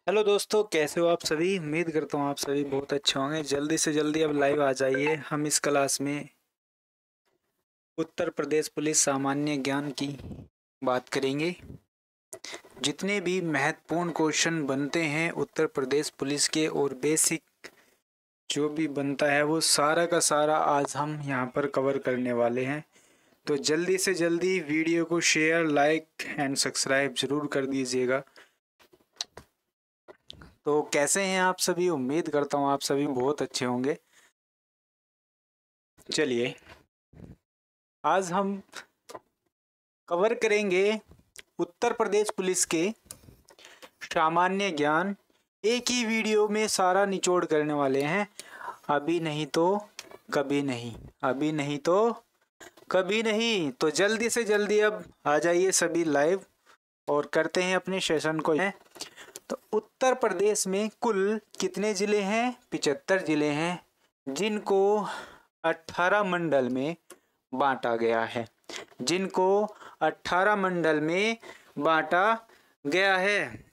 Hello दोस्तों, कैसे हो आप सभी। उम्मीद करता हूँ आप सभी बहुत अच्छे होंगे। जल्दी से जल्दी अब लाइव आ जाइए। हम इस क्लास में उत्तर प्रदेश पुलिस सामान्य ज्ञान की बात करेंगे। जितने भी महत्वपूर्ण क्वेश्चन बनते हैं उत्तर प्रदेश पुलिस के और बेसिक जो भी बनता है वो सारा का सारा आज हम यहाँ पर कवर करने वाले हैं। तो जल्दी से जल्दी वीडियो को शेयर, लाइक एंड सब्सक्राइब जरूर कर दीजिएगा। तो कैसे हैं आप सभी। उम्मीद करता हूँ आप सभी बहुत अच्छे होंगे। चलिए, आज हम कवर करेंगे उत्तर प्रदेश पुलिस के सामान्य ज्ञान। एक ही वीडियो में सारा निचोड़ करने वाले हैं। अभी नहीं तो कभी नहीं, अभी नहीं तो कभी नहीं। तो जल्दी से जल्दी अब आ जाइए सभी लाइव और करते हैं अपने सेशन को। तो उत्तर प्रदेश में कुल कितने ज़िले हैं? 75 ज़िले हैं, जिनको 18 मंडल में बांटा गया है, जिनको 18 मंडल में बांटा गया है।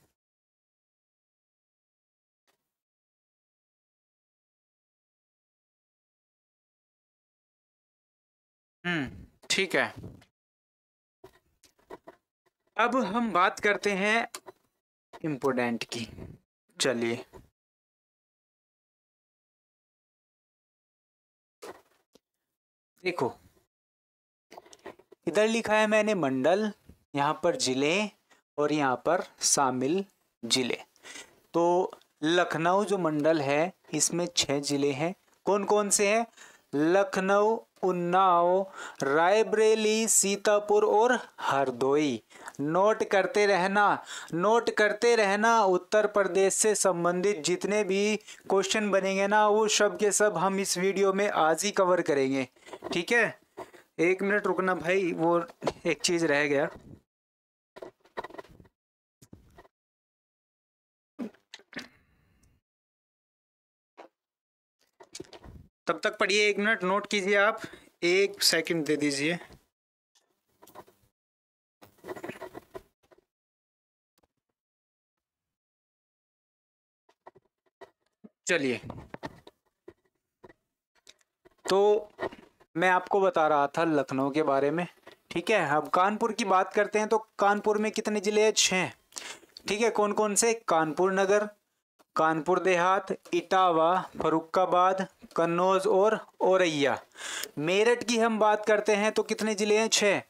ठीक है। अब हम बात करते हैं इम्पोर्टेंट की। चलिए, देखो इधर लिखा है मैंने मंडल, यहाँ पर जिले और यहाँ पर शामिल जिले। तो लखनऊ जो मंडल है इसमें 6 जिले हैं। कौन कौन से हैं? लखनऊ, उन्नाव, रायबरेली, सीतापुर और हरदोई। नोट करते रहना, नोट करते रहना। उत्तर प्रदेश से संबंधित जितने भी क्वेश्चन बनेंगे ना वो सब के सब हम इस वीडियो में आज ही कवर करेंगे। ठीक है, 1 मिनट रुकना भाई, वो एक चीज़ रह गया। तब तक पढ़िए, 1 मिनट नोट कीजिए आप, 1 सेकंड दे दीजिए। चलिए, तो मैं आपको बता रहा था लखनऊ के बारे में। ठीक है, अब कानपुर की बात करते हैं। तो कानपुर में कितने जिले हैं? 6। ठीक है, कौन कौन से? कानपुर नगर, कानपुर देहात, इटावा, फरुखाबाद, कन्नौज और औरैया। मेरठ की हम बात करते हैं तो कितने जिले हैं? 6।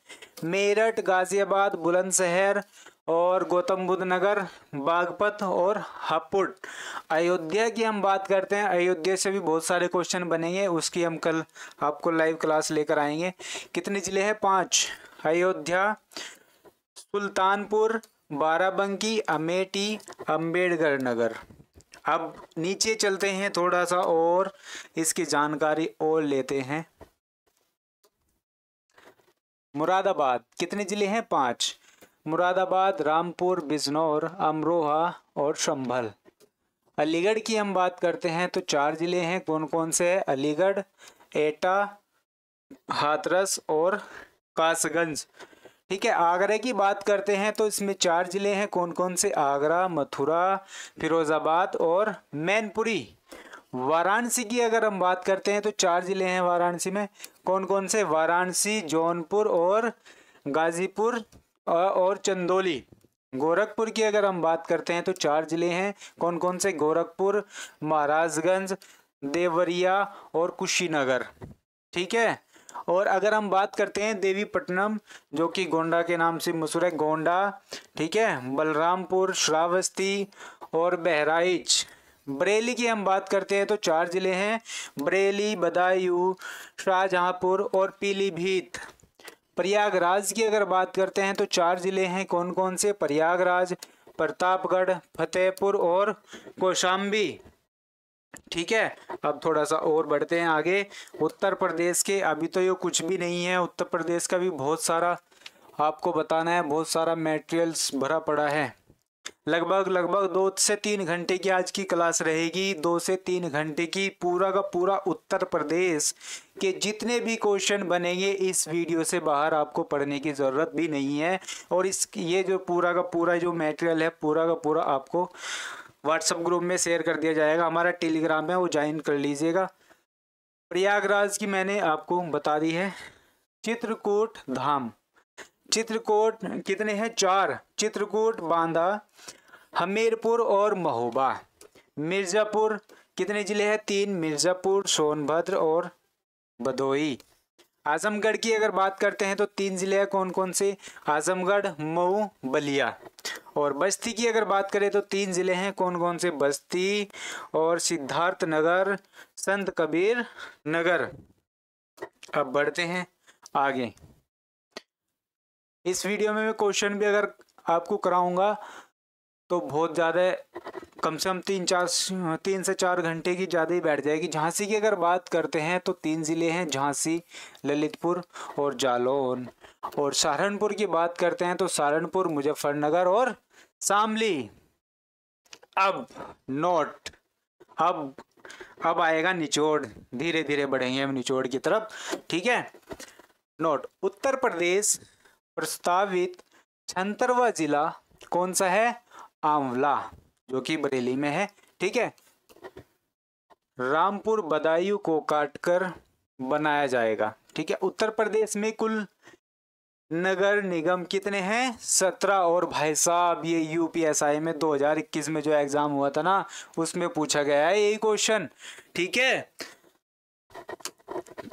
मेरठ, गाजियाबाद, बुलंदशहर और गौतम बुद्ध नगर, बागपत और हापुड़। अयोध्या की हम बात करते हैं, अयोध्या से भी बहुत सारे क्वेश्चन बनेंगे, उसकी हम कल आपको लाइव क्लास लेकर आएंगे। कितने जिले हैं? 5। अयोध्या, सुल्तानपुर, बाराबंकी, अमेठी, अम्बेडकर नगर। अब नीचे चलते हैं थोड़ा सा और इसकी जानकारी और लेते हैं। मुरादाबाद, कितने जिले हैं? 5। मुरादाबाद, रामपुर, बिजनौर, अमरोहा और संभल। अलीगढ़ की हम बात करते हैं तो 4 जिले हैं। कौन कौन से हैं? अलीगढ़, एटा, हाथरस और कासगंज। ठीक है, आगरा की बात करते हैं तो इसमें 4 जिले हैं। कौन कौन से? आगरा, मथुरा, फिरोजाबाद और मैनपुरी। वाराणसी की अगर हम बात करते हैं तो 4 जिले हैं वाराणसी में। कौन कौन से? वाराणसी, जौनपुर और गाजीपुर और चंदौली। गोरखपुर की अगर हम बात करते हैं तो 4 जिले हैं। कौन कौन से? गोरखपुर, महाराजगंज, देवरिया और कुशीनगर। ठीक है, और अगर हम बात करते हैं देवीपट्टनम जो कि गोंडा के नाम से मशहूर है, गोंडा। ठीक है, बलरामपुर, श्रावस्ती और बहराइच। बरेली की हम बात करते हैं तो 4 जिले हैं। बरेली, बदायूं, शाहजहांपुर और पीलीभीत। प्रयागराज की अगर बात करते हैं तो 4 जिले हैं। कौन कौन से? प्रयागराज, प्रतापगढ़, फतेहपुर और कौशाम्बी। ठीक है, अब थोड़ा सा और बढ़ते हैं आगे। उत्तर प्रदेश के अभी तो ये कुछ भी नहीं है, उत्तर प्रदेश का भी बहुत सारा आपको बताना है, बहुत सारा मटेरियल्स भरा पड़ा है। लगभग 2 से 3 घंटे की आज की क्लास रहेगी। 2 से 3 घंटे की पूरा का पूरा उत्तर प्रदेश के जितने भी क्वेश्चन बनेंगे इस वीडियो से बाहर आपको पढ़ने की ज़रूरत भी नहीं है। और ये जो पूरा का पूरा जो मटेरियल है पूरा का पूरा आपको व्हाट्सएप ग्रुप में शेयर कर दिया जाएगा। हमारा टेलीग्राम है, वो ज्वाइन कर लीजिएगा। प्रयागराज की मैंने आपको बता दी है। चित्रकूट धाम, चित्रकूट कितने हैं? 4। चित्रकूट, बांदा, हमीरपुर और महोबा। मिर्ज़ापुर कितने जिले हैं? 3। मिर्ज़ापुर, सोनभद्र और भदोई। आजमगढ़ की अगर बात करते हैं तो 3 जिले हैं, कौन कौन से? आजमगढ़, मऊ, बलिया। और बस्ती की अगर बात करें तो 3 जिले हैं, कौन कौन से? बस्ती और सिद्धार्थ नगर, संत कबीर नगर। अब बढ़ते हैं आगे। इस वीडियो में मैं क्वेश्चन भी अगर आपको कराऊंगा तो बहुत ज़्यादा, कम से कम 3 से 4 घंटे की ज़्यादा ही बैठ जाएगी। झांसी की अगर बात करते हैं तो 3 ज़िले हैं, झांसी, ललितपुर और जालौन। और सहारनपुर की बात करते हैं तो सहारनपुर, मुजफ्फरनगर और शामली। अब नोट, अब आएगा निचोड़, धीरे धीरे बढ़ेंगे हम निचोड़ की तरफ, ठीक है। नोट, उत्तर प्रदेश प्रस्तावित 76वां जिला कौन सा है? आंवला, जो कि बरेली में है, ठीक है। रामपुर बदायूं को काटकर बनाया जाएगा, ठीक है। उत्तर प्रदेश में कुल नगर निगम कितने हैं? 17। और भाई साहब ये यूपीएसआई में 2021 में जो एग्जाम हुआ था ना, उसमें पूछा गया है यही क्वेश्चन, ठीक है।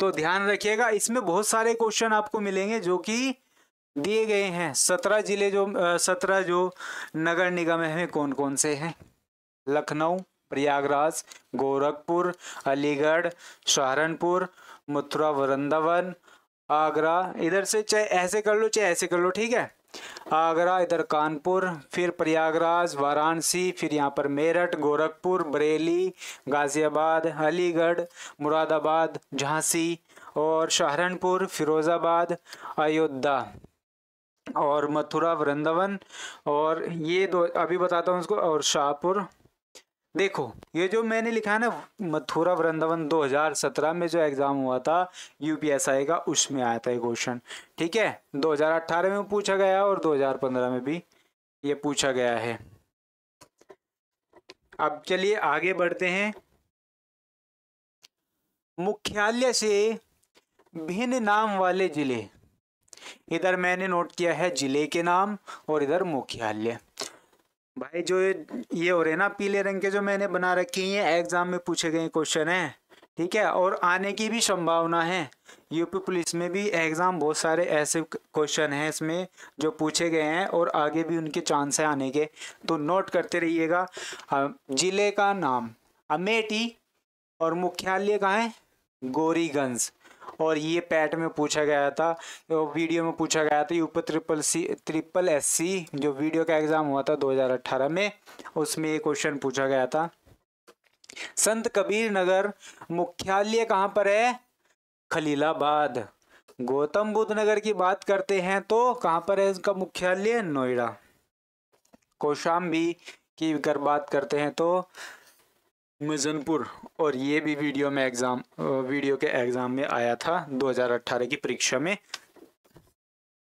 तो ध्यान रखिएगा, इसमें बहुत सारे क्वेश्चन आपको मिलेंगे जो कि दिए गए हैं। 17 जिले जो 17 जो नगर निगम है कौन कौन से हैं? लखनऊ, प्रयागराज, गोरखपुर, अलीगढ़, सहारनपुर, मथुरा वृंदावन, आगरा। इधर से चाहे ऐसे कर लो चाहे ऐसे कर लो, ठीक है। आगरा, इधर कानपुर, फिर प्रयागराज, वाराणसी, फिर यहाँ पर मेरठ, गोरखपुर, बरेली, गाजियाबाद, अलीगढ़, मुरादाबाद, झांसी और सहारनपुर, फिरोजाबाद, अयोध्या और मथुरा वृंदावन। और ये 2 अभी बताता हूँ उसको, और शाहपुर। देखो ये जो मैंने लिखा है ना, मथुरा वृंदावन 2017 में जो एग्जाम हुआ था यूपीएसआई का, उसमें आया था ये क्वेश्चन, ठीक है। 2018 में पूछा गया और 2015 में भी ये पूछा गया है। अब चलिए आगे बढ़ते हैं। मुख्यालय से भिन्न नाम वाले जिले, इधर मैंने नोट किया है जिले के नाम और इधर मुख्यालय। भाई जो ये हो रहे ना पीले रंग के जो मैंने बना रखे हैं, एग्जाम में पूछे गए क्वेश्चन हैं, ठीक है। और आने की भी संभावना है। यूपी पुलिस में भी एग्जाम बहुत सारे ऐसे क्वेश्चन हैं इसमें जो पूछे गए हैं और आगे भी उनके चांस है आने के, तो नोट करते रहिएगा। जिले का नाम अमेठी और मुख्यालय कहाँ है? गोरीगंज। और ये पैट में पूछा गया था, वीडियो में पूछा गया था, यूपी ट्रिपल एससी जो वीडियो का एग्जाम हुआ था 2018 में, उसमें ये क्वेश्चन पूछा गया था। संत कबीर नगर मुख्यालय कहाँ पर है? खलीलाबाद। गौतम बुद्ध नगर की बात करते हैं तो कहाँ पर है इसका मुख्यालय? नोएडा। कौशाम्बी की अगर बात करते हैं तो मिज़नपुर। और ये भी वीडियो के एग्जाम में आया था 2018 की परीक्षा में।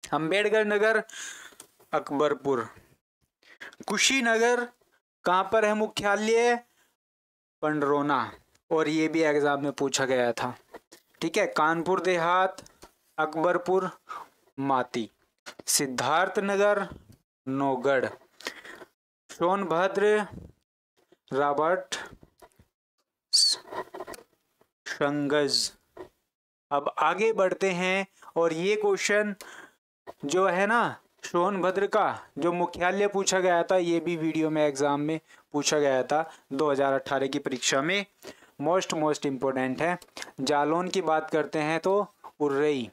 अंबेडकर नगर अकबरपुर। कुशीनगर कहाँ पर है मुख्यालय? पंडरौना। और ये भी एग्जाम में पूछा गया था, ठीक है। कानपुर देहात अकबरपुर माती। सिद्धार्थ नगर नौगढ़। सोनभद्र रॉबर्ट शंगज। अब आगे बढ़ते हैं और ये क्वेश्चन जो है ना सोनभद्र का जो मुख्यालय पूछा गया था, ये भी वीडियो में एग्जाम में पूछा गया था 2018 की परीक्षा में। मोस्ट इम्पोर्टेंट है। जालौन की बात करते हैं तो उर्रई।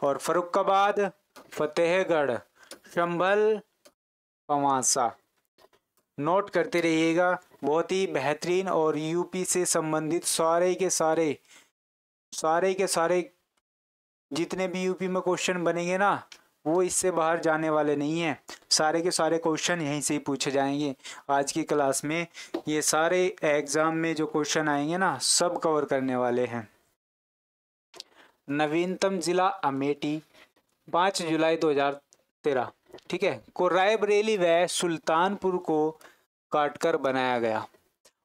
और फरुखाबाद फतेहगढ़ संभल पवासा। नोट करते रहिएगा, बहुत ही बेहतरीन और यूपी से संबंधित सारे के सारे जितने भी यूपी में क्वेश्चन बनेंगे ना, वो इससे बाहर जाने वाले नहीं हैं। सारे के सारे क्वेश्चन यहीं से ही पूछे जाएंगे। आज की क्लास में ये सारे एग्जाम में जो क्वेश्चन आएंगे ना, सब कवर करने वाले हैं। नवीनतम जिला अमेठी 5 जुलाई 2013, ठीक है, को रायबरेली व सुल्तानपुर को काटकर बनाया गया?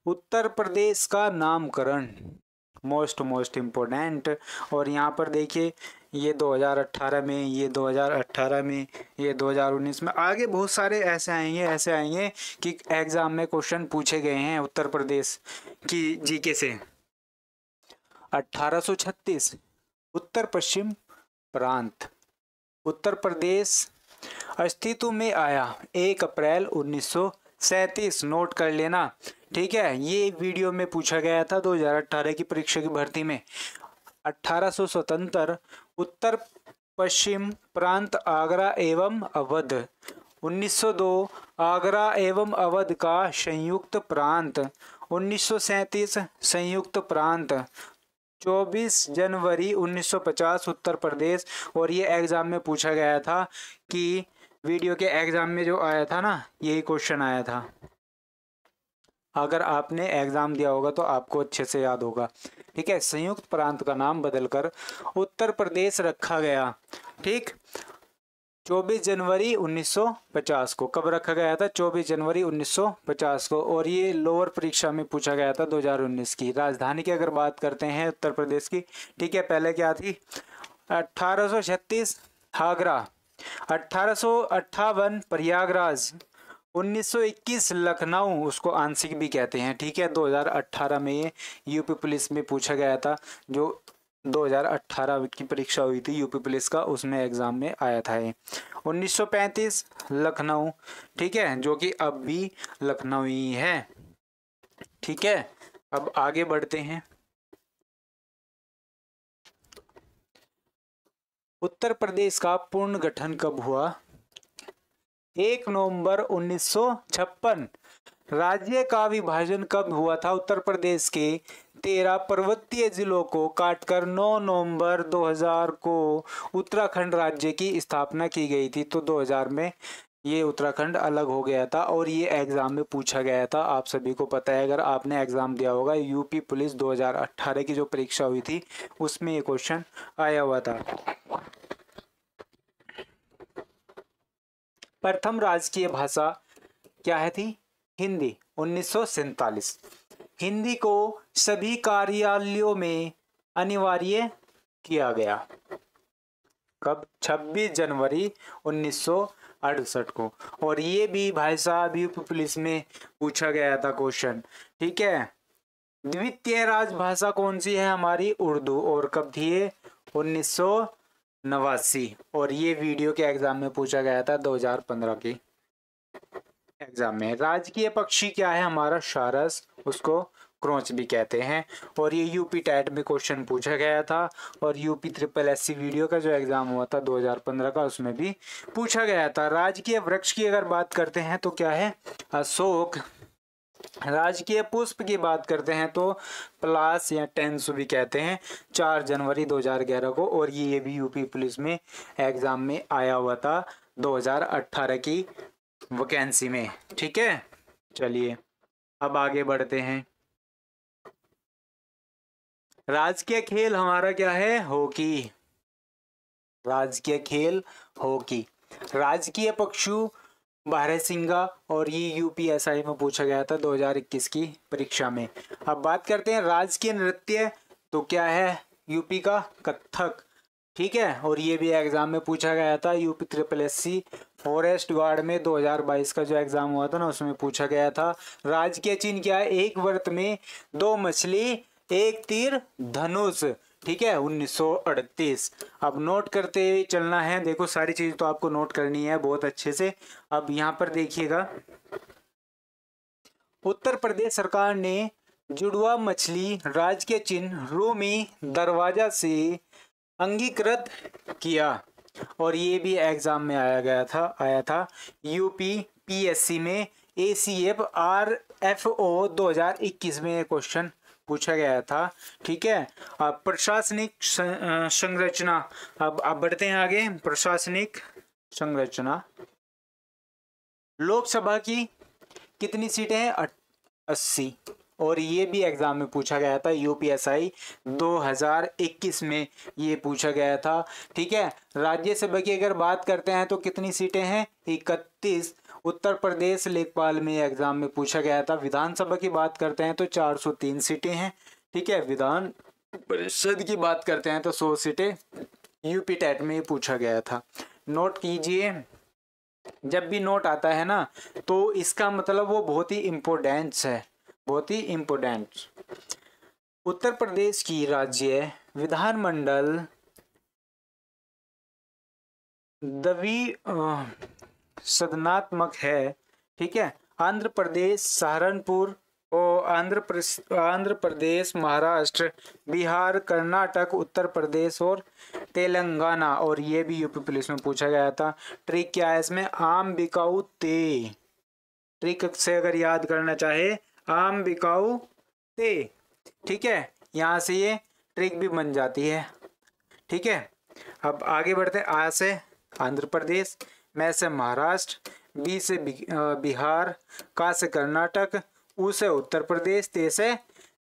उत्तर प्रदेश का नामकरण, मोस्ट इम्पोर्टेंट। और यहाँ पर देखिए ये 2018 में, ये 2018 में, ये 2019 में, आगे बहुत सारे ऐसे आएंगे कि एग्जाम में क्वेश्चन पूछे गए हैं उत्तर प्रदेश की जीके से। 1836 उत्तर पश्चिम प्रांत, उत्तर प्रदेश अस्तित्व में आया 1 अप्रैल 1937, नोट कर लेना, ठीक है। ये वीडियो में पूछा गया था 2018 की परीक्षा की भर्ती में। 1800 स्वतंत्र उत्तर पश्चिम प्रांत आगरा एवं अवध। 1902 आगरा एवं अवध का संयुक्त प्रांत। 1937 संयुक्त प्रांत। 24 जनवरी 1950 उत्तर प्रदेश। और ये एग्ज़ाम में पूछा गया था कि वीडियो के एग्ज़ाम में जो आया था ना, यही क्वेश्चन आया था। अगर आपने एग्ज़ाम दिया होगा तो आपको अच्छे से याद होगा, ठीक है। संयुक्त प्रांत का नाम बदलकर उत्तर प्रदेश रखा गया, ठीक। 24 जनवरी 1950 को। कब रखा गया था? 24 जनवरी 1950 को। और ये लोअर परीक्षा में पूछा गया था 2019 की। राजधानी की अगर बात करते हैं उत्तर प्रदेश की, ठीक है, पहले क्या थी? 1836 आगरा, 1858 प्रयागराज, 1921 लखनऊ, उसको आंशिक भी कहते हैं, ठीक है। 2018 में ये यूपी पुलिस में पूछा गया था, जो 2018 की परीक्षा हुई थी यूपी पुलिस का, उसमें एग्ज़ाम में आया था ये। 1935 लखनऊ, ठीक है, जो कि अब भी लखनऊ ही है, ठीक है। अब आगे बढ़ते हैं। उत्तर प्रदेश का पूर्ण गठन कब हुआ? 1 नवंबर 1956। राज्य का विभाजन कब हुआ था? उत्तर प्रदेश के 13 पर्वतीय जिलों को काटकर 9 नवंबर 2000 को उत्तराखंड राज्य की स्थापना की गई थी। तो 2000 में ये उत्तराखंड अलग हो गया था और ये एग्ज़ाम में पूछा गया था, आप सभी को पता है। अगर आपने एग्ज़ाम दिया होगा यूपी पुलिस 2018 की जो परीक्षा हुई थी, उसमें ये क्वेश्चन आया हुआ था। प्रथम राजकीय भाषा क्या है थी? हिंदी। 1947। हिंदी को सभी कार्यालयों में अनिवार्य किया गया। कब? 26 जनवरी 1968 को। और ये भी भाई साहब यूपी पुलिस में पूछा गया था क्वेश्चन, ठीक है। द्वितीय राजभाषा कौन सी है? हमारी उर्दू। और कब थी ये? 1989। और ये वीडियो के एग्जाम में पूछा गया था 2015 की एग्जाम में। राजकीय पक्षी क्या है? हमारा सारस, उसको क्रोच भी कहते हैं। और ये यूपी टैट में क्वेश्चन पूछा गया था और यूपी SSC वीडियो का जो एग्जाम हुआ था 2015 का, उसमें भी पूछा गया था। राजकीय वृक्ष की अगर बात करते हैं तो क्या है? अशोक। राजकीय पुष्प की बात करते हैं तो पलाश या टेंसु भी कहते हैं, 4 जनवरी 2011 को। और ये भी यूपी पुलिस में एग्जाम में आया हुआ था 2018 की वैकेंसी में, ठीक है। चलिए अब आगे बढ़ते हैं। राजकीय खेल हमारा क्या है? हॉकी। राजकीय खेल हॉकी। राजकीय पशु बारहसिंगा। और ये यूपीएसआई में पूछा गया था 2021 की परीक्षा में। अब बात करते हैं राजकीय नृत्य, तो क्या है? यूपी का कथक, ठीक है। और ये भी एग्जाम में पूछा गया था यूपी SSC फॉरेस्ट गार्ड में 2022 का जो एग्जाम हुआ था ना, उसमें पूछा गया था। राजकीय चिन्ह क्या है? 1 व्रत में 2 मछली 1 तीर धनुष, ठीक है, 1938। अब नोट करते चलना है, देखो सारी चीज तो आपको नोट करनी है बहुत अच्छे से। अब यहाँ पर देखिएगा, उत्तर प्रदेश सरकार ने जुड़वा मछली राजकीय चिन्ह रूमी दरवाजा से अंगीकृत किया। और ये भी एग्जाम में आया था यूपी PSC में ACF RFO 2021 में क्वेश्चन पूछा गया था, ठीक है। अब प्रशासनिक संरचना, अब बढ़ते हैं आगे। प्रशासनिक संरचना, लोकसभा की कितनी सीटें हैं? 80। और ये भी एग्जाम में पूछा गया था UPSI 2021 में ये पूछा गया था, ठीक है। राज्यसभा की अगर बात करते हैं तो कितनी सीटें हैं? 31। उत्तर प्रदेश लेखपाल में एग्जाम में पूछा गया था। विधानसभा की बात करते हैं तो 403 सीटें हैं, ठीक है। विधान परिषद की बात करते हैं तो 100 सीटें यूपी टेट में पूछा गया था। नोट कीजिए, जब भी नोट आता है ना तो इसका मतलब वो बहुत ही इम्पोर्टेंट है, बहुत ही इम्पोर्टेंट। उत्तर प्रदेश की राज्य विधानमंडल सदनात्मक है, ठीक है। आंध्र प्रदेश, सहारनपुर और आंध्र प्रदेश, महाराष्ट्र, बिहार, कर्नाटक, उत्तर प्रदेश और तेलंगाना, और ये भी यूपी पुलिस में पूछा गया था। ट्रिक क्या है इसमें? आम बिकाऊ ते, ट्रिक से अगर याद करना चाहे आम बिकाऊ ते, ठीक है। यहाँ से ये ट्रिक भी बन जाती है, ठीक है। अब आगे बढ़ते हैं। आ से आंध्र प्रदेश, मैं से महाराष्ट्र, बी से बिहार, का से कर्नाटक, ऊ से उत्तर प्रदेश, ते से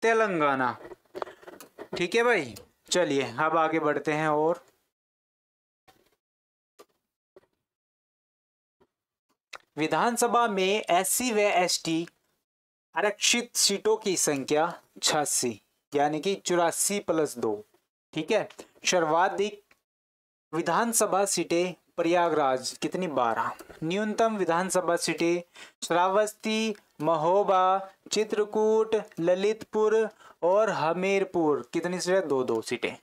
तेलंगाना, ठीक है भाई। चलिए अब आगे बढ़ते हैं। और विधानसभा में एससी व एसटी आरक्षित सीटों की संख्या 86, यानी कि 84+2, ठीक है। सर्वाधिक विधानसभा सीटें प्रयागराज, कितनी? 12। न्यूनतम विधानसभा सीटें श्रावस्ती, महोबा, चित्रकूट, ललितपुर और हमीरपुर, कितनी सीटें? 2-2 सीटें।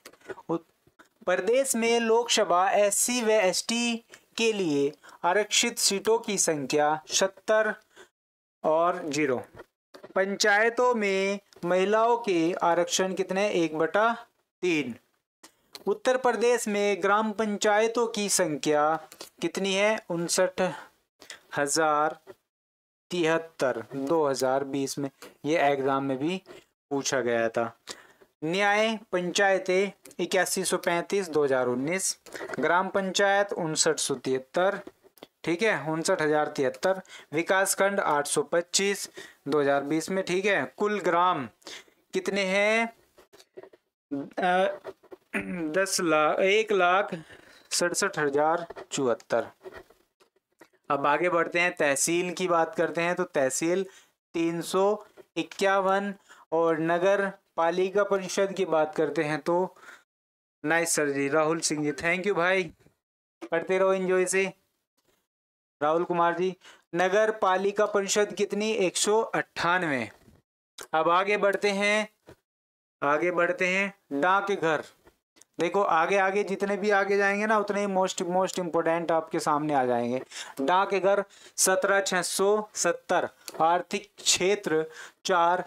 प्रदेश में लोकसभा एससी व एसटी के लिए आरक्षित सीटों की संख्या 70 और 0। पंचायतों में महिलाओं के आरक्षण कितने? 1/3। उत्तर प्रदेश में ग्राम पंचायतों की संख्या कितनी है? 59,073, 2020 में। ये एग्जाम में भी पूछा गया था। न्याय पंचायतें 8135, 2019। ग्राम पंचायत 5973, ठीक है, 59,073। विकास खंड 825, 2020 में, ठीक है। कुल ग्राम कितने हैं? 1,67,074। अब आगे बढ़ते हैं। तहसील की बात करते हैं तो तहसील 351, और नगर पालिका परिषद की बात करते हैं तो nice sir ji, Rahul Singh ji, thank you भाई, पढ़ते रहो एंजॉय से। राहुल कुमार जी, नगर पालिका परिषद कितनी? 198। अब आगे बढ़ते हैं, आगे बढ़ते हैं। डाकघर, देखो आगे आगे जितने भी आगे जाएंगे ना उतने ही मोस्ट इम्पोर्टेंट आपके सामने आ जाएंगे। डाकघर 17,670। आर्थिक क्षेत्र 4,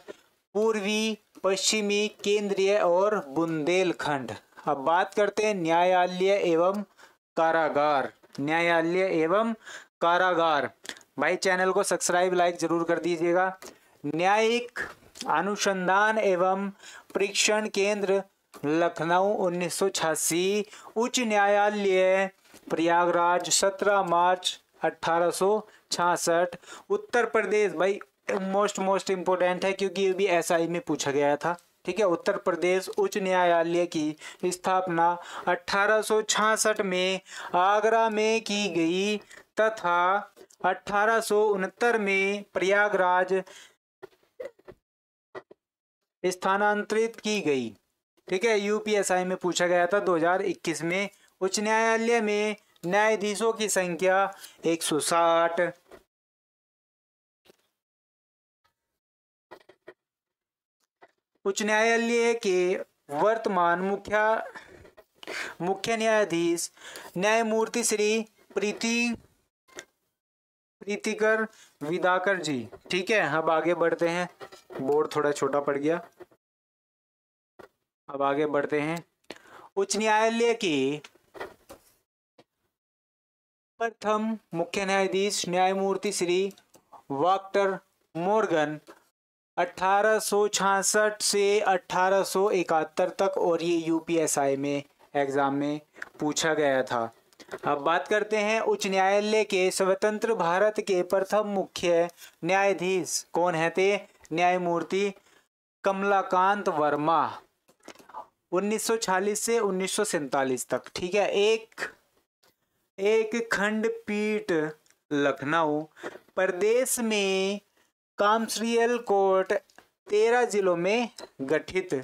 पूर्वी, पश्चिमी, केंद्रीय और बुंदेलखंड। अब बात करते हैं न्यायालय एवं कारागार। न्यायालय एवं कारागार, भाई चैनल को सब्सक्राइब लाइक जरूर कर दीजिएगा। न्यायिक अनुसंधान एवं परीक्षण केंद्र लखनऊ 1986। उच्च न्यायालय प्रयागराज 17 मार्च 1866। उत्तर प्रदेश, भाई मोस्ट इम्पोर्टेंट है क्योंकि ये भी एसआई में पूछा गया था, ठीक है। उत्तर प्रदेश उच्च न्यायालय की स्थापना 1866 में आगरा में की गई तथा 1869 में प्रयागराज स्थानांतरित की गई, ठीक है। यूपीएसआई में पूछा गया था 2021 में। उच्च न्यायालय में न्यायाधीशों की संख्या 160। उच्च न्यायालय के वर्तमान मुख्य न्यायाधीश न्यायमूर्ति श्री प्रीतिकर विदाकर जी, ठीक है। अब आगे बढ़ते हैं, बोर्ड थोड़ा छोटा पड़ गया। अब आगे बढ़ते हैं। उच्च न्यायालय के प्रथम मुख्य न्यायाधीश न्यायमूर्ति श्री वाक्टर मोर्गन 1866 से 1871 तक, और ये यूपीएसआई में एग्जाम में पूछा गया था। अब बात करते हैं उच्च न्यायालय के स्वतंत्र भारत के प्रथम मुख्य न्यायाधीश कौन है थे? न्यायमूर्ति कमलाकांत वर्मा 1946 से 1947 तक, ठीक है। एक खंडपीठ लखनऊ। प्रदेश में कॉमर्शियल कोर्ट 13 जिलों में गठित।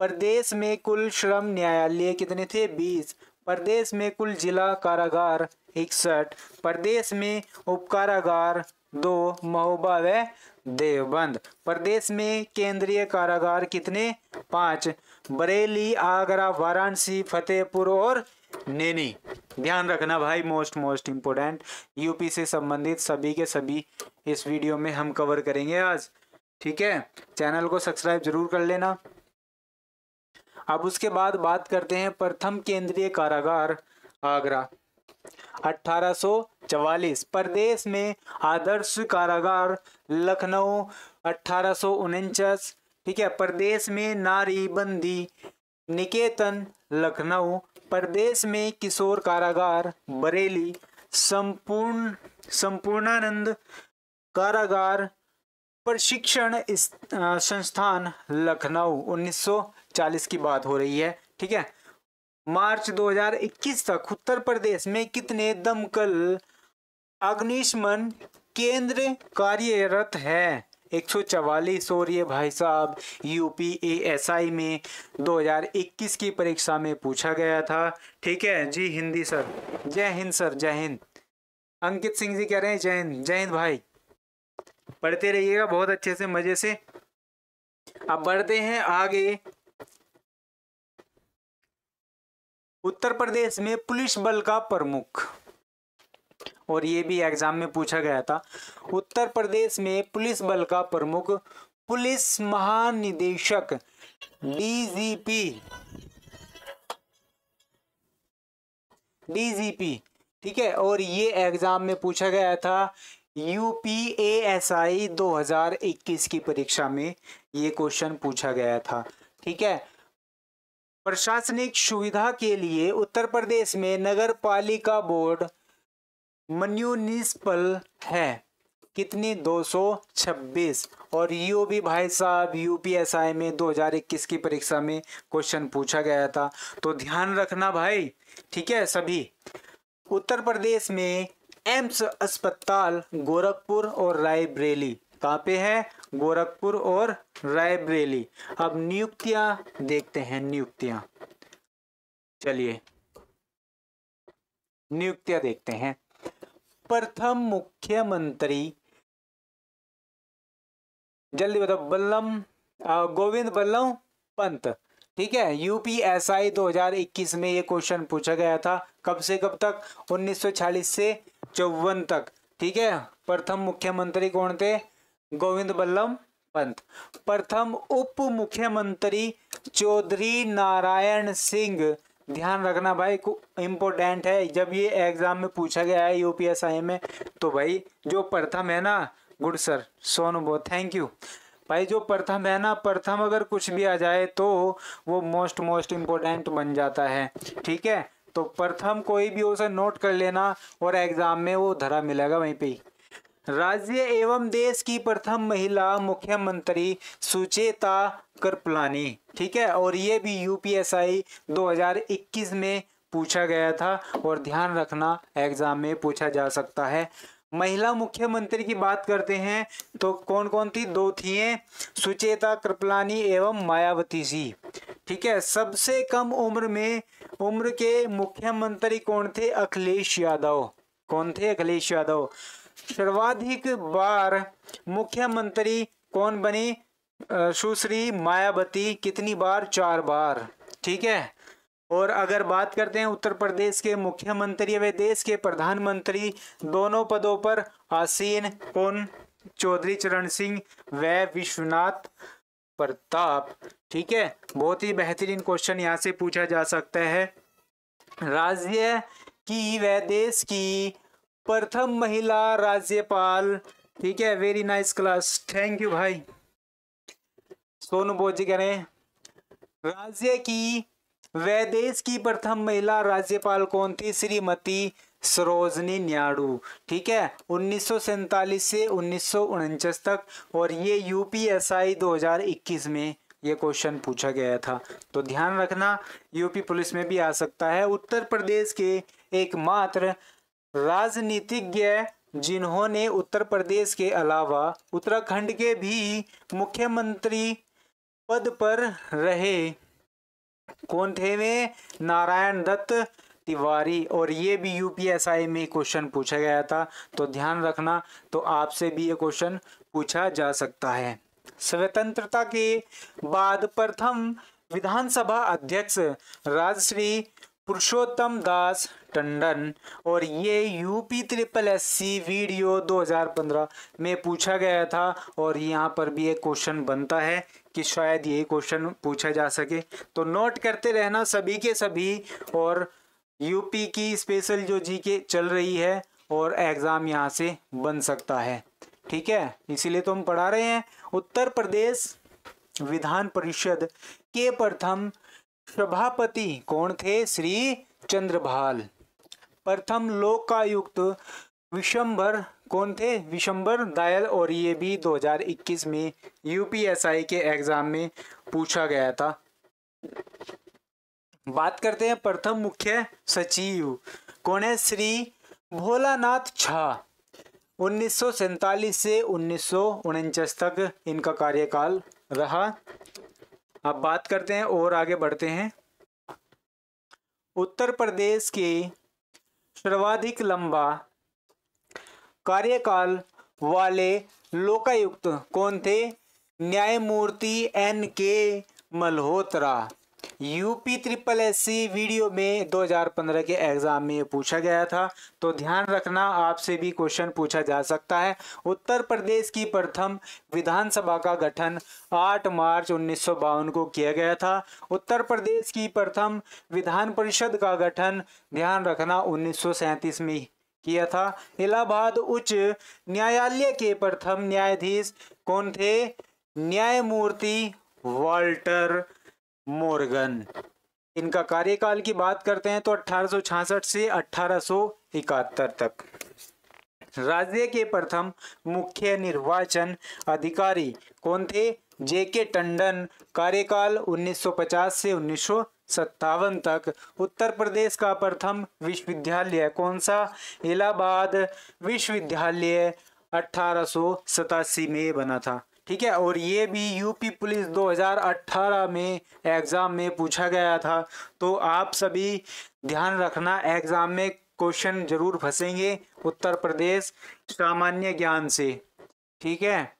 प्रदेश में कुल श्रम न्यायालय कितने थे? 20। प्रदेश में कुल जिला कारागार 61। प्रदेश में उपकारागार 2, महोबा व देवबंद। प्रदेश में केंद्रीय कारागार कितने? 5। बरेली, आगरा, वाराणसी, फतेहपुर और नैनी। ध्यान रखना भाई, मोस्ट इम्पोर्टेंट यूपी से संबंधित सभी के सभी इस वीडियो में हम कवर करेंगे आज। ठीक है, चैनल को सब्सक्राइब जरूर कर लेना। अब उसके बाद बात करते हैं प्रथम केंद्रीय कारागार आगरा 1844। प्रदेश में आदर्श कारागार लखनऊ 1849। ठीक है, प्रदेश में नारी बंदी निकेतन लखनऊ। प्रदेश में किशोर कारागार बरेली। संपूर्णानंद कारागार प्रशिक्षण संस्थान लखनऊ 1940 की बात हो रही है। ठीक है, मार्च 2021 तक उत्तर प्रदेश में कितने दमकल अग्निशमन केंद्र कार्यरत है? 144। और ये भाई साहब UPASI में 2021 की परीक्षा में पूछा गया था। ठीक है जी, हिंदी सर। जय हिंद सर, जय हिंद। अंकित सिंह जी कह रहे हैं जय हिंद। जय हिंद भाई, पढ़ते रहिएगा बहुत अच्छे से, मजे से। अब बढ़ते हैं आगे। उत्तर प्रदेश में पुलिस बल का प्रमुख, और ये भी एग्जाम में पूछा गया था। उत्तर प्रदेश में पुलिस बल का प्रमुख पुलिस महानिदेशक DGP। ठीक है, और ये एग्जाम में पूछा गया था UPASI 2021 की परीक्षा में ये क्वेश्चन पूछा गया था। ठीक है, प्रशासनिक सुविधा के लिए उत्तर प्रदेश में नगर पालिका बोर्ड म्युनिसिपल है कितनी? 226। और यो भी भाई साहब UPSI में 2021 की परीक्षा में क्वेश्चन पूछा गया था, तो ध्यान रखना भाई। ठीक है, सभी उत्तर प्रदेश में एम्स अस्पताल गोरखपुर और रायबरेली। कहाँ पे है? गोरखपुर और रायबरेली। अब नियुक्तियां देखते हैं, नियुक्तियां। चलिए नियुक्तियां देखते हैं। प्रथम मुख्यमंत्री, जल्दी बताओ, गोविंद बल्लभ पंत। ठीक है, UPSI 2021 में ये क्वेश्चन पूछा गया था। कब से कब तक? 1946 से 54 तक। ठीक है, प्रथम मुख्यमंत्री कौन थे? गोविंद बल्लभ पंत। प्रथम उप मुख्यमंत्री चौधरी नारायण सिंह। ध्यान रखना भाई, इम्पोर्टेंट है, जब ये एग्जाम में पूछा गया है UPSI में, तो भाई जो प्रथम है ना, गुड सर, सोनू बहुत थैंक यू भाई। जो प्रथम है ना, प्रथम अगर कुछ भी आ जाए तो वो मोस्ट इम्पोर्टेंट बन जाता है। ठीक है, तो प्रथम कोई भी उसे नोट कर लेना और एग्जाम में वो धरा मिलेगा वहीं पे ही। राज्य एवं देश की प्रथम महिला मुख्यमंत्री सुचेता कृपलानी। ठीक है, और ये भी UPSI 2021 में पूछा गया था, और ध्यान रखना एग्जाम में पूछा जा सकता है। महिला मुख्यमंत्री की बात करते हैं तो कौन कौन थी? 2 थी, सुचेता कृपलानी एवं मायावती जी। ठीक है, सबसे कम उम्र के मुख्यमंत्री कौन थे? अखिलेश यादव। कौन थे? अखिलेश यादव। सर्वाधिक बार मुख्यमंत्री कौन बनी? सुश्री मायावती। कितनी बार? 4 बार। ठीक है, और अगर बात करते हैं उत्तर प्रदेश के मुख्यमंत्री व देश के प्रधानमंत्री, दोनों पदों पर आसीन कौन? चौधरी चरण सिंह व विश्वनाथ प्रताप। ठीक है, बहुत ही बेहतरीन क्वेश्चन यहाँ से पूछा जा सकता है। राज्य की व देश की प्रथम महिला राज्यपाल। ठीक है, very nice class, thank you भाई। सोनू बोजी कह रहे हैं राज्य की व देश की प्रथम महिला राज्यपाल कौन थी? श्रीमती सरोजनी नायडू। ठीक है, 1947 से 1949 तक, और ये UPSI 2021 में ये क्वेश्चन पूछा गया था, तो ध्यान रखना यूपी पुलिस में भी आ सकता है। उत्तर प्रदेश के एकमात्र राजनीतिज्ञ जिन्होंने उत्तर प्रदेश के अलावा उत्तराखंड के भी मुख्यमंत्री पद पर रहे। कौन थे वे? नारायण दत्त तिवारी। और ये भी यूपीएसआई में क्वेश्चन पूछा गया था, तो ध्यान रखना, तो आपसे भी ये क्वेश्चन पूछा जा सकता है। स्वतंत्रता के बाद प्रथम विधानसभा अध्यक्ष राजश्री पुरुषोत्तम दास टंडन। और ये यूपी ट्रिपल एससी वीडियो 2015 में पूछा गया था, और यहाँ पर भी एक क्वेश्चन बनता है कि शायद ये क्वेश्चन पूछा जा सके, तो नोट करते रहना सभी के सभी। और यूपी की स्पेशल जो जीके चल रही है और एग्ज़ाम यहाँ से बन सकता है, ठीक है, इसीलिए तो हम पढ़ा रहे हैं। उत्तर प्रदेश विधान परिषद के प्रथम सभापति कौन थे? श्री चंद्रभाल। प्रथम लोकायुक्त विशंबर कौन थे? विशंबर दयाल। और ये भी 2021 में यूपीएसआई के एग्जाम में पूछा गया था। बात करते हैं प्रथम मुख्य सचिव कौन है? श्री भोलानाथ झा। 1947 से 1949 तक इनका कार्यकाल रहा। अब बात करते हैं और आगे बढ़ते हैं। उत्तर प्रदेश के सर्वाधिक लंबा कार्यकाल वाले लोकायुक्त कौन थे? न्यायमूर्ति NK Malhotra. UP triple SC video में 2015 के एग्जाम में पूछा गया था, तो ध्यान रखना, आपसे भी क्वेश्चन पूछा जा सकता है। उत्तर प्रदेश की प्रथम विधानसभा का गठन 8 मार्च 1952 को किया गया था। उत्तर प्रदेश की प्रथम विधान परिषद का गठन, ध्यान रखना, 1937 में किया था। इलाहाबाद उच्च न्यायालय के प्रथम न्यायाधीश कौन थे? न्यायमूर्ति वाल्टर मोर्गन। इनका कार्यकाल की बात करते हैं तो 1866 से 1871 तक। राज्य के प्रथम मुख्य निर्वाचन अधिकारी कौन थे? JK टंडन। कार्यकाल 1950 से 1957 तक। उत्तर प्रदेश का प्रथम विश्वविद्यालय कौन सा? इलाहाबाद विश्वविद्यालय 1887 में बना था, ठीक है। और ये भी यूपी पुलिस 2018 में एग्ज़ाम में पूछा गया था, तो आप सभी ध्यान रखना, एग्ज़ाम में क्वेश्चन जरूर फंसेंगे उत्तर प्रदेश सामान्य ज्ञान से, ठीक है।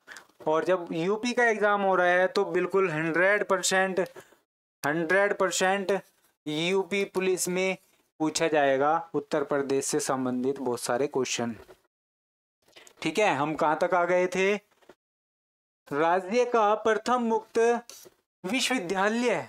और जब यूपी का एग्ज़ाम हो रहा है तो बिल्कुल 100% यूपी पुलिस में पूछा जाएगा उत्तर प्रदेश से संबंधित बहुत सारे क्वेश्चन, ठीक है। हम कहाँ तक आ गए थे? राज्य का प्रथम मुक्त विश्वविद्यालय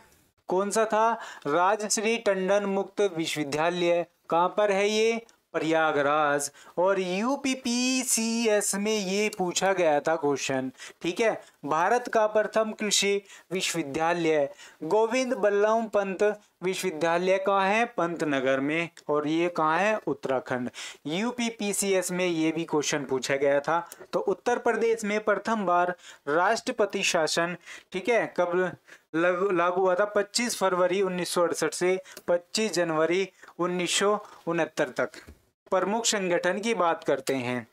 कौन सा था? राजश्री टंडन मुक्त विश्वविद्यालय। कहाँ पर है ये? प्रयागराज। और यूपीपीसीएस में ये पूछा गया था क्वेश्चन, ठीक है। भारत का प्रथम कृषि विश्वविद्यालय गोविंद बल्लभ पंत विश्वविद्यालय कहाँ है? पंतनगर में। और ये कहाँ है? उत्तराखंड। यूपीपीसीएस में ये भी क्वेश्चन पूछा गया था। तो उत्तर प्रदेश में प्रथम बार राष्ट्रपति शासन, ठीक है, कब लागू हुआ था? 25 फरवरी 1968 से 25 जनवरी 1969 तक। प्रमुख संगठन की बात करते हैं,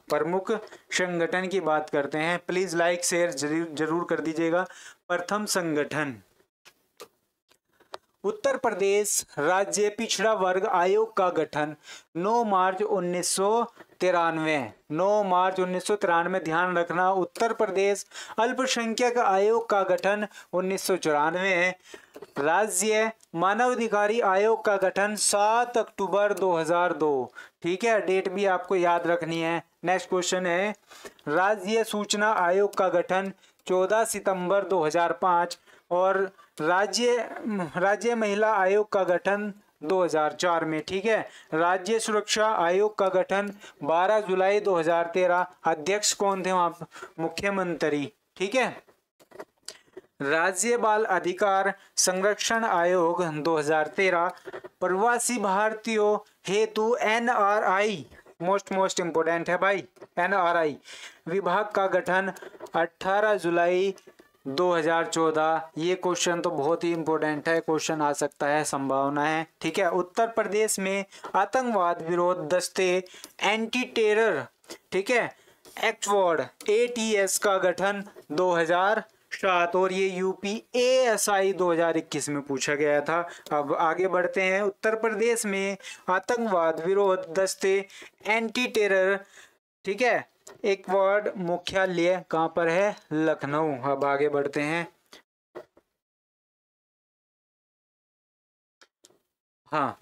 प्रमुख संगठन की बात करते हैं। प्लीज लाइक शेयर जरूर कर दीजिएगा। प्रथम संगठन उत्तर प्रदेश राज्य पिछड़ा वर्ग आयोग का गठन 9 मार्च 1993। 9 मार्च 1993। ध्यान रखना, उत्तर प्रदेश अल्पसंख्यक आयोग का गठन 1994। राज्य मानवाधिकारी आयोग का गठन 7 अक्टूबर 2002, ठीक है, डेट भी आपको याद रखनी है। नेक्स्ट क्वेश्चन है, राज्य सूचना आयोग का गठन 14 सितंबर 2005 और राज्य महिला आयोग का गठन 2004 में, ठीक है। राज्य सुरक्षा आयोग का गठन 12 जुलाई 2013। अध्यक्ष कौन थे वहाँ? मुख्यमंत्री, ठीक है। राज्य बाल अधिकार संरक्षण आयोग 2013। प्रवासी भारतीयों हेतु NRI, मोस्ट इम्पोर्टेंट है भाई, NRI विभाग का गठन 18 जुलाई 2014। ये क्वेश्चन तो बहुत ही इम्पोर्टेंट है, क्वेश्चन आ सकता है, संभावना है, ठीक है। उत्तर प्रदेश में आतंकवाद विरोध दस्ते एंटी टेरर ठीक है। एक्टवर्ड ATS का गठन 2007 और ये UPASI 2021 में पूछा गया था। अब आगे बढ़ते हैं। उत्तर प्रदेश में आतंकवाद विरोध दस्ते एंटी टेरर, ठीक है, एक वार्ड मुख्यालय कहाँ पर है? लखनऊ। अब आगे बढ़ते हैं। हाँ,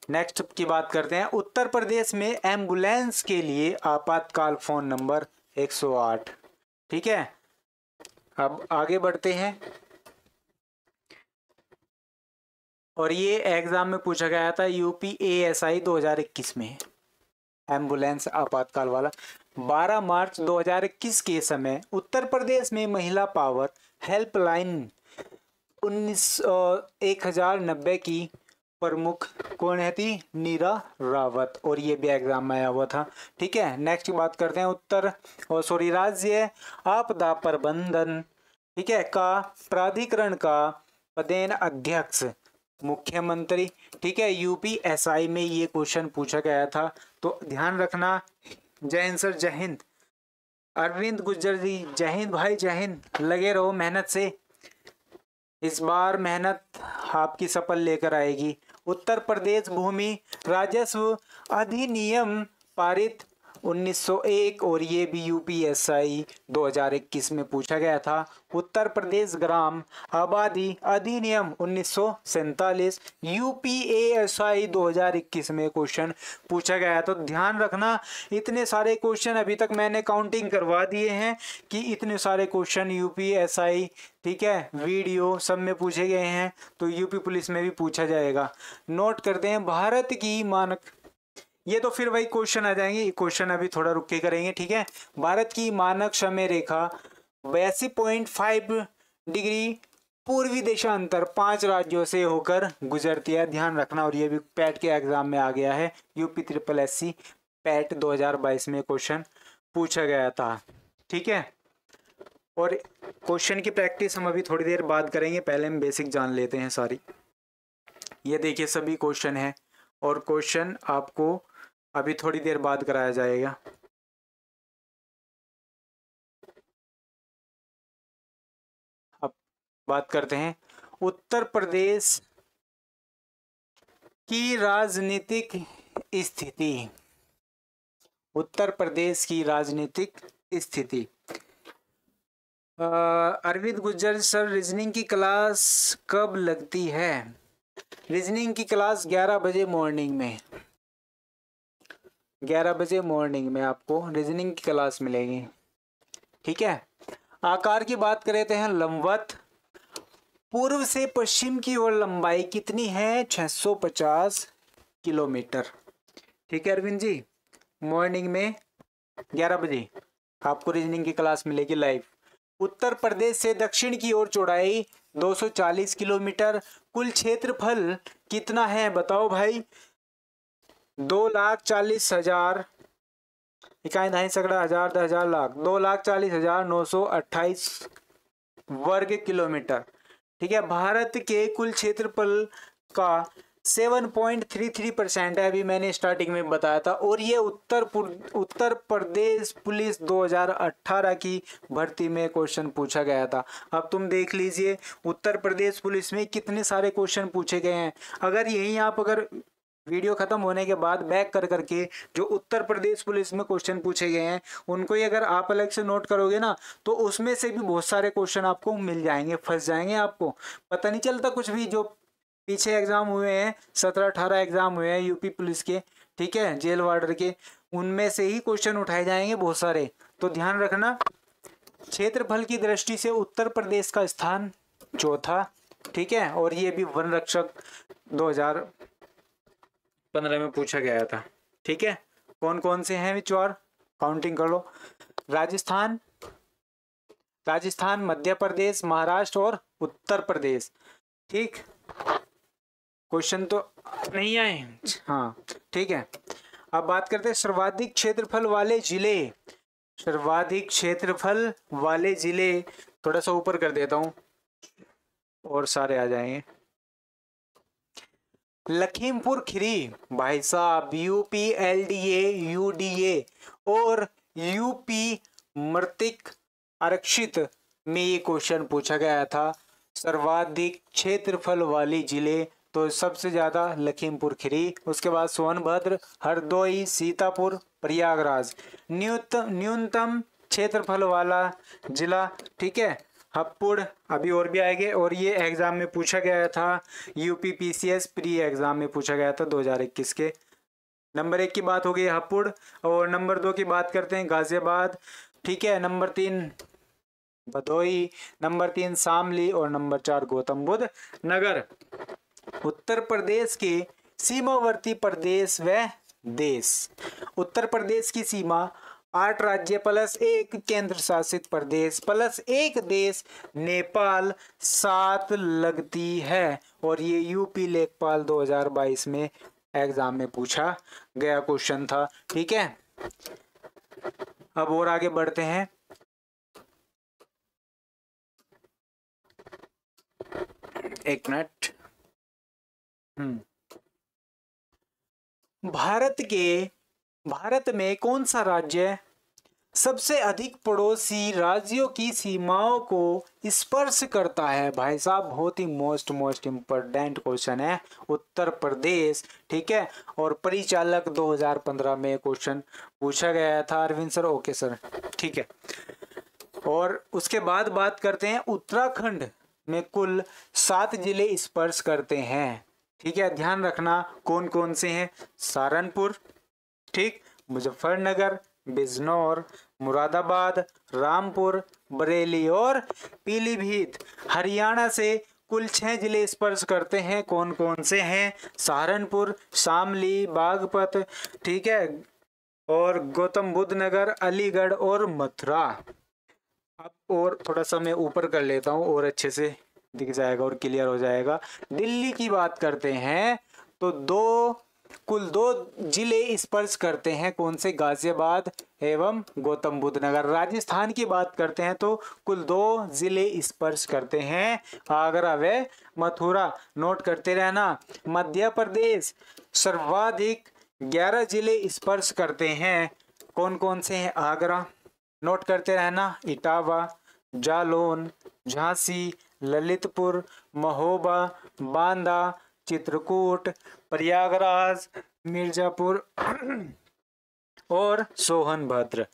नेक्स्ट की बात करते हैं। उत्तर प्रदेश में एम्बुलेंस के लिए आपातकाल फोन नंबर 108, ठीक है। अब आगे बढ़ते हैं और ये एग्जाम में पूछा गया था UPASI 2021 में, एम्बुलेंस आपातकाल वाला। 12 मार्च 2021 के समय उत्तर प्रदेश में महिला पावर हेल्पलाइन 1090 की प्रमुख कौन है थी? नीरा रावत, और ये भी एग्जाम में आया हुआ था, ठीक है। नेक्स्ट बात करते हैं राज्य आपदा प्रबंधन, ठीक है, का प्राधिकरण का पदेन अध्यक्ष मुख्यमंत्री, ठीक है। UPSI में ये क्वेश्चन पूछा गया था, तो ध्यान रखना। जय हिंद सर, जय हिंद। अरविंद गुज्जर जी, जय हिंद भाई, जय हिंद। लगे रहो मेहनत से, इस बार मेहनत आपकी सफल लेकर आएगी। उत्तर प्रदेश भूमि राजस्व अधिनियम पारित 1901 और ये भी UPSI 2021 में पूछा गया था। उत्तर प्रदेश ग्राम आबादी अधिनियम 1947 UPASI 2021 में क्वेश्चन पूछा गया। तो ध्यान रखना, इतने सारे क्वेश्चन अभी तक मैंने काउंटिंग करवा दिए हैं कि इतने सारे क्वेश्चन UPSI, ठीक है, वीडियो सब में पूछे गए हैं, तो यूपी पुलिस में भी पूछा जाएगा। नोट करते हैं। भारत की मानक, ये तो फिर वही क्वेश्चन आ जाएंगे, क्वेश्चन अभी थोड़ा रुक के करेंगे, ठीक है। भारत की मानक समय रेखा 82.5 डिग्री पूर्वी देशांतर 5 राज्यों से होकर गुजरती है, ध्यान रखना। और ये भी पैट के एग्जाम में आ गया है, UPSSC पैट 2022 में क्वेश्चन पूछा गया था, ठीक है। और क्वेश्चन की प्रैक्टिस हम अभी थोड़ी देर बाद करेंगे, पहले हम बेसिक जान लेते हैं सारी। ये देखिए सभी क्वेश्चन है और क्वेश्चन आपको अभी थोड़ी देर बाद कराया जाएगा। अब बात करते हैं उत्तर प्रदेश की राजनीतिक स्थिति। उत्तर प्रदेश की राजनीतिक स्थिति। अरविंद गुज्जर सर, रीजनिंग की क्लास कब लगती है? रीजनिंग की क्लास 11 बजे मॉर्निंग में, 11 बजे मॉर्निंग में आपको रीजनिंग की क्लास मिलेगी, ठीक है। आकार की बात करते हैं। लंबवत पूर्व से पश्चिम की ओर लंबाई कितनी है? 650 किलोमीटर, ठीक है अरविंद जी। मॉर्निंग में 11 बजे आपको रीजनिंग की क्लास मिलेगी लाइव। उत्तर प्रदेश से दक्षिण की ओर चौड़ाई 240 किलोमीटर। कुल क्षेत्रफल कितना है बताओ भाई? 2,40,000 इकाई दहाई सगड़ा हजार 10,000 लाख 2,40,928 वर्ग किलोमीटर, ठीक है। भारत के कुल क्षेत्रफल का 7.33% है, अभी मैंने स्टार्टिंग में बताया था। और ये उत्तर प्रदेश पुलिस 2018 की भर्ती में क्वेश्चन पूछा गया था। अब तुम देख लीजिए उत्तर प्रदेश पुलिस में कितने सारे क्वेश्चन पूछे गए हैं। अगर यही आप अगर वीडियो खत्म होने के बाद बैक कर करके जो उत्तर प्रदेश पुलिस में क्वेश्चन पूछे गए हैं उनको ही अगर आप अलग से नोट करोगे ना, तो उसमें से भी बहुत सारे क्वेश्चन आपको मिल जाएंगे, फंस जाएंगे, आपको पता नहीं चलता कुछ भी। जो पीछे एग्जाम हुए हैं 17-18 एग्जाम हुए हैं यूपी पुलिस के, ठीक है, जेल वार्डर के, उनमें से ही क्वेश्चन उठाए जाएंगे बहुत सारे। तो ध्यान रखना, क्षेत्रफल की दृष्टि से उत्तर प्रदेश का स्थान चौथा, ठीक है। और ये भी वन रक्षक 2015 में पूछा गया था, ठीक है। कौन कौन से हैं विचार, काउंटिंग कर लो। राजस्थान, मध्य प्रदेश, महाराष्ट्र और उत्तर प्रदेश, ठीक। क्वेश्चन तो नहीं आए, हाँ ठीक है। अब बात करते हैं सर्वाधिक क्षेत्रफल वाले जिले। सर्वाधिक क्षेत्रफल वाले जिले थोड़ा सा ऊपर कर देता हूं और सारे आ जाएंगे। लखीमपुर खीरी भाई साहब यूपी एलडीए यूडीए और यूपी मृतिक आरक्षित में ये क्वेश्चन पूछा गया था। सर्वाधिक क्षेत्रफल वाली जिले तो सबसे ज्यादा लखीमपुर खीरी, उसके बाद सोनभद्र, हरदोई, सीतापुर, प्रयागराज। न्यूनतम क्षेत्रफल वाला जिला, ठीक है, हापुड़। अभी और भी आएंगे और ये एग्जाम में पूछा गया था, यूपी पीसीएस प्री एग्जाम में पूछा गया था 2021 के। नंबर 1 की बात हो गई हापुड़ और नंबर 2 की बात करते हैं गाजियाबाद, ठीक है। नंबर 3 भदोई, नंबर 3 शामली और नंबर 4 गौतम बुद्ध नगर। उत्तर प्रदेश के सीमावर्ती प्रदेश व देश। उत्तर प्रदेश की सीमा 8 राज्य प्लस 1 केंद्र शासित प्रदेश प्लस 1 देश नेपाल 7 लगती है और ये यूपी लेखपाल 2022 में एग्जाम में पूछा गया क्वेश्चन था, ठीक है। अब और आगे बढ़ते हैं। एक मिनट। भारत में कौन सा राज्य सबसे अधिक पड़ोसी राज्यों की सीमाओं को स्पर्श करता है? भाई साहब बहुत ही मोस्ट इम्पोर्टेंट क्वेश्चन है। उत्तर प्रदेश, ठीक है। और परिचालक 2015 में क्वेश्चन पूछा गया था अरविंद सर, ओके सर, ठीक है। और उसके बाद बात करते हैं उत्तराखंड में कुल 7 जिले स्पर्श करते हैं, ठीक है। ध्यान रखना कौन कौन से हैं। सहारनपुर, ठीक, मुजफ्फरनगर, बिजनौर, मुरादाबाद, रामपुर, बरेली और पीलीभीत। हरियाणा से कुल 6 जिले स्पर्श करते हैं, कौन कौन से हैं? सहारनपुर, शामली, बागपत, ठीक है, और गौतम बुद्ध नगर, अलीगढ़ और मथुरा। अब और थोड़ा सा मैं ऊपर कर लेता हूँ और अच्छे से दिख जाएगा और क्लियर हो जाएगा। दिल्ली की बात करते हैं तो कुल 2 जिले स्पर्श करते हैं, कौन से? गाजियाबाद एवं गौतम बुद्ध नगर। राजस्थान की बात करते हैं तो कुल 2 जिले स्पर्श करते हैं, आगरा व मथुरा। नोट करते रहना। मध्य प्रदेश सर्वाधिक 11 जिले स्पर्श करते हैं, कौन कौन से हैं? आगरा, नोट करते रहना, इटावा, जालौन, झांसी, ललितपुर, महोबा, बांदा, चित्रकूट, प्रयागराज, मिर्जापुर और सोनभद्र।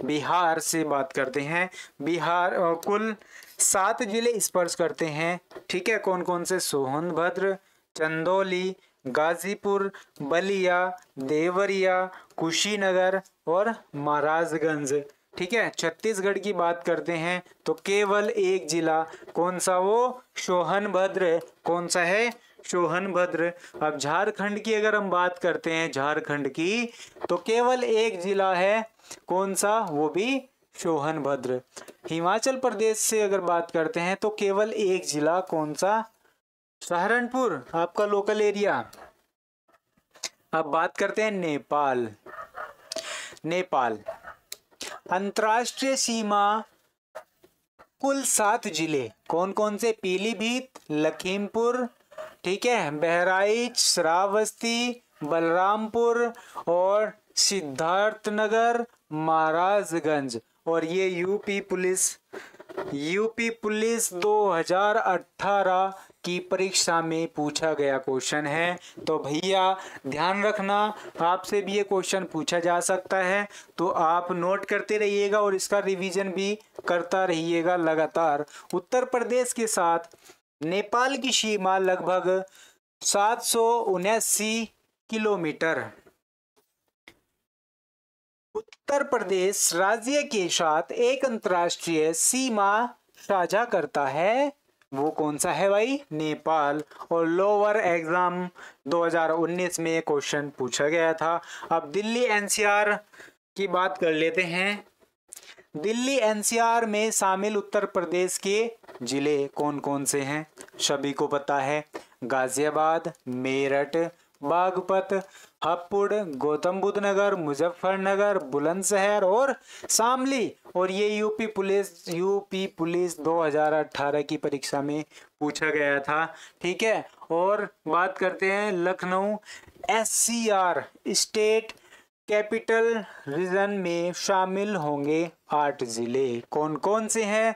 बिहार से बात करते हैं। बिहार कुल 7 जिले स्पर्श करते हैं, ठीक है। कौन कौन से? सोनभद्र, चंदौली, गाजीपुर, बलिया, देवरिया, कुशीनगर और महाराजगंज, ठीक है। छत्तीसगढ़ की बात करते हैं तो केवल 1 जिला, कौन सा? वो सोनभद्र। कौन सा है? सोनभद्र। अब झारखंड की अगर हम बात करते हैं, झारखंड की, तो केवल 1 जिला है, कौन सा? वो भी सोनभद्र। हिमाचल प्रदेश से अगर बात करते हैं तो केवल 1 जिला, कौन सा? सहारनपुर, आपका लोकल एरिया। अब बात करते हैं नेपाल। नेपाल अंतर्राष्ट्रीय सीमा कुल 7 जिले, कौन कौन से? पीलीभीत, लखीमपुर, ठीक है, बहराइच, श्रावस्ती, बलरामपुर और सिद्धार्थनगर, महाराजगंज। और ये यूपी पुलिस 2018 की परीक्षा में पूछा गया क्वेश्चन है। तो भैया ध्यान रखना, आपसे भी ये क्वेश्चन पूछा जा सकता है, तो आप नोट करते रहिएगा और इसका रिवीजन भी करता रहिएगा लगातार। उत्तर प्रदेश के साथ नेपाल की सीमा लगभग 779 किलोमीटर। उत्तर प्रदेश राज्य के साथ एक अंतर्राष्ट्रीय सीमा साझा करता है, वो कौन सा है भाई? नेपाल। और लोअर एग्जाम 2019 में क्वेश्चन पूछा गया था। अब दिल्ली एनसीआर की बात कर लेते हैं। दिल्ली एनसीआर में शामिल उत्तर प्रदेश के जिले कौन कौन से हैं? सभी को पता है, गाजियाबाद, मेरठ, बागपत, हापुड़, गौतम बुद्ध नगर, मुजफ्फरनगर, बुलंदशहर और शामली। और ये यूपी पुलिस 2018 की परीक्षा में पूछा गया था। ठीक है, और बात करते हैं Lucknow SCR state capital region में शामिल होंगे 8 जिले। कौन कौन से हैं?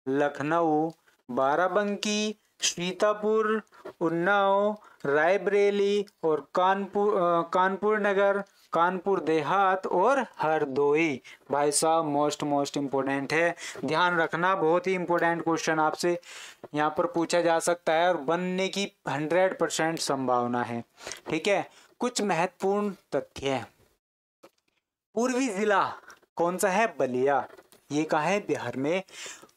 लखनऊ, बाराबंकी, सीतापुर, उन्नाव, रायबरेली और कानपुर नगर, कानपुर देहात और हरदोई। भाई साहब मोस्ट इम्पोर्टेंट है, ध्यान रखना, बहुत ही इम्पोर्टेंट क्वेश्चन आपसे यहाँ पर पूछा जा सकता है और बनने की 100% संभावना है। ठीक है, कुछ महत्वपूर्ण तथ्य। पूर्वी जिला कौन सा है? बलिया। ये कहाँ है? बिहार में।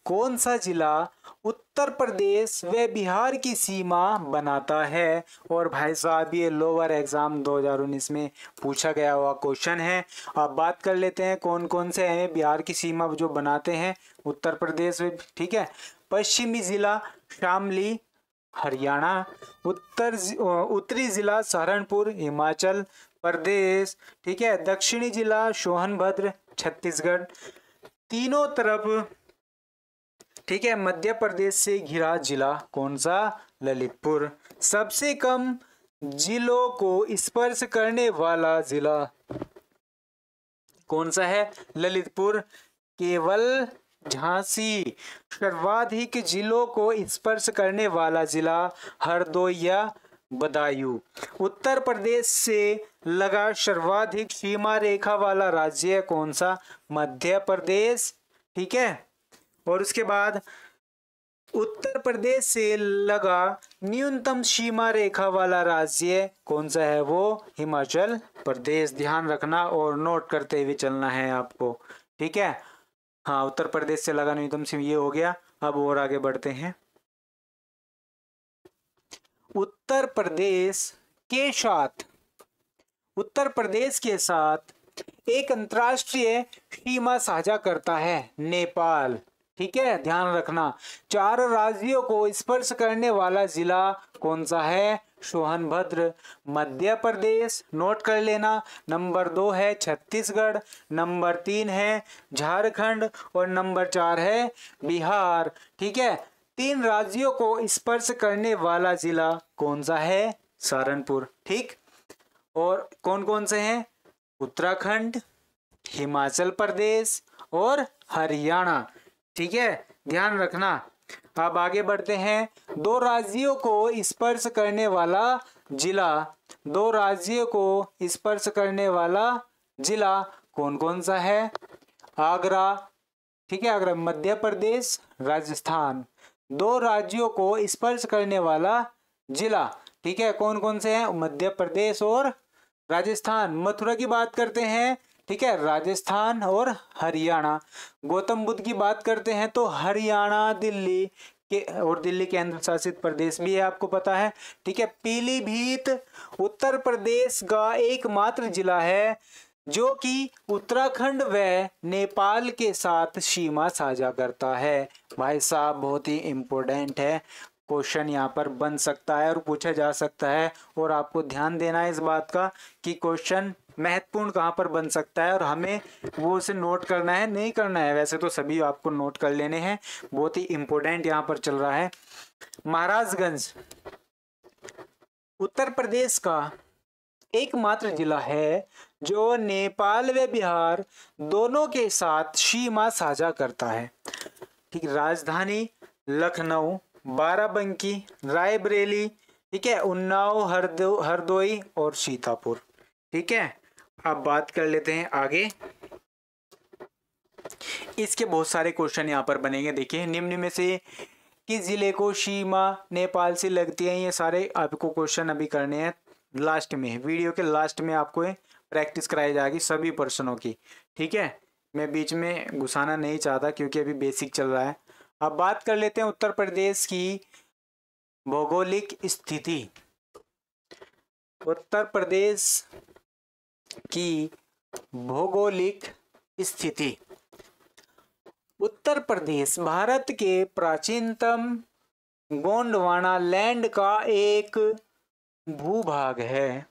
कौन सा जिला उत्तर प्रदेश व बिहार की सीमा बनाता है? और भाई साहब ये लोअर एग्जाम 2019 में पूछा गया हुआ क्वेश्चन है। अब बात कर लेते हैं कौन कौन से हैं बिहार की सीमा जो बनाते हैं उत्तर प्रदेश में। ठीक है, पश्चिमी जिला शामली हरियाणा, उत्तरी जिला सहारनपुर हिमाचल प्रदेश। ठीक है, दक्षिणी जिला सोनभद्र छत्तीसगढ़। तीनों तरफ ठीक है मध्य प्रदेश से घिरा जिला कौन सा? ललितपुर। सबसे कम जिलों को स्पर्श करने वाला जिला कौन सा है? ललितपुर। केवल झांसी। सर्वाधिक जिलों को स्पर्श करने वाला जिला हरदोई या बदायूं। उत्तर प्रदेश से लगा सर्वाधिक सीमा रेखा वाला राज्य कौन सा? मध्य प्रदेश। ठीक है, और उसके बाद उत्तर प्रदेश से लगा न्यूनतम सीमा रेखा वाला राज्य कौन सा है? वो हिमाचल प्रदेश। ध्यान रखना और नोट करते हुए चलना है आपको। ठीक है, हाँ उत्तर प्रदेश से लगा न्यूनतम सीमा ये हो गया। अब और आगे बढ़ते हैं। उत्तर प्रदेश के साथ एक अंतर्राष्ट्रीय सीमा साझा करता है नेपाल। ठीक है, ध्यान रखना। 4 राज्यों को स्पर्श करने वाला जिला कौन सा है? सोनभद्र। मध्य प्रदेश नोट कर लेना। नंबर 2 है छत्तीसगढ़, नंबर 3 है झारखंड और नंबर 4 है बिहार। ठीक है, 3 राज्यों को स्पर्श करने वाला जिला कौन सा है? सहारनपुर। ठीक, और कौन कौन से हैं? उत्तराखंड, हिमाचल प्रदेश और हरियाणा। ठीक है, ध्यान रखना। अब आगे बढ़ते हैं। 2 राज्यों को स्पर्श करने वाला जिला, 2 राज्यों को स्पर्श करने वाला जिला कौन कौन सा है? आगरा। ठीक है, आगरा मध्य प्रदेश, राजस्थान। 2 राज्यों को स्पर्श करने वाला जिला ठीक है कौन कौन से हैं? मध्य प्रदेश और राजस्थान। मथुरा की बात करते हैं, ठीक है, राजस्थान और हरियाणा। गौतम बुद्ध की बात करते हैं तो हरियाणा, दिल्ली के और दिल्ली केंद्र शासित प्रदेश भी है, आपको पता है। ठीक है, पीलीभीत उत्तर प्रदेश का एकमात्र जिला है जो कि उत्तराखंड व नेपाल के साथ सीमा साझा करता है। भाई साहब बहुत ही इम्पोर्टेंट है, क्वेश्चन यहाँ पर बन सकता है और पूछा जा सकता है। और आपको ध्यान देना है इस बात का कि क्वेश्चन महत्वपूर्ण कहाँ पर बन सकता है और हमें वो उसे नोट करना है, नहीं करना है। वैसे तो सभी आपको नोट कर लेने हैं, बहुत ही इम्पोर्टेंट यहाँ पर चल रहा है। महाराजगंज उत्तर प्रदेश का एकमात्र जिला है जो नेपाल व बिहार दोनों के साथ सीमा साझा करता है। ठीक, राजधानी लखनऊ, बाराबंकी, रायबरेली, ठीक है, उन्नाव, हरदोई और सीतापुर। ठीक है, अब बात कर लेते हैं आगे। इसके बहुत सारे क्वेश्चन यहाँ पर बनेंगे। देखिए, निम्न में से किस जिले को सीमा नेपाल से लगती है? ये सारे आपको क्वेश्चन अभी करने हैं। लास्ट में, वीडियो के लास्ट में आपको प्रैक्टिस कराई जाएगी सभी प्रश्नों की। ठीक है, मैं बीच में घुसाना नहीं चाहता क्योंकि अभी बेसिक चल रहा है। अब बात कर लेते हैं उत्तर प्रदेश की भौगोलिक स्थिति। उत्तर प्रदेश की भौगोलिक स्थिति। उत्तर प्रदेश भारत के प्राचीनतम गोंडवाना लैंड का एक भूभाग है।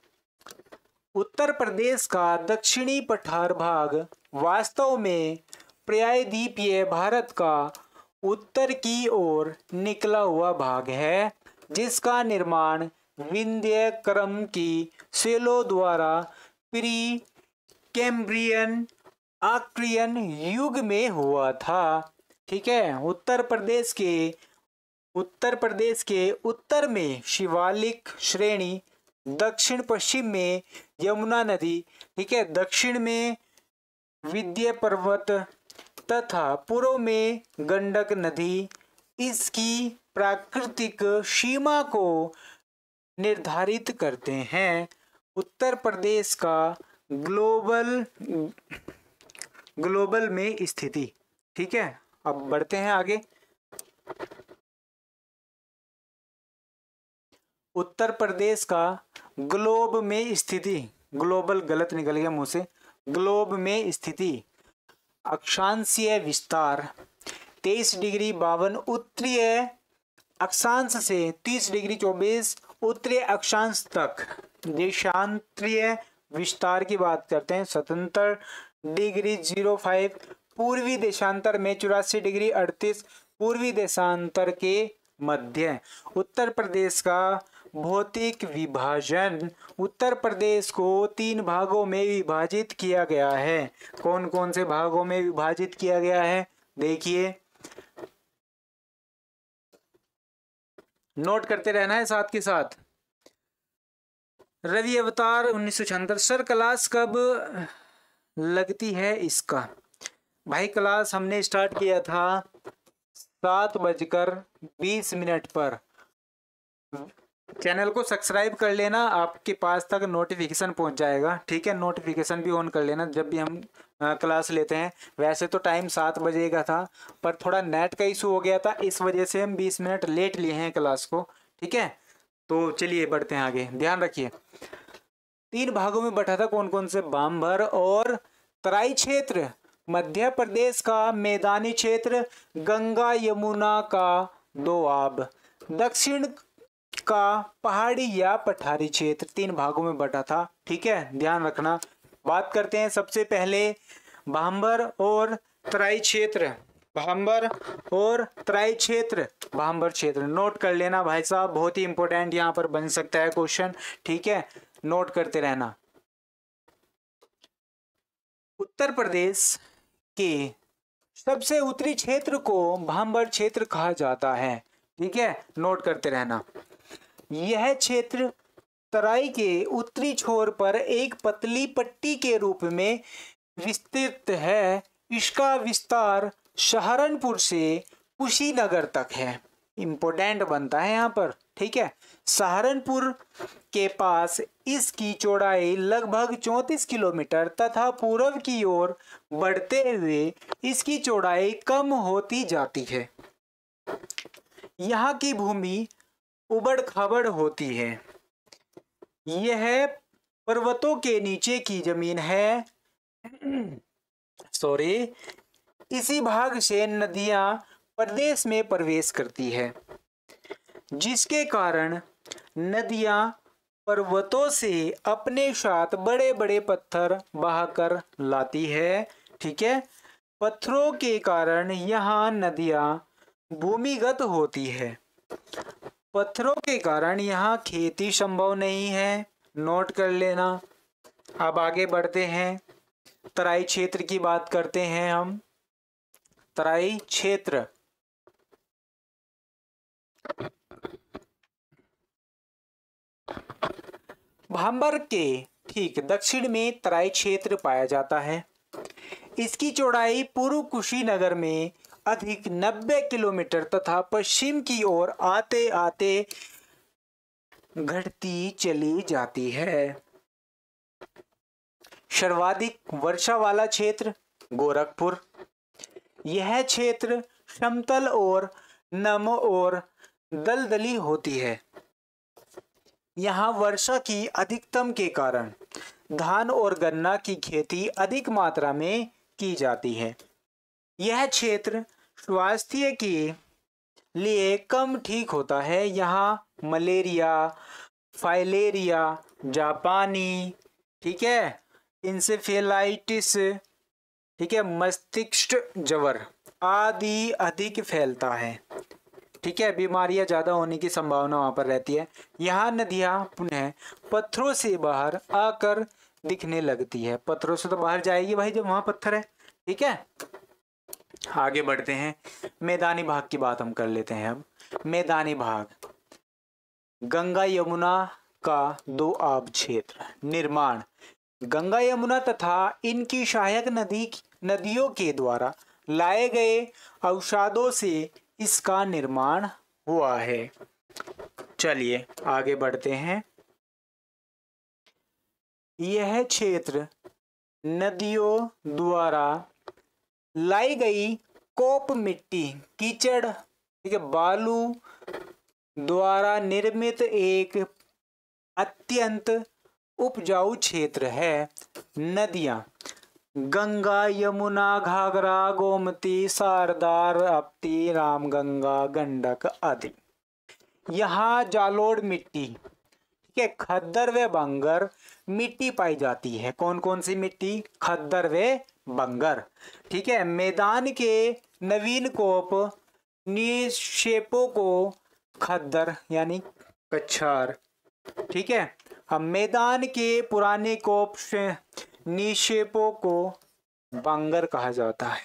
उत्तर प्रदेश का दक्षिणी पठार भाग वास्तव में प्रायद्वीपीय भारत का उत्तर की ओर निकला हुआ भाग है, जिसका निर्माण विंध्य क्रम की सेलों द्वारा प्री कैम्ब्रियन आर्कियन युग में हुआ था। ठीक है, उत्तर प्रदेश के उत्तर में शिवालिक श्रेणी, दक्षिण पश्चिम में यमुना नदी, ठीक है, दक्षिण में विंध्य पर्वत तथा पूर्व में गंडक नदी इसकी प्राकृतिक सीमा को निर्धारित करते हैं। उत्तर प्रदेश का ग्लोबल में स्थिति। ठीक है, अब बढ़ते हैं आगे। उत्तर प्रदेश का ग्लोब में स्थिति, ग्लोबल गलत निकल गया मुंह से, ग्लोब में स्थिति। अक्षांशीय विस्तार 23 डिग्री 52 उत्तरीय अक्षांश से 30 डिग्री 24 उत्तरीय अक्षांश तक। देशांतरीय विस्तार की बात करते हैं 77 डिग्री 05 पूर्वी देशांतर में 84 डिग्री 38 पूर्वी देशांतर के मध्य। उत्तर प्रदेश का भौतिक विभाजन, उत्तर प्रदेश को 3 भागों में विभाजित किया गया है। कौन कौन से भागों में विभाजित किया गया है देखिए, नोट करते रहना है साथ के साथ। रवि अवतार 1976। सर क्लास कब लगती है इसका? भाई क्लास हमने स्टार्ट किया था 7:20 पर। चैनल को सब्सक्राइब कर लेना, आपके पास तक नोटिफिकेशन पहुंच जाएगा। ठीक है, नोटिफिकेशन भी ऑन कर लेना जब भी हम क्लास लेते हैं। वैसे तो टाइम 7 बजे का था, पर थोड़ा नेट का इशू हो गया था, इस वजह से हम 20 मिनट लेट लिए हैं क्लास को। ठीक है, तो चलिए बढ़ते हैं आगे। ध्यान रखिए 3 भागों में बटा था, कौन कौन से? बांबर और तराई क्षेत्र, मध्य प्रदेश का मैदानी क्षेत्र, गंगा यमुना का दोआब, दक्षिण का पहाड़ी या पठारी क्षेत्र। 3 भागों में बटा था। ठीक है, ध्यान रखना। बात करते हैं सबसे पहले भांबर और तराई क्षेत्र। भांबर और तराई क्षेत्र, भांबर क्षेत्र नोट कर लेना भाई साहब, बहुत ही इंपॉर्टेंट यहाँ पर बन सकता है क्वेश्चन। ठीक है, नोट करते रहना। उत्तर प्रदेश के सबसे उत्तरी क्षेत्र को भांबर क्षेत्र कहा जाता है। ठीक है, नोट करते रहना। यह क्षेत्र तराई के उत्तरी छोर पर एक पतली पट्टी के रूप में विस्तृत है। इसका विस्तार सहारनपुर से कुशीनगर तक है। इंपॉर्टेंट बनता है यहाँ पर। ठीक है, सहारनपुर के पास इसकी चौड़ाई लगभग 34 किलोमीटर तथा पूर्व की ओर बढ़ते हुए इसकी चौड़ाई कम होती जाती है। यहाँ की भूमि उबड़ खाबड़ होती है। यह पर्वतों के नीचे की जमीन है। इसी भाग से नदियां प्रदेश में प्रवेश करती है, जिसके कारण नदियां पर्वतों से अपने साथ बड़े बड़े पत्थर बहाकर लाती है। ठीक है, पत्थरों के कारण यहाँ नदियां भूमिगत होती है। पत्थरों के कारण यहाँ खेती संभव नहीं है। नोट कर लेना। अब आगे बढ़ते हैं, तराई क्षेत्र की बात करते हैं हम। तराई क्षेत्र भांबर के ठीक दक्षिण में तराई क्षेत्र पाया जाता है। इसकी चौड़ाई पूर्व कुशीनगर में अधिक 90 किलोमीटर तथा पश्चिम की ओर आते आते घटती चली जाती है। सर्वाधिक वर्षा वाला क्षेत्र गोरखपुर। यह क्षेत्र समतल और नम और दलदली होती है। यहाँ वर्षा की अधिकतम के कारण धान और गन्ना की खेती अधिक मात्रा में की जाती है। यह क्षेत्र स्वास्थ्य के लिए कम ठीक होता है। यहाँ मलेरिया, फाइलेरिया, जापानी, ठीक है, इंसेफेलाइटिस, ठीक है, मस्तिष्क ज्वर आदि अधिक फैलता है। ठीक है, बीमारियां ज़्यादा होने की संभावना वहाँ पर रहती है। यहाँ नदियाँ पुनः पत्थरों से बाहर आकर दिखने लगती है। पत्थरों से तो बाहर जाएगी भाई जब वहाँ पत्थर है। ठीक है, आगे बढ़ते हैं। मैदानी भाग की बात हम कर लेते हैं अब। मैदानी भाग, गंगा यमुना का दो आब क्षेत्र। निर्माण, गंगा यमुना तथा इनकी सहायक नदियों के द्वारा लाए गए अवसादों से इसका निर्माण हुआ है। चलिए आगे बढ़ते हैं। यह क्षेत्र नदियों द्वारा लाई गई कोप मिट्टी, कीचड़, ठीक है, बालू द्वारा निर्मित एक अत्यंत उपजाऊ क्षेत्र है। नदियां गंगा, यमुना, घाघरा, गोमती, शारदा, राप्ती, रामगंगा, गंडक आदि। यहाँ जालोड़ मिट्टी, ठीक है, खद्दर व बंगर मिट्टी पाई जाती है। कौन कौन सी मिट्टी? खद्दर व बंगर। ठीक है, मैदान के नवीन कोप निक्षेपों को खद्दर यानी कछार, ठीक है, अब मैदान के पुराने कोप से निक्षेपों को बंगर कहा जाता है।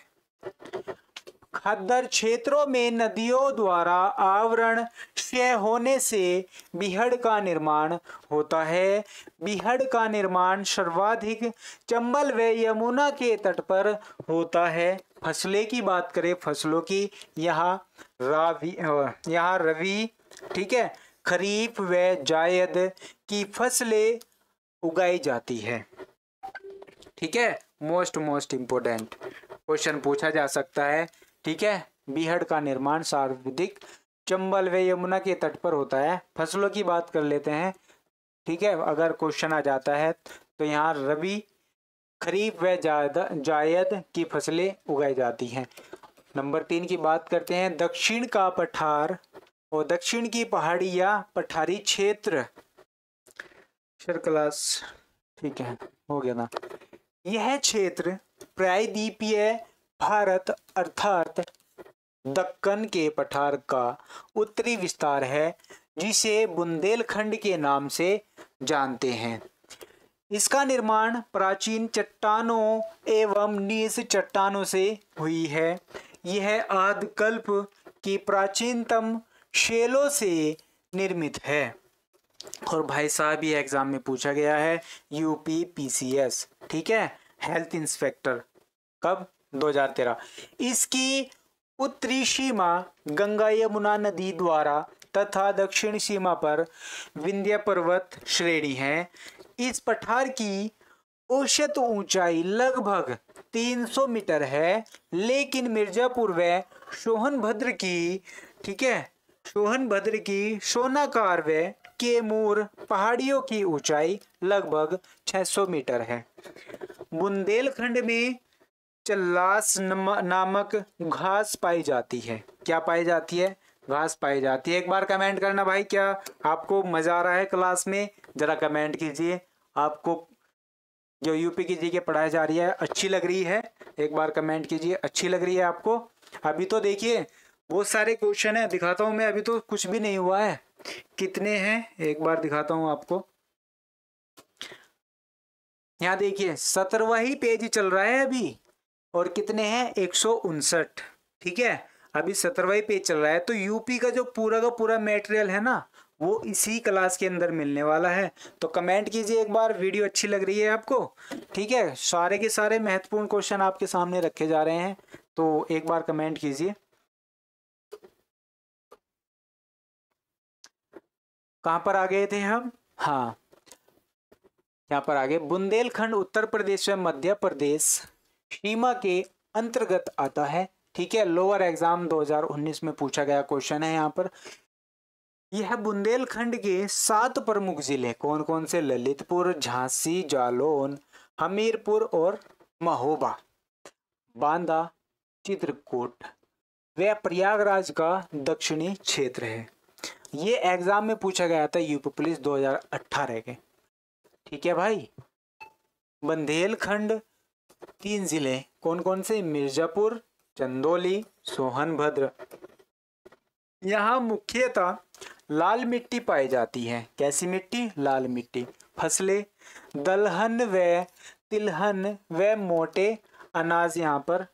खद्दर क्षेत्रों में नदियों द्वारा आवरण क्षय होने से बीहड़ का निर्माण होता है। बीहड़ का निर्माण सर्वाधिक चंबल व यमुना के तट पर होता है। फसलें की बात करें, फसलों की, यहाँ रबी, ठीक है, खरीफ व जायद की फसलें उगाई जाती है। ठीक है, मोस्ट इम्पोर्टेंट क्वेश्चन पूछा जा सकता है। ठीक है, बीहड़ का निर्माण सर्वाधिक चंबल व यमुना के तट पर होता है। फसलों की बात कर लेते हैं। ठीक है, अगर क्वेश्चन आ जाता है तो यहाँ रबी, खरीफ व जायद की फसलें उगाई जाती हैं। नंबर 3 की बात करते हैं। दक्षिण का पठार और दक्षिण की पहाड़ी या पठारी क्षेत्र। क्लास, ठीक है, हो गया ना। यह क्षेत्र प्रायद्वीपीय भारत अर्थात दक्कन के पठार का उत्तरी विस्तार है, जिसे बुंदेलखंड के नाम से जानते हैं। इसका निर्माण प्राचीन चट्टानों एवं नीस चट्टानों से हुई है। यह आदिकल्प की प्राचीनतम शैलों से निर्मित है। और भाई साहब ये एग्जाम में पूछा गया है, यूपी PCS, ठीक है, हेल्थ इंस्पेक्टर, कब? 2013। इसकी उत्तरी सीमा गंगा यमुना नदी द्वारा तथा दक्षिण सीमा पर विंध्य पर्वत श्रेणी है। इस पठार की औसत ऊंचाई लगभग 300 मीटर है, लेकिन मिर्जापुर व सोनभद्र की, ठीक है, सोनभद्र की सोनाकार व कैमूर पहाड़ियों की ऊंचाई लगभग 600 मीटर है। बुंदेलखंड में चल्लास नामक घास पाई जाती है। क्या पाई जाती है? घास पाई जाती है। एक बार कमेंट करना भाई, क्या आपको मजा आ रहा है क्लास में? जरा कमेंट कीजिए। आपको जो यूपी की जीके पढ़ाई जा रही है अच्छी लग रही है? एक बार कमेंट कीजिए, अच्छी लग रही है आपको? अभी तो देखिए बहुत सारे क्वेश्चन है, दिखाता हूँ मैं। अभी तो कुछ भी नहीं हुआ है। कितने हैं एक बार दिखाता हूँ आपको। यहाँ देखिए 17वां ही पेज चल रहा है अभी, और कितने हैं? 159। ठीक है, अभी 17वां ही पेज चल रहा है। तो यूपी का जो पूरा का पूरा मटेरियल है ना, वो इसी क्लास के अंदर मिलने वाला है। तो कमेंट कीजिए एक बार, वीडियो अच्छी लग रही है आपको? ठीक है, सारे के सारे महत्वपूर्ण क्वेश्चन आपके सामने रखे जा रहे हैं, तो एक बार कमेंट कीजिए। कहाँ पर आ गए थे हम? हाँ, यहाँ पर आगे बुंदेलखंड उत्तर प्रदेश व मध्य प्रदेश सीमा के अंतर्गत आता है। ठीक है, लोअर एग्जाम 2019 में पूछा गया क्वेश्चन है यहाँ पर। यह बुंदेलखंड के 7 प्रमुख जिले कौन कौन से? ललितपुर, झांसी, जालौन, हमीरपुर और महोबा, बांदा, चित्रकूट व प्रयागराज का दक्षिणी क्षेत्र है। ये एग्जाम में पूछा गया था यूपी पुलिस 2018 के। ठीक है भाई। बुंदेलखंड 3 जिले कौन कौन से? मिर्जापुर, चंदौली, सोनभद्र। यहाँ मुख्यतः लाल मिट्टी पाई जाती है। कैसी मिट्टी? लाल मिट्टी। फसलें दलहन व तिलहन व मोटे अनाज यहाँ पर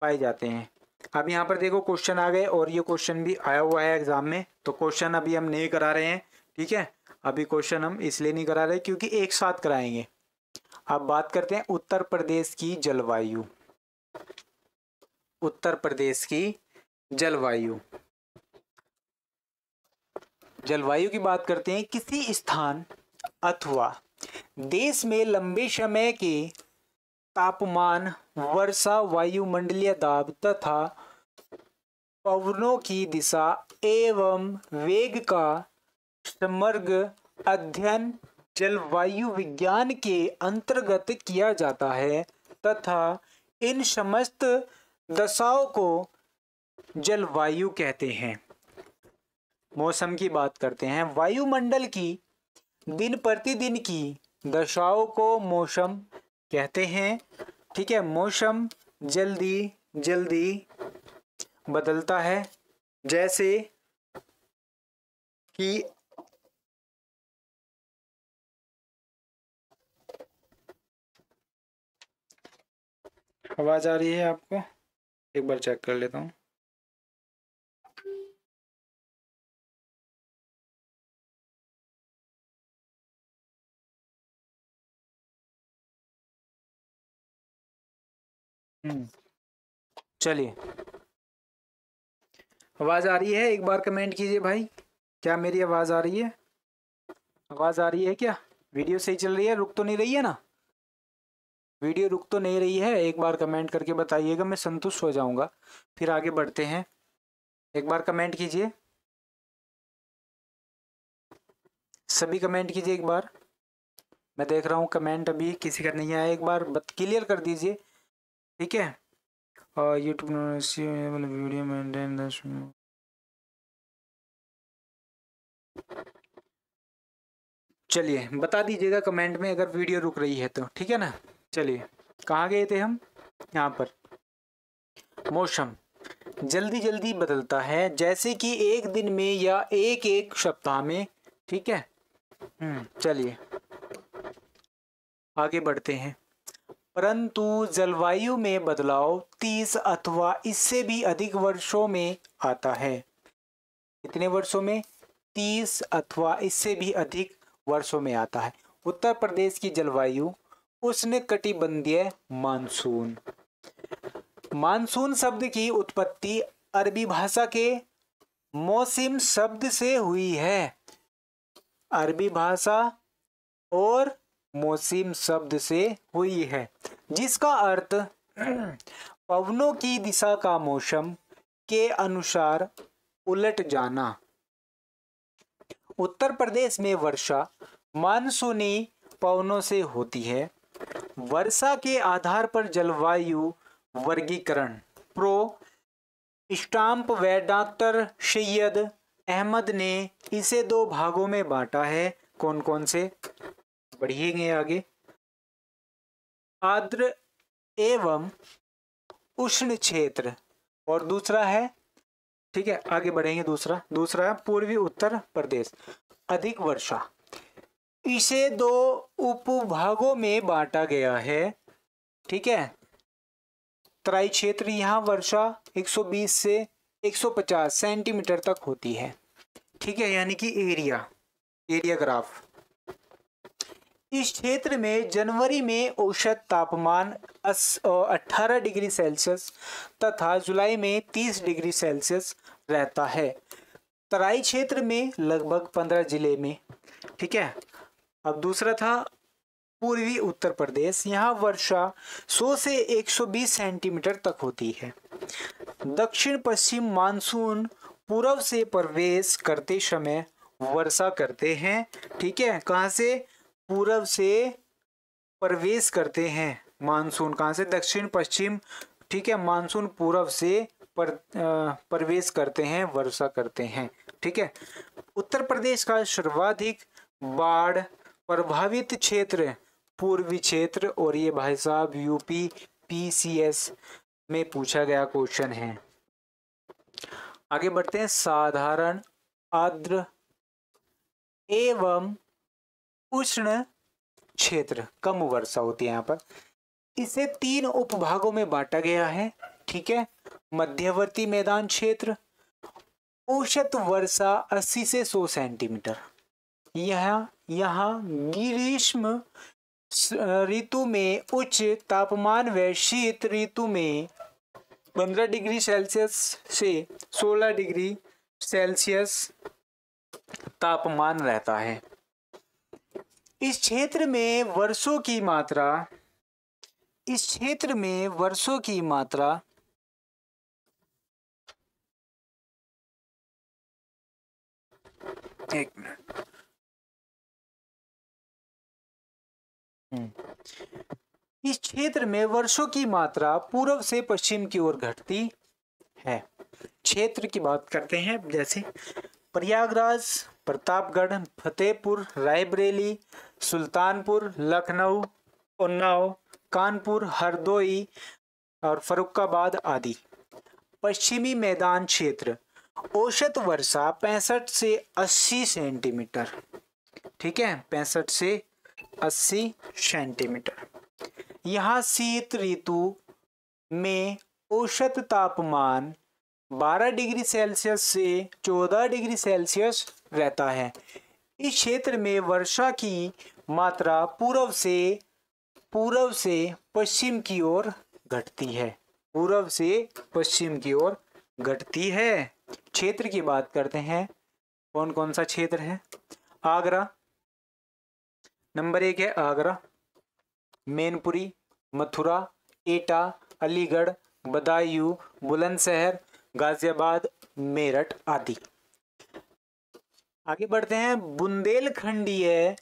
पाए जाते हैं। अब यहाँ पर देखो क्वेश्चन आ गए, और ये क्वेश्चन भी आया हुआ है एग्जाम में, तो क्वेश्चन अभी हम नहीं करा रहे हैं। ठीक है, अभी क्वेश्चन हम इसलिए नहीं करा रहे क्योंकि एक साथ कराएंगे। अब बात करते हैं उत्तर प्रदेश की जलवायु। उत्तर प्रदेश की जलवायु, जलवायु की बात करते हैं। किसी स्थान अथवा देश में लंबे समय के तापमान, वर्षा, वायुमंडलीय दाब तथा पवनों की दिशा एवं वेग का समग्र अध्ययन जलवायु विज्ञान के अंतर्गत किया जाता है तथा इन समस्त दशाओं को जलवायु कहते हैं। मौसम की बात करते हैं। वायुमंडल की दिन प्रतिदिन की दशाओं को मौसम कहते हैं। ठीक है, मौसम जल्दी जल्दी बदलता है, जैसे कि आवाज आ रही है आपको? एक बार चेक कर लेता हूँ। चलिए, आवाज आ रही है? एक बार कमेंट कीजिए भाई, क्या मेरी आवाज आ रही है? आवाज आ रही है क्या? वीडियो सही चल रही है? रुक तो नहीं रही है ना? वीडियो रुक तो नहीं रही है? एक बार कमेंट करके बताइएगा, मैं संतुष्ट हो जाऊंगा। फिर आगे बढ़ते हैं। एक बार कमेंट कीजिए, सभी कमेंट कीजिए एक बार। मैं देख रहा हूँ कमेंट अभी किसी का नहीं आया, एक बार क्लियर कर दीजिए। ठीक है, और यूट्यूब वीडियो मेंटेन 10 मिनट। चलिए बता दीजिएगा कमेंट में अगर वीडियो रुक रही है तो। ठीक है ना? चलिए, कहाँ गए थे हम? यहाँ पर मौसम जल्दी जल्दी बदलता है, जैसे कि एक दिन में या एक एक सप्ताह में। ठीक है, चलिए आगे बढ़ते हैं। परंतु जलवायु में बदलाव 30 अथवा इससे भी अधिक वर्षों में आता है। कितने वर्षों में? 30 अथवा इससे भी अधिक वर्षों में आता है। उत्तर प्रदेश की जलवायु उष्णकटिबंधीय मानसून। मानसून शब्द की उत्पत्ति अरबी भाषा के मौसम शब्द से हुई है। अरबी भाषा और मौसम शब्द से हुई है, जिसका अर्थ पवनों की दिशा का मौसम के अनुसार उलट जाना। उत्तर प्रदेश में वर्षा मानसूनी पवनों से होती है। वर्षा के आधार पर जलवायु वर्गीकरण प्रो स्टाम्प व डॉक्टर सैयद अहमद ने इसे 2 भागों में बांटा है। कौन कौन से? बढ़िएंगे आगे। आर्द्र एवं उष्ण क्षेत्र, और दूसरा है, ठीक है आगे बढ़ेंगे, दूसरा है पूर्वी उत्तर प्रदेश, अधिक वर्षा। इसे 2 उपभागों में बांटा गया है। ठीक है, तराई क्षेत्र, यहाँ वर्षा 120 से 150 सेंटीमीटर तक होती है। ठीक है, यानी कि एरिया ग्राफ। इस क्षेत्र में जनवरी में औसत तापमान 18 डिग्री सेल्सियस तथा जुलाई में 30 डिग्री सेल्सियस रहता है। तराई क्षेत्र में लगभग 15 जिले में। ठीक है, अब दूसरा था पूर्वी उत्तर प्रदेश, यहाँ वर्षा 100 से 120 सेंटीमीटर तक होती है। दक्षिण पश्चिम मानसून पूर्व से प्रवेश करते समय वर्षा करते हैं। ठीक है, कहाँ से? पूर्व से प्रवेश करते हैं मानसून। कहाँ से? दक्षिण पश्चिम। ठीक है, मानसून पूर्व से प्रवेश करते हैं, वर्षा करते हैं। ठीक है, उत्तर प्रदेश का सर्वाधिक बाढ़ प्रभावित क्षेत्र पूर्वी क्षेत्र, और ये भाई साहब यूपी पीसीएस में पूछा गया क्वेश्चन है। आगे बढ़ते हैं। साधारण, आर्द्र एवं उष्ण क्षेत्र, कम वर्षा होती है यहाँ पर। इसे 3 उपभागों में बांटा गया है, ठीक है। मध्यवर्ती मैदान क्षेत्र, औसत वर्षा 80 से 100 सेंटीमीटर। यहाँ ग्रीष्म ऋतु में उच्च तापमान व शीत ऋतु में 15 डिग्री सेल्सियस से 16 डिग्री सेल्सियस तापमान रहता है। इस क्षेत्र में वर्षों की मात्रा एक मिनट। इस क्षेत्र में वर्षों की मात्रा पूर्व से पश्चिम की ओर घटती है। क्षेत्र की बात करते हैं, जैसे प्रयागराज, प्रतापगढ़, फतेहपुर, रायबरेली, सुल्तानपुर, लखनऊ, उन्नाव, कानपुर, हरदोई और फर्रुखाबाद आदि। पश्चिमी मैदान क्षेत्र, औसत वर्षा 65 से 80 सेंटीमीटर, ठीक है, 65 से 80 सेंटीमीटर। यहाँ शीत ऋतु में औसत तापमान 12 डिग्री सेल्सियस से 14 डिग्री सेल्सियस रहता है। इस क्षेत्र में वर्षा की मात्रा पूर्व से पश्चिम की ओर घटती है। पूर्व से पश्चिम की ओर घटती है। क्षेत्र की बात करते हैं, कौन कौन सा क्षेत्र है। आगरा, नंबर 1 है आगरा, मैनपुरी, मथुरा, एटा, अलीगढ़, बदायूं, बुलंदशहर, गाजियाबाद, मेरठ आदि। आगे बढ़ते हैं। बुंदेलखंडीय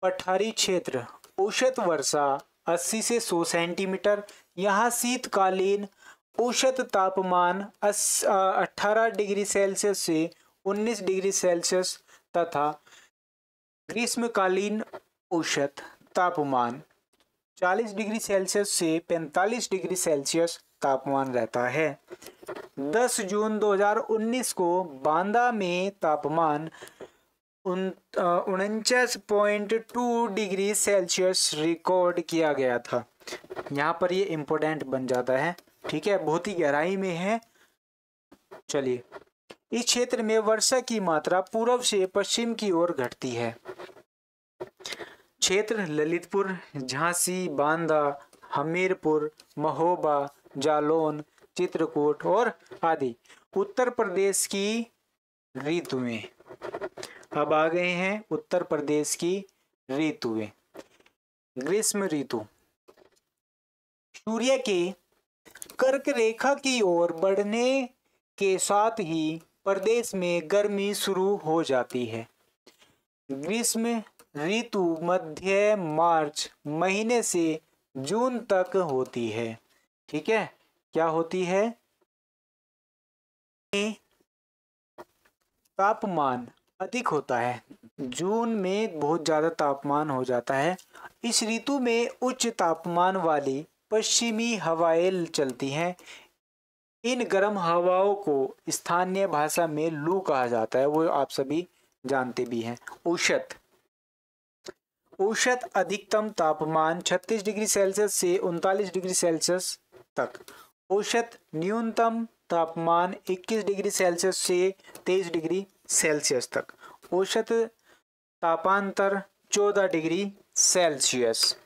पठारी क्षेत्र, औसत वर्षा 80 से 100 सेंटीमीटर। यहाँ शीतकालीन औसत तापमान 18 डिग्री सेल्सियस से 19 डिग्री सेल्सियस तथा ग्रीष्मकालीन औसत तापमान 40 डिग्री सेल्सियस से 45 डिग्री सेल्सियस तापमान रहता है। 10 जून 2019 को बांदा में तापमान 49.2 डिग्री सेल्सियस रिकॉर्ड किया गया था। यहाँ पर ये इम्पोर्टेंट बन जाता है, ठीक है, बहुत ही गहराई में है। चलिए, इस क्षेत्र में वर्षा की मात्रा पूर्व से पश्चिम की ओर घटती है। क्षेत्र ललितपुर, झांसी, बांदा, हमीरपुर, महोबा, जालौन, चित्रकूट और आदि। उत्तर प्रदेश की ऋतुएं, अब आ गए हैं उत्तर प्रदेश की ऋतुएं। ग्रीष्म ऋतु, सूर्य के कर्क रेखा की ओर बढ़ने के साथ ही प्रदेश में गर्मी शुरू हो जाती है। ग्रीष्म ऋतु मध्य मार्च महीने से जून तक होती है, ठीक है। क्या होती है? तापमान अधिक होता है, जून में बहुत ज़्यादा तापमान हो जाता है। इस ऋतु में उच्च तापमान वाली पश्चिमी हवाएं चलती हैं। इन गर्म हवाओं को स्थानीय भाषा में लू कहा जाता है, वो आप सभी जानते भी हैं। औसत अधिकतम तापमान 36 डिग्री सेल्सियस से 39 डिग्री सेल्सियस तक। औसत न्यूनतम तापमान 21 डिग्री सेल्सियस से 23 डिग्री सेल्सियस तक। औसत तापांतर 14 डिग्री सेल्सियस।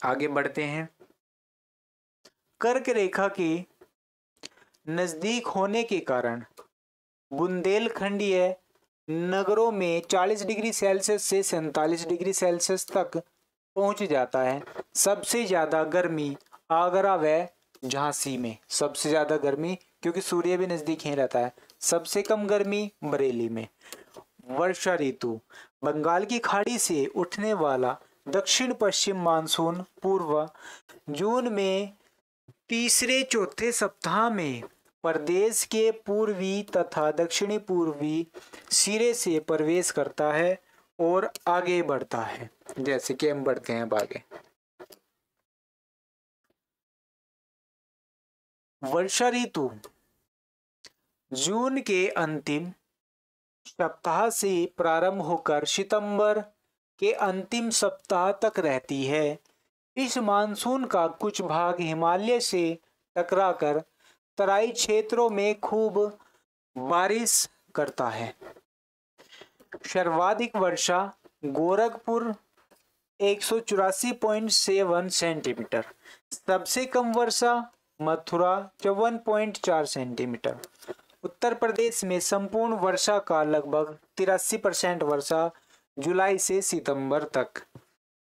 आगे बढ़ते हैं। कर्क रेखा के नजदीक होने के कारण बुंदेलखंडीय नगरों में 40 डिग्री सेल्सियस से 47 डिग्री सेल्सियस तक पहुंच जाता है। सबसे ज़्यादा गर्मी आगरा व झांसी में, सबसे ज़्यादा गर्मी, क्योंकि सूर्य भी नज़दीक ही रहता है। सबसे कम गर्मी बरेली में। वर्षा ऋतु, बंगाल की खाड़ी से उठने वाला दक्षिण पश्चिम मानसून पूर्व जून में तीसरे चौथे सप्ताह में प्रदेश के पूर्वी तथा दक्षिणी पूर्वी सिरे से प्रवेश करता है और आगे बढ़ता है। जैसे कि हम बढ़ते हैं अब आगे। वर्षा ऋतु जून के अंतिम सप्ताह से प्रारंभ होकर सितंबर के अंतिम सप्ताह तक रहती है। इस मानसून का कुछ भाग हिमालय से टकराकर तराई क्षेत्रों में खूब बारिश करता है। सर्वाधिक वर्षा गोरखपुर 184.7 सेंटीमीटर, सबसे कम वर्षा मथुरा 54.4 सेंटीमीटर। उत्तर प्रदेश में संपूर्ण वर्षा का लगभग 83% वर्षा जुलाई से सितंबर तक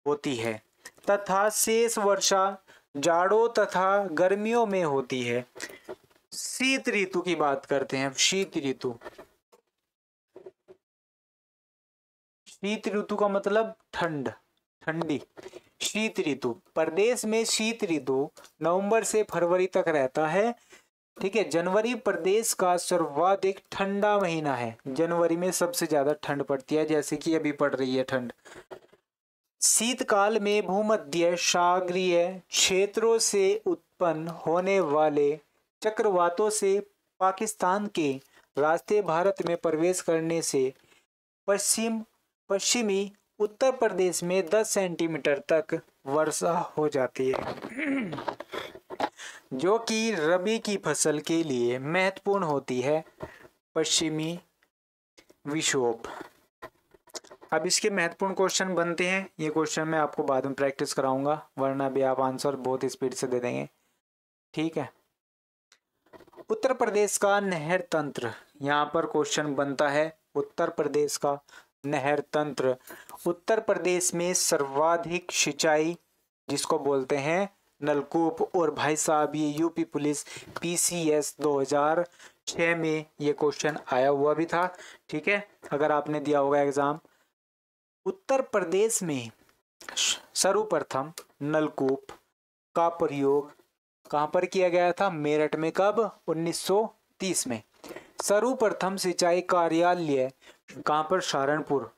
होती है तथा शेष वर्षा जाड़ों तथा गर्मियों में होती है। शीत ऋतु की बात करते हैं। शीत ऋतु, शीत ऋतु का मतलब ठंड, ठंडी। शीत ऋतु, प्रदेश में शीत ऋतु नवंबर से फरवरी तक रहता है। ठीक है। जनवरी प्रदेश का सर्वाधिक ठंडा महीना है। जनवरी में सबसे ज्यादा ठंड पड़ती है, जैसे कि अभी पड़ रही है ठंड। शीतकाल में भूमध्य सागरीय क्षेत्रों से उत्पन्न होने वाले चक्रवातों से पाकिस्तान के रास्ते भारत में प्रवेश करने से पश्चिमी उत्तर प्रदेश में 10 सेंटीमीटर तक वर्षा हो जाती है, जो कि रबी की फसल के लिए महत्वपूर्ण होती है। पश्चिमी विक्षोभ। अब इसके महत्वपूर्ण क्वेश्चन बनते हैं। ये क्वेश्चन मैं आपको बाद में प्रैक्टिस कराऊंगा, वरना भी आप आंसर बहुत स्पीड से दे देंगे। ठीक है। उत्तर प्रदेश का नहर तंत्र, यहाँ पर क्वेश्चन बनता है उत्तर प्रदेश का नहर तंत्र। उत्तर प्रदेश में सर्वाधिक सिंचाई जिसको बोलते हैं नलकूप। और भाई साहब ये यूपी पुलिस PCS 2006 में ये क्वेश्चन आया हुआ भी था। ठीक है, अगर आपने दिया होगा एग्जाम। उत्तर प्रदेश में सर्वप्रथम नलकूप का प्रयोग कहाँ पर किया गया था? मेरठ में। कब? 1930 में। सर्वप्रथम सिंचाई कार्यालय कहाँ पर? सहारनपुर।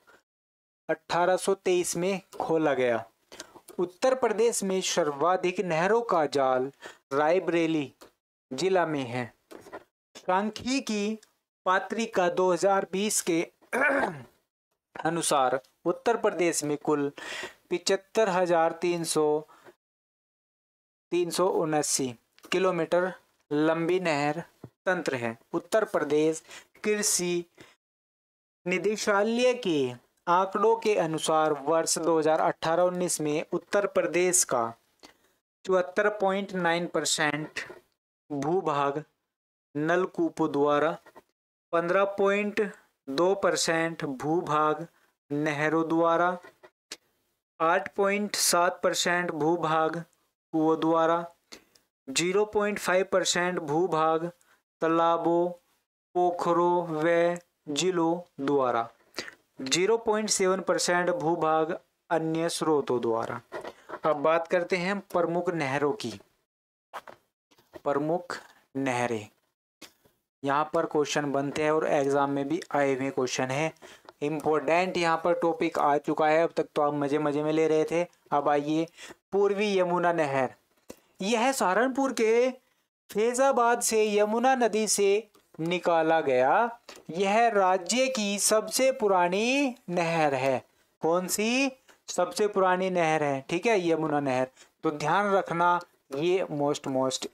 1823 में खोला गया। उत्तर प्रदेश में सर्वाधिक नहरों का जाल रायबरेली जिला में है। सांख्यिकी पत्रिका 2020 के अनुसार उत्तर प्रदेश में कुल 75,379 किलोमीटर लंबी नहर तंत्र है। उत्तर प्रदेश कृषि निदेशालय के आंकड़ों के अनुसार वर्ष 2018-19 में उत्तर प्रदेश का 74.9% भूभाग नलकूपों द्वारा, 15.2% भूभाग नहरों द्वारा, 8.7% भूभाग कुओं द्वारा, 0.5% भूभाग तालाबों, पोखरों व झीलों द्वारा, 0.7% भूभाग अन्य स्रोतों द्वारा। अब बात करते हैं प्रमुख नहरों की। प्रमुख नहरें, यहाँ पर क्वेश्चन बनते हैं और एग्जाम में भी आए हुए क्वेश्चन है। इम्पोर्टेंट यहाँ पर टॉपिक आ चुका है। अब तक तो आप मजे मजे में ले रहे थे। अब आइए, पूर्वी यमुना नहर। यह सहारनपुर के फैजाबाद से यमुना नदी से निकाला गया। यह राज्य की सबसे पुरानी नहर है। कौन सी सबसे पुरानी नहर है? ठीक है, यमुना नहर। तो ध्यान रखना, ये मोस्ट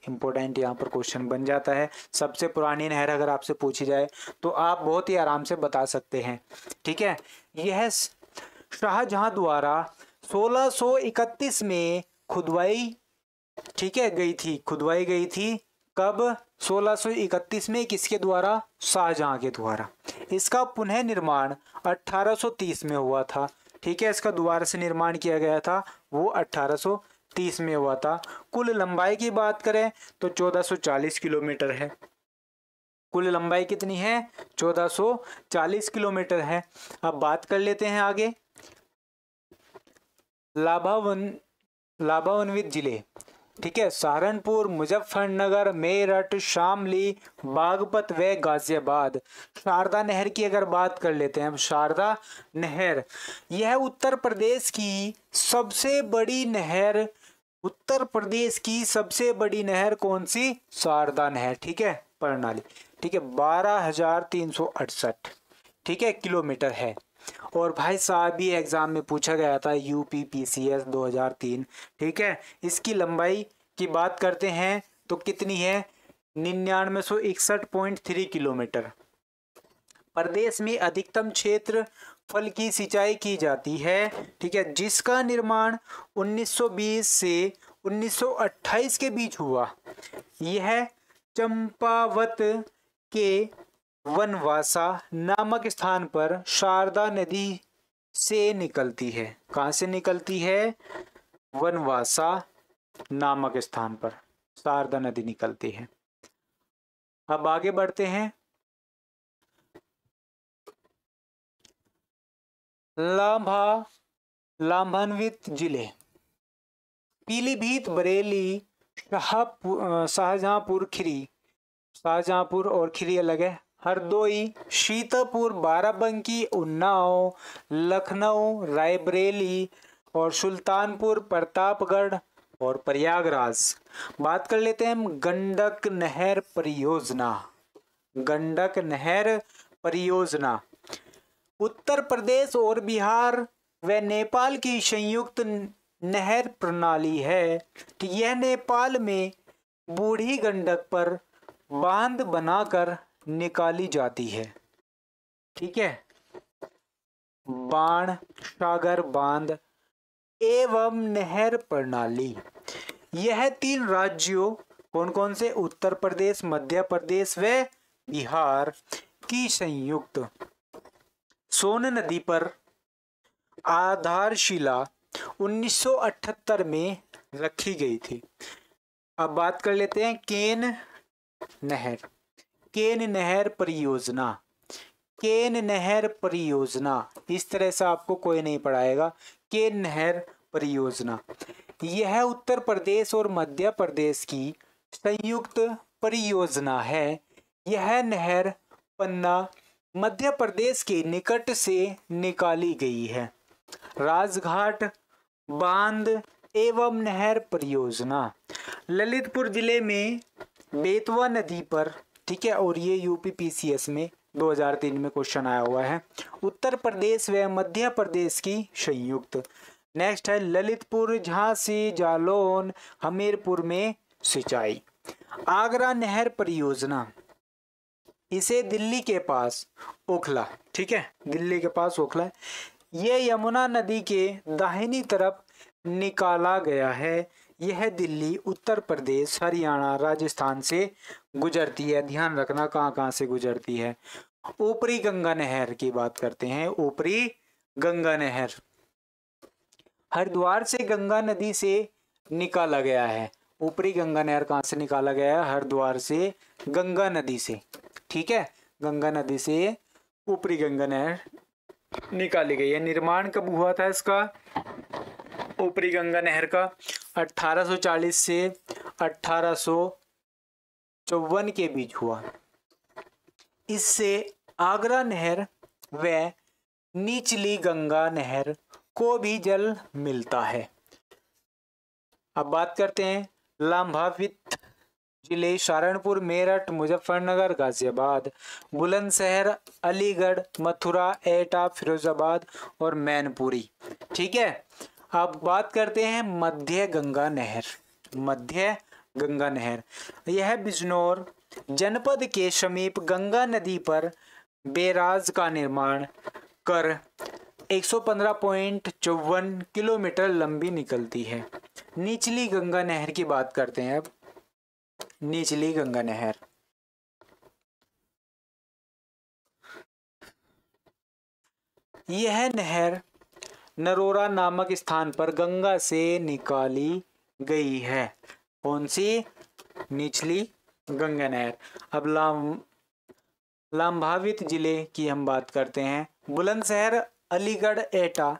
इम्पोर्टेंट यहाँ पर क्वेश्चन बन जाता है। सबसे पुरानी नहर अगर आपसे पूछी जाए तो आप बहुत ही आराम से बता सकते हैं। ठीक है, यह शाहजहां द्वारा 1631 में खुदवाई, ठीक है, खुदवाई गई थी। कब? 1631 में। किसके द्वारा? शाहजहां के द्वारा। इसका पुनः निर्माण 1830 में हुआ था। ठीक है, इसका दोबारा से निर्माण किया गया था, वो 1830 में हुआ था। कुल लंबाई की बात करें तो 1440 किलोमीटर है। कुल लंबाई कितनी है? 1440 किलोमीटर है। अब बात कर लेते हैं आगे। लाभान्वित जिले। ठीक है, सहारनपुर, मुजफ्फरनगर, मेरठ, शामली, बागपत व गाजियाबाद। शारदा नहर की अगर बात कर लेते हैं, शारदा नहर यह उत्तर प्रदेश की सबसे बड़ी नहर, उत्तर प्रदेश की सबसे बड़ी नहर कौन सी? शारदा नहर, ठीक है, प्रणाली, ठीक है, 12,368, ठीक है, किलोमीटर है। और भाई साहब ये एग्जाम में पूछा गया था, UPPCS 2003, ठीक है। इसकी लंबाई की बात करते हैं तो कितनी है? 9961.3 किलोमीटर। प्रदेश में अधिकतम क्षेत्र फल की सिंचाई की जाती है, ठीक है, जिसका निर्माण 1920 से 1928 के बीच हुआ। यह चंपावत के वनवासा नामक स्थान पर शारदा नदी से निकलती है। कहाँ से निकलती है? वनवासा नामक स्थान पर शारदा नदी निकलती है। अब आगे बढ़ते हैं। लाभान्वित जिले: पीलीभीत, बरेली, शाहजहांपुर, खीरी, शाहजहांपुर और खीरी अलग है, हरदोई, सीतापुर, बाराबंकी, उन्नाव, लखनऊ, रायबरेली और सुल्तानपुर, प्रतापगढ़ और प्रयागराज। बात कर लेते हैं हम गंडक नहर परियोजना। गंडक नहर परियोजना उत्तर प्रदेश और बिहार व नेपाल की संयुक्त नहर प्रणाली है। यह नेपाल में बूढ़ी गंडक पर बांध बनाकर निकाली जाती है, ठीक है, बाण सागर बांध एवं नहर प्रणाली। यह 3 राज्यों कौन कौन से? उत्तर प्रदेश, मध्य प्रदेश व बिहार की संयुक्त सोन नदी पर आधारशिला 1978 में रखी गई थी। अब बात कर लेते हैं केन नहर। केन नहर परियोजना। केन नहर परियोजना इस तरह से आपको कोई नहीं पढ़ाएगा। केन नहर परियोजना यह उत्तर प्रदेश और मध्य प्रदेश की संयुक्त परियोजना है। यह नहर पन्ना मध्य प्रदेश के निकट से निकाली गई है। राजघाट बांध एवं नहर परियोजना ललितपुर जिले में बेतवा नदी पर, ठीक है, और ये UPPCS में 2003 में क्वेश्चन आया हुआ है। उत्तर प्रदेश व मध्य प्रदेश की संयुक्त। नेक्स्ट है ललितपुर, झांसी, जालौन, हमीरपुर में सिंचाई। आगरा नहर परियोजना इसे दिल्ली के पास ओखला, ठीक है, दिल्ली के पास ओखला है। ये यमुना नदी के दाहिनी तरफ निकाला गया है। यह दिल्ली, उत्तर प्रदेश, हरियाणा, राजस्थान से गुजरती है। ध्यान रखना कहाँ कहाँ से गुजरती है। ऊपरी गंगा नहर की बात करते हैं। ऊपरी गंगा नहर हरिद्वार से गंगा नदी से निकाला गया है। ऊपरी गंगा नहर कहाँ से निकाला गया है? हरिद्वार से गंगा नदी से, ठीक है, गंगा नदी से ऊपरी गंगा नहर निकाली गई है। निर्माण कब हुआ था इसका? ऊपरी गंगा नहर का 1840 से 1854 के बीच हुआ। इससे आगरा नहर व निचली गंगा नहर को भी जल मिलता है। अब बात करते हैं लाभान्वित जिले। सहारनपुर, मेरठ, मुजफ्फरनगर, गाजियाबाद, बुलंदशहर, अलीगढ़, मथुरा, एटा, फिरोजाबाद और मैनपुरी, ठीक है। अब बात करते हैं मध्य गंगा नहर। मध्य गंगा नहर यह बिजनौर जनपद के समीप गंगा नदी पर बैराज का निर्माण कर 115.54 किलोमीटर लंबी निकलती है। निचली गंगा नहर की बात करते हैं। अब निचली गंगा नहर यह नहर नरोरा नामक स्थान पर गंगा से निकाली गई है। कौन सी? निचली गंगा नहर। अब लाभान्वित जिले की हम बात करते हैं। बुलंदशहर, अलीगढ़, एटा,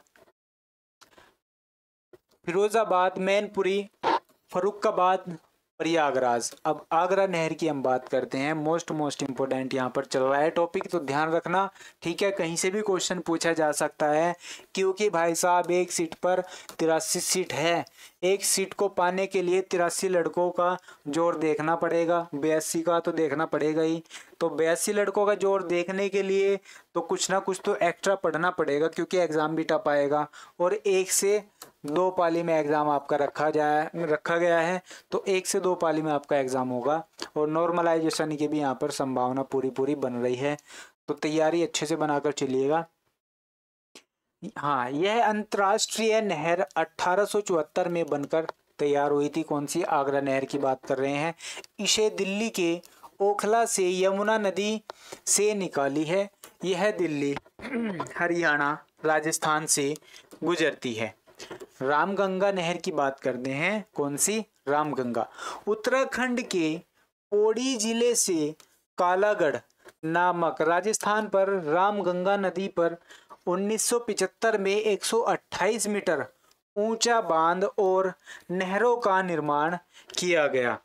फिरोजाबाद, मैनपुरी फर्रुखाबाद, प्रयागराज। अब आगरा नहर की हम बात करते हैं, मोस्ट इंपोर्टेंट यहाँ पर चल रहा है टॉपिक, तो ध्यान रखना, ठीक है। कहीं से भी क्वेश्चन पूछा जा सकता है, क्योंकि भाई साहब एक सीट पर 83 सीट है। एक सीट को पाने के लिए 83 लड़कों का जोर देखना पड़ेगा, 82 का तो देखना पड़ेगा ही। तो 82 लड़कों का जोर देखने के लिए तो कुछ ना कुछ तो एक्स्ट्रा पढ़ना पड़ेगा, क्योंकि एग्ज़ाम भी टफ आएगा। और 1 से 2 पाली में एग्ज़ाम आपका रखा गया है, तो 1 से 2 पाली में आपका एग्ज़ाम होगा। और नॉर्मलाइजेशन की भी यहाँ पर संभावना पूरी बन रही है, तो तैयारी अच्छे से बनाकर चलिएगा। हाँ, यह अंतर्राष्ट्रीय नहर 1874 में बनकर तैयार हुई थी। कौन सी? आगरा नहर की बात कर रहे हैं। इसे दिल्ली के ओखला से यमुना नदी से निकाली है। यह दिल्ली, हरियाणा, राजस्थान से गुजरती है। रामगंगा नहर की बात करते हैं। कौन सी? रामगंगा। उत्तराखंड के पौड़ी जिले से कालागढ़ नामक राजस्थान पर रामगंगा नदी पर 1975 में 128 मीटर ऊंचा बांध और नहरों का निर्माण किया गया।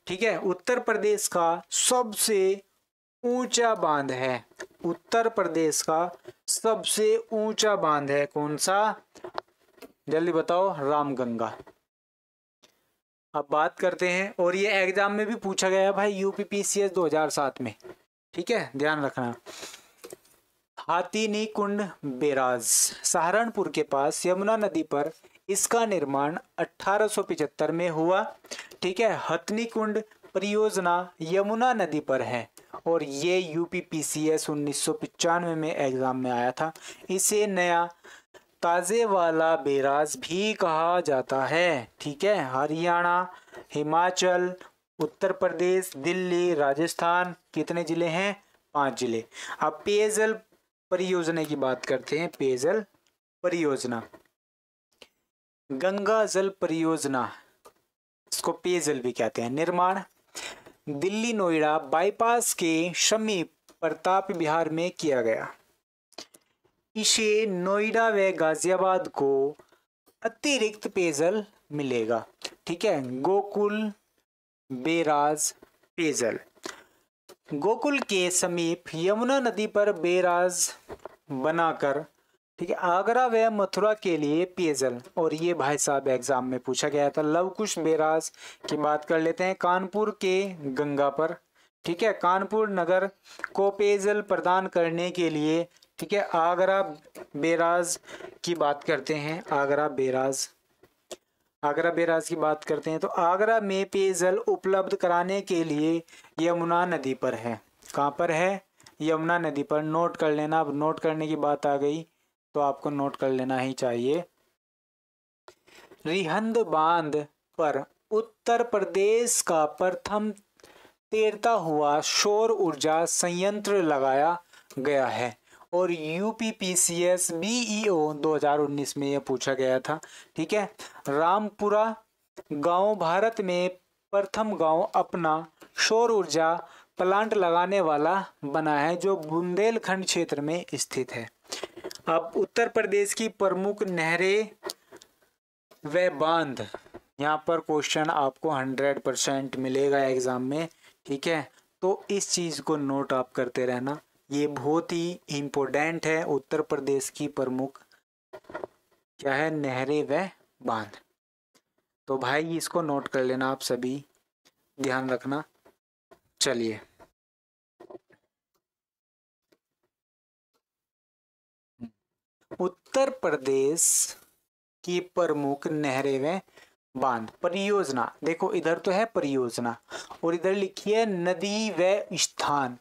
ठीक है, उत्तर प्रदेश का सबसे ऊंचा बांध है। उत्तर प्रदेश का सबसे ऊंचा बांध है कौन सा? जल्दी बताओ। रामगंगा। अब बात करते हैं, और ये एग्जाम में भी पूछा गया है भाई, यूपीपीसीएस 2007 में, ठीक है, ध्यान रखना। हाथीनी कुंड बैराज सहारनपुर के पास यमुना नदी पर, इसका निर्माण 1875 में हुआ। ठीक है, हथनी कुंड परियोजना यमुना नदी पर है, और ये यूपीपीसीएस 1995 में एग्जाम में आया था। इसे नया ताजे वाला बैराज भी कहा जाता है। ठीक है, हरियाणा, हिमाचल, उत्तर प्रदेश, दिल्ली, राजस्थान, कितने जिले हैं? 5 जिले। अब पेयजल परियोजना की बात करते हैं। पेयजल परियोजना, गंगा जल परियोजना, इसको पेयजल भी कहते हैं। निर्माण दिल्ली नोएडा बाईपास के समीप प्रताप विहार में किया गया। इसे नोएडा व गाजियाबाद को अतिरिक्त पेयजल मिलेगा। ठीक है, गोकुल बैराज पेयजल, गोकुल के समीप यमुना नदी पर बैराज बनाकर, ठीक है, आगरा व मथुरा के लिए पेयजल। और ये भाई साहब एग्जाम में पूछा गया था। लवकुश बैराज की बात कर लेते हैं, कानपुर के गंगा पर। ठीक है, कानपुर नगर को पेयजल प्रदान करने के लिए, ठीक है, आगरा बैराज की बात करते हैं। आगरा बैराज की बात करते हैं, तो आगरा में पेयजल उपलब्ध कराने के लिए यमुना नदी पर है। कहाँ पर है? यमुना नदी पर। नोट कर लेना। अब नोट करने की बात आ गई तो आपको नोट कर लेना ही चाहिए। रिहंद बांध पर उत्तर प्रदेश का प्रथम तैरता हुआ सौर ऊर्जा संयंत्र लगाया गया है, और यूपीपीसीएस बीईओ 2019 में यह पूछा गया था। ठीक है, रामपुरा गांव भारत में प्रथम गांव अपना सौर ऊर्जा प्लांट लगाने वाला बना है, जो बुंदेलखंड क्षेत्र में स्थित है। अब उत्तर प्रदेश की प्रमुख नहरें व बांध, यहाँ पर क्वेश्चन आपको 100% मिलेगा एग्जाम में। ठीक है, तो इस चीज़ को नोट आप करते रहना, ये बहुत ही इम्पोर्टेंट है। उत्तर प्रदेश की प्रमुख क्या है? नहरें व बांध। तो भाई इसको नोट कर लेना आप सभी, ध्यान रखना। चलिए, उत्तर प्रदेश की प्रमुख नहरें व बांध परियोजना। देखो इधर तो है परियोजना, और इधर लिखी है नदी व स्थान।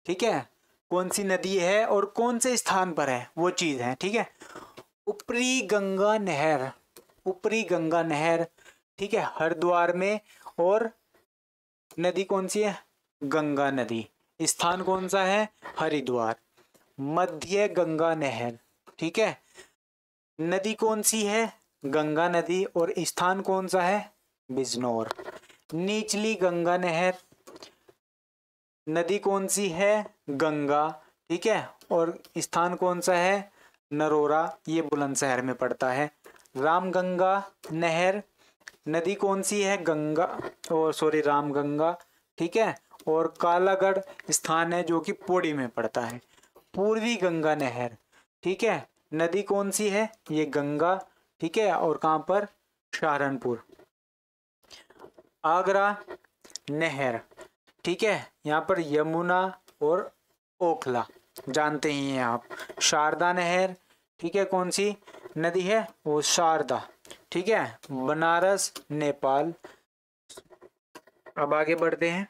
ठीक है, कौन सी नदी है और कौन से स्थान पर है, वो चीज है। ठीक है, ऊपरी गंगा नहर, ठीक है, हरिद्वार में। और नदी कौन सी है? गंगा नदी। स्थान कौन सा है? हरिद्वार। मध्य गंगा नहर, ठीक है, नदी कौन सी है? गंगा नदी। और स्थान कौन सा है? बिजनौर। निचली गंगा नहर, नदी कौन सी है? गंगा। ठीक है, और स्थान कौन सा है? नरोरा, ये बुलंदशहर में पड़ता है। रामगंगा नहर नदी कौन सी है? गंगा, और सॉरी रामगंगा, ठीक है। और कालागढ़ स्थान है जो कि पौड़ी में पड़ता है। पूर्वी गंगा नहर, ठीक है, नदी कौन सी है? ये गंगा, ठीक है। और कहाँ पर? सहारनपुर। आगरा नहर, ठीक है, यहाँ पर यमुना और ओखला, जानते ही हैं आप। शारदा नहर, ठीक है, कौन सी नदी है? वो शारदा, ठीक है। बनारस नेपाल। अब आगे बढ़ते हैं।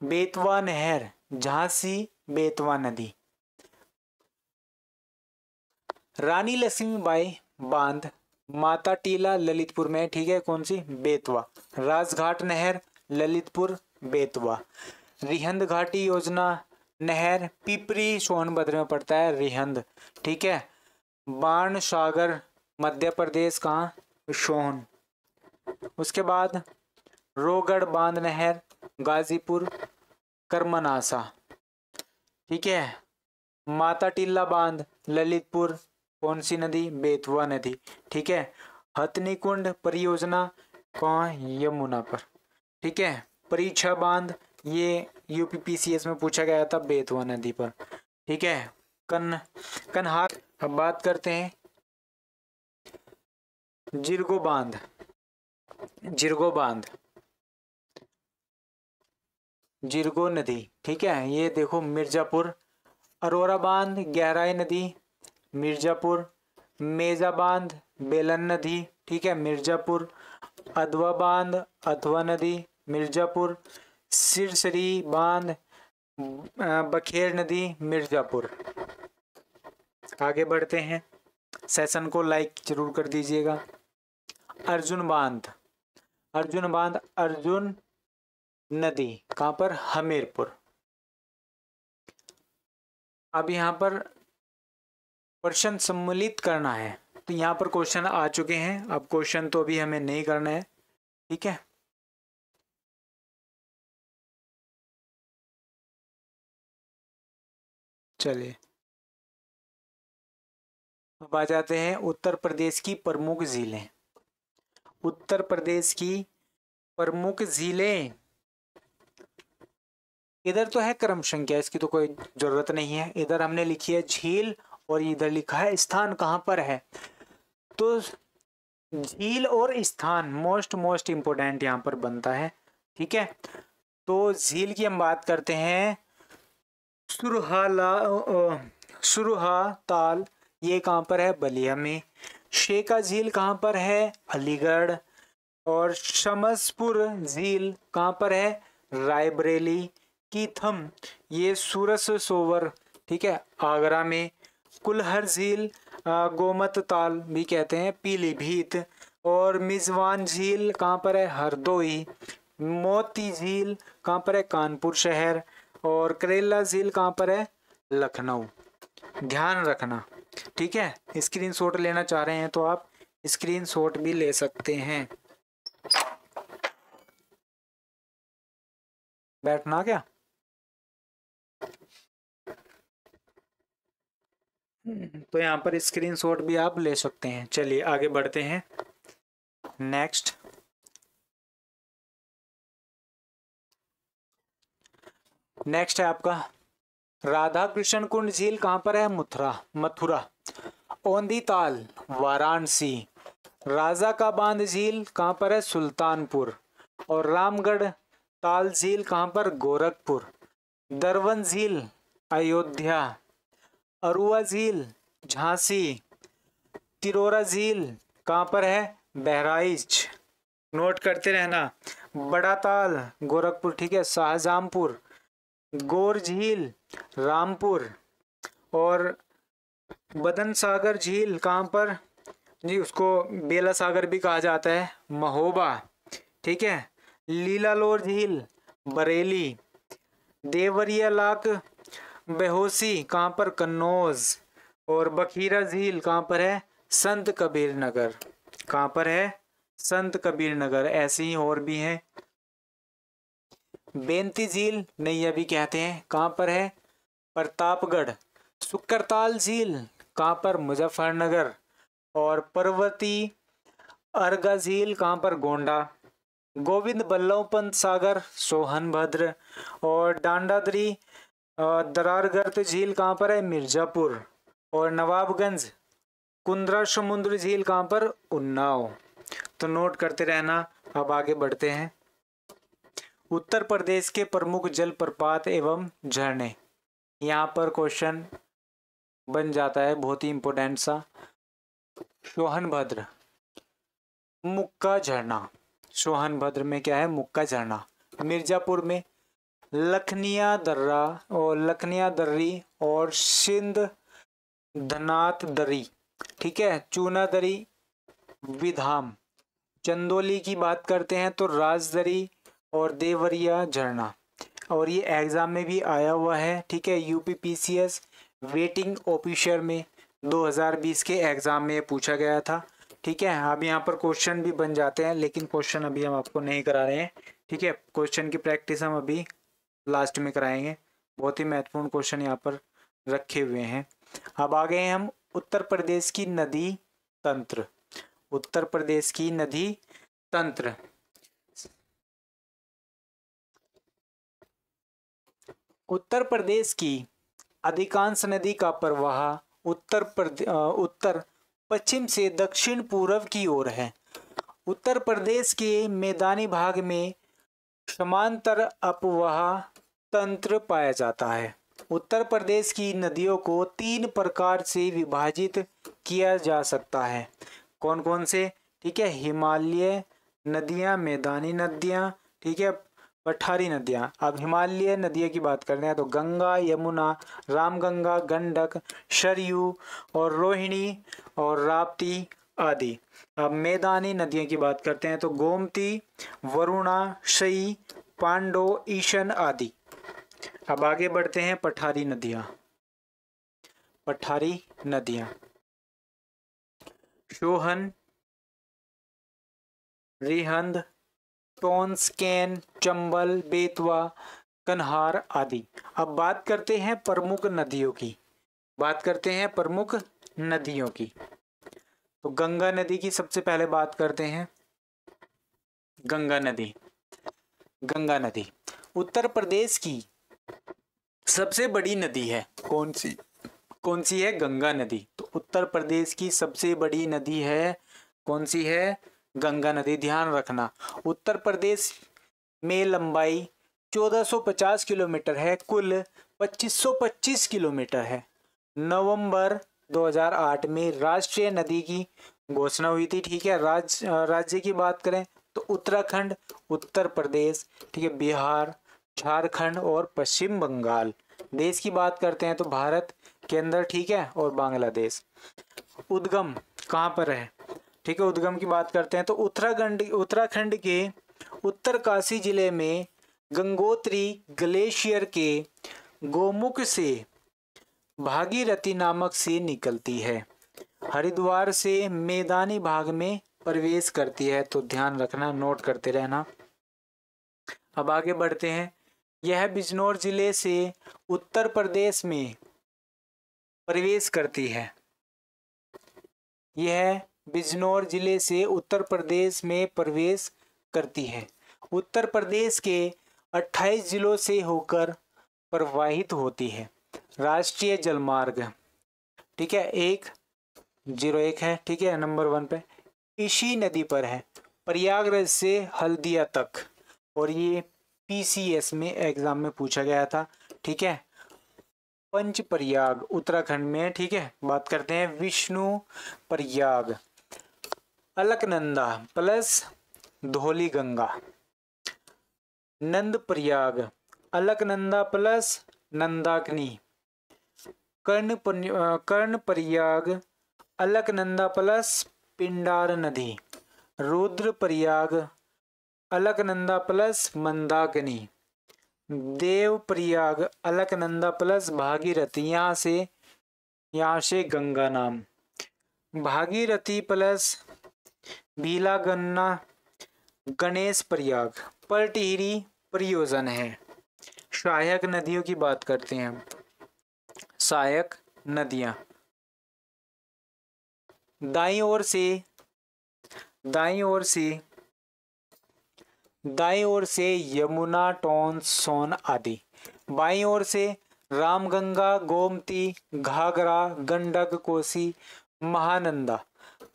बेतवा नहर, झांसी बेतवा नदी। रानी लक्ष्मीबाई बांध, माता टीला ललितपुर में, ठीक है, कौन सी? बेतवा। राजघाट नहर ललितपुर बेतवा। रिहंद घाटी योजना नहर पिपरी सोनभद्र में पड़ता है, रिहंद, ठीक है। बाण सागर मध्य प्रदेश, कहाँ? सोन। उसके बाद रोगढ़ बांध नहर गाजीपुर कर्मनासा, ठीक है। माता टीला बांध ललितपुर, कौन सी नदी? बेतवा नदी, ठीक है। हथनी कुंड परियोजना कहाँ? यमुना पर, ठीक है। परीक्षा बांध, ये यूपीपीसीएस में पूछा गया था, बेतवा नदी पर, ठीक है। कन्हार। अब बात करते हैं जिरगो बांध, जिरगो बांध, जिरगो नदी, ठीक है, ये देखो मिर्जापुर। अरोरा बांध गहराई नदी मिर्जापुर। मेजा बांध बेलन नदी, ठीक है, मिर्जापुर। अधवा बांध अधवा नदी मिर्जापुर। सिरसरी बांध बखेर नदी मिर्जापुर। आगे बढ़ते हैं, सेशन को लाइक जरूर कर दीजिएगा। अर्जुन बांध, अर्जुन बांध अर्जुन नदी, कहाँ पर? हमीरपुर। अब यहाँ पर प्रश्न सम्मिलित करना है, तो यहाँ पर क्वेश्चन आ चुके हैं। अब क्वेश्चन तो अभी हमें नहीं करना है, ठीक है। चलिए अब आ जाते हैं उत्तर प्रदेश की प्रमुख झीलें। उत्तर प्रदेश की प्रमुख झीलें, इधर तो है क्रम संख्या, इसकी तो कोई जरूरत नहीं है। इधर हमने लिखी है झील और इधर लिखा है स्थान कहाँ पर है। तो झील और स्थान मोस्ट इम्पोर्टेंट यहाँ पर बनता है, ठीक है। तो झील की हम बात करते हैं, सुरहा ताल, ये कहाँ पर है? बलिया में। शेखा झील कहाँ पर है? अलीगढ़। और शमसपुर झील कहाँ पर है? रायबरेली। कीथम, ये सूरज सरोवर, ठीक है, आगरा में। कुल्हर झील गोमत ताल भी कहते हैं, पीलीभीत। और मिजवान झील कहाँ पर है? हरदोई। मोती झील कहाँ पर है? कानपुर शहर। और करेला झील कहाँ पर है? लखनऊ। ध्यान रखना, ठीक है। स्क्रीनशॉट लेना चाह रहे हैं तो आप स्क्रीनशॉट भी ले सकते हैं। बैठना क्या? तो यहाँ पर स्क्रीनशॉट भी आप ले सकते हैं। चलिए आगे बढ़ते हैं। नेक्स्ट है आपका राधा कृष्ण कुंड झील कहाँ पर है? मथुरा। औंधी ताल वाराणसी। राजा का बांध झील कहाँ पर है? सुल्तानपुर। और रामगढ़ ताल झील कहाँ पर? गोरखपुर। दरवन झील अयोध्या। अरुआ झील झांसी। तिरोरा झील कहाँ पर है? बहराइच। नोट करते रहना। बड़ा ताल गोरखपुर, ठीक है, शाहजहांपुर। गोर झील रामपुर। और बदन सागर झील कहाँ पर? जी उसको बेला सागर भी कहा जाता है, महोबा, ठीक है। लीलालोर झील बरेली। देवरिया लाख बेहोसी कहाँ पर? कन्नौज। और बखीरा झील कहाँ पर है? संत कबीर नगर। कहाँ पर है? संत कबीर नगर। ऐसे ही और भी हैं। बेंती झील नैया भी कहते हैं, कहाँ पर है? प्रतापगढ़। सुकरताल झील कहाँ पर? मुजफ्फरनगर। और पर्वती अर्गा झील कहाँ पर, गोंडा। गोविंद बल्लभ पंत सागर सोहनभद्र। और डांडादरी दरारगर्द झील कहाँ पर है, मिर्जापुर। और नवाबगंज कुंद्रा समुद्र झील कहाँ पर, उन्नाव। तो नोट करते रहना। अब आगे बढ़ते हैं। उत्तर प्रदेश के प्रमुख जलप्रपात एवं झरने, यहाँ पर क्वेश्चन बन जाता है बहुत ही इंपॉर्टेंट सा। सोहनभद्र मुक्का झरना, सोहनभद्र में क्या है, मुक्का झरना। मिर्जापुर में लखनिया दर्रा और लखनिया दर्री और सिंध धनात दरी, ठीक है, चूना दरी, विधाम। चंदौली की बात करते हैं तो राजदरी और देवरिया झरना। और ये एग्जाम में भी आया हुआ है, ठीक है, यूपीपीसीएस वेटिंग ऑफिसर में 2020 के एग्जाम में पूछा गया था, ठीक है। अब यहाँ पर क्वेश्चन भी बन जाते हैं, लेकिन क्वेश्चन अभी हम आपको नहीं करा रहे हैं, ठीक है। क्वेश्चन की प्रैक्टिस हम अभी लास्ट में कराएंगे। बहुत ही महत्वपूर्ण क्वेश्चन यहाँ पर रखे हुए हैं। अब आ गए हम उत्तर प्रदेश की नदी तंत्र। उत्तर प्रदेश की नदी तंत्र, उत्तर प्रदेश की अधिकांश नदी का प्रवाह उत्तर पश्चिम से दक्षिण पूर्व की ओर है। उत्तर प्रदेश के मैदानी भाग में समांतर अपवाह तंत्र पाया जाता है। उत्तर प्रदेश की नदियों को 3 प्रकार से विभाजित किया जा सकता है। कौन कौन से, ठीक है, हिमालय नदियाँ, मैदानी नदियाँ, ठीक है, पठारी नदियाँ। अब हिमालय नदियों की बात करते हैं तो गंगा, यमुना, रामगंगा, गंडक, सरयू और रोहिणी और राप्ती आदि। अब मैदानी नदियों की बात करते हैं तो गोमती, वरुणा, शई, पांडो, ईशन आदि। अब आगे बढ़ते हैं पठारी नदियाँ। पठारी नदियाँ सोहन, रिहंद, टोंस, कैन, चंबल, बेतवा, कन्हार आदि। अब बात करते हैं प्रमुख नदियों की। बात करते हैं प्रमुख नदियों की तो गंगा नदी की सबसे पहले बात करते हैं। गंगा नदी, गंगा नदी उत्तर प्रदेश की सबसे बड़ी नदी है। कौन सी, कौन सी है, गंगा नदी। तो उत्तर प्रदेश की सबसे बड़ी नदी है, कौन सी है, गंगा नदी। ध्यान रखना, उत्तर प्रदेश में लंबाई 1450 किलोमीटर है, कुल 2525 किलोमीटर है। नवंबर 2008 में राष्ट्रीय नदी की घोषणा हुई थी, ठीक है। राज्य की बात करें तो उत्तराखंड, उत्तर प्रदेश, ठीक है, बिहार, झारखंड और पश्चिम बंगाल। देश की बात करते हैं तो भारत के अंदर, ठीक है, और बांग्लादेश। उद्गम कहाँ पर है, ठीक है, उद्गम की बात करते हैं तो उत्तराखंड के उत्तरकाशी जिले में गंगोत्री ग्लेशियर के गोमुख से भागीरथी नामक से निकलती है। हरिद्वार से मैदानी भाग में प्रवेश करती है। तो ध्यान रखना, नोट करते रहना। अब आगे बढ़ते हैं। यह बिजनौर जिले से उत्तर प्रदेश में प्रवेश करती है। यह बिजनौर जिले से उत्तर प्रदेश में प्रवेश करती है। उत्तर प्रदेश के 28 जिलों से होकर प्रवाहित होती है। राष्ट्रीय जलमार्ग, ठीक है, 101 है, ठीक है, नंबर 1 पे इसी नदी पर है, प्रयागराज से हल्दिया तक। और ये पीसीएस में एग्जाम में पूछा गया था, ठीक है। पंच प्रयाग उत्तराखंड में, ठीक है। बात करते हैं विष्णु प्रयाग, अलकनंदा प्लस धौली गंगा, नंद प्रयाग, अलकनंदा प्लस नंदाग्नि, कर्ण प्रयाग, अलकनंदा प्लस पिंडार नदी, रुद्र प्रयाग, अलकनंदा प्लस मंदाकिनी, देव प्रयाग, अलकनंदा प्लस भागीरथी। यहाँ से गंगा नाम, भागीरथी प्लस भीलागन्ना, गणेश प्रयाग पर टिहरी परियोजन है। सहायक नदियों की बात करते हैं हम। सहायक नदियां दाईं ओर से दाईं ओर से यमुना, टोंस, सोन आदि। बाईं ओर से रामगंगा, गोमती, घाघरा, गंडक, कोसी, महानंदा।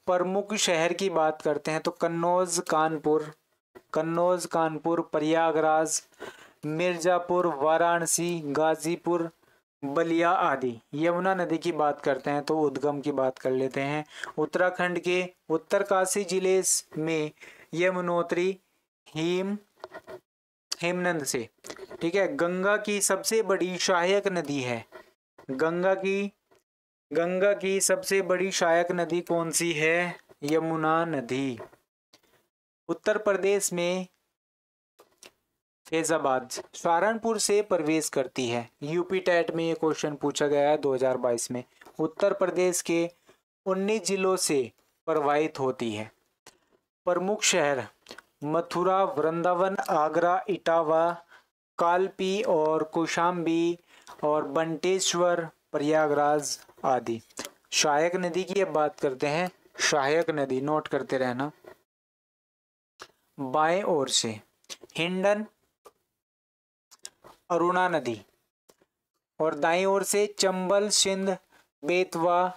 प्रमुख शहर की बात करते हैं तो कन्नौज, कानपुर, प्रयागराज, मिर्जापुर, वाराणसी, गाजीपुर, बलिया आदि। यमुना नदी की बात करते हैं तो उद्गम की बात कर लेते हैं। उत्तराखंड के उत्तरकाशी जिले में यमुनोत्री हेमनद से, ठीक है। गंगा की सबसे बड़ी सहायक नदी है। गंगा की सबसे बड़ी सहायक नदी कौन सी है? यमुना नदी। उत्तर प्रदेश में फैजाबाद सहारनपुर से प्रवेश करती है। यूपी टेट में ये क्वेश्चन पूछा गया है 2022 में। उत्तर प्रदेश के 19 जिलों से प्रवाहित होती है। प्रमुख शहर मथुरा, वृंदावन, आगरा, इटावा, कालपी और कौशाम्बी और बंटेश्वर, प्रयागराज आदि। सहायक नदी की अब बात करते हैं। सहायक नदी नोट करते रहना। बाएं ओर से हिंडन, अरुणा नदी और दाईं ओर से चंबल, सिंध, बेतवा,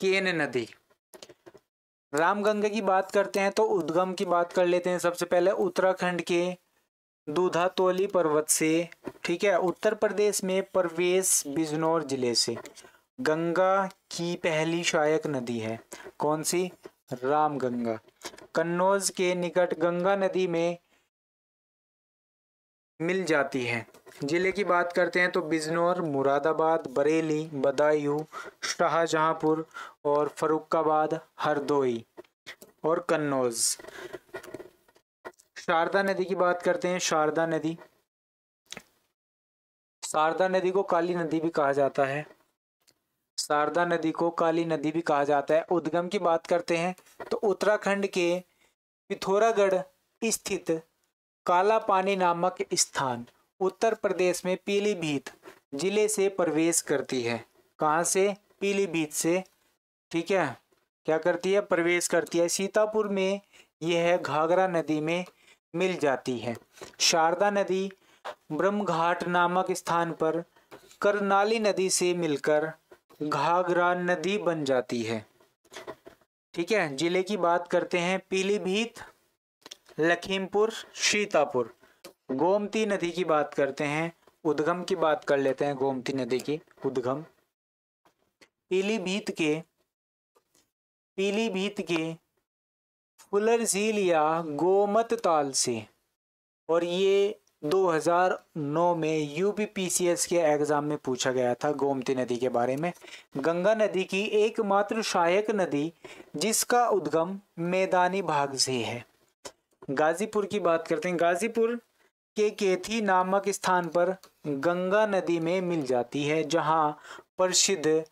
केन नदी। रामगंगा की बात करते हैं तो उद्गम की बात कर लेते हैं। सबसे पहले उत्तराखंड के दूधातोली पर्वत से, ठीक है। उत्तर प्रदेश में प्रवेश बिजनौर जिले से। गंगा की पहली सहायक नदी है कौन सी? रामगंगा। कन्नौज के निकट गंगा नदी में मिल जाती है। जिले की बात करते हैं तो बिजनौर, मुरादाबाद, बरेली, बदायूं, शाहजहांपुर और फर्रुखाबाद, हरदोई और कन्नौज। शारदा नदी की बात करते हैं। शारदा नदी को काली नदी भी कहा जाता है। शारदा नदी को काली नदी भी कहा जाता है। उद्गम की बात करते हैं तो उत्तराखंड के पिथौरागढ़ स्थित काला पानी नामक स्थान उत्तर प्रदेश में पीलीभीत जिले से प्रवेश करती है। कहाँ से? पीलीभीत से, ठीक है। क्या करती है? प्रवेश करती है। सीतापुर में यह घाघरा नदी में मिल जाती है। शारदा नदी ब्रह्मघाट नामक स्थान पर करनाली नदी से मिलकर घाघरा नदी बन जाती है, ठीक है। जिले की बात करते हैं पीलीभीत, लखीमपुर, सीतापुर। गोमती नदी की बात करते हैं। उद्गम की बात कर लेते हैं। गोमती नदी की उद्गम पीलीभीत के फुलर झील या गोमत ताल से। और ये 2009 में यूपीपीसीएस के एग्जाम में पूछा गया था गोमती नदी के बारे में। गंगा नदी की एकमात्र सहायक नदी जिसका उद्गम मैदानी भाग से है। गाजीपुर की बात करते हैं। गाजीपुर के केथी नामक स्थान पर गंगा नदी में मिल जाती है, जहां प्रसिद्ध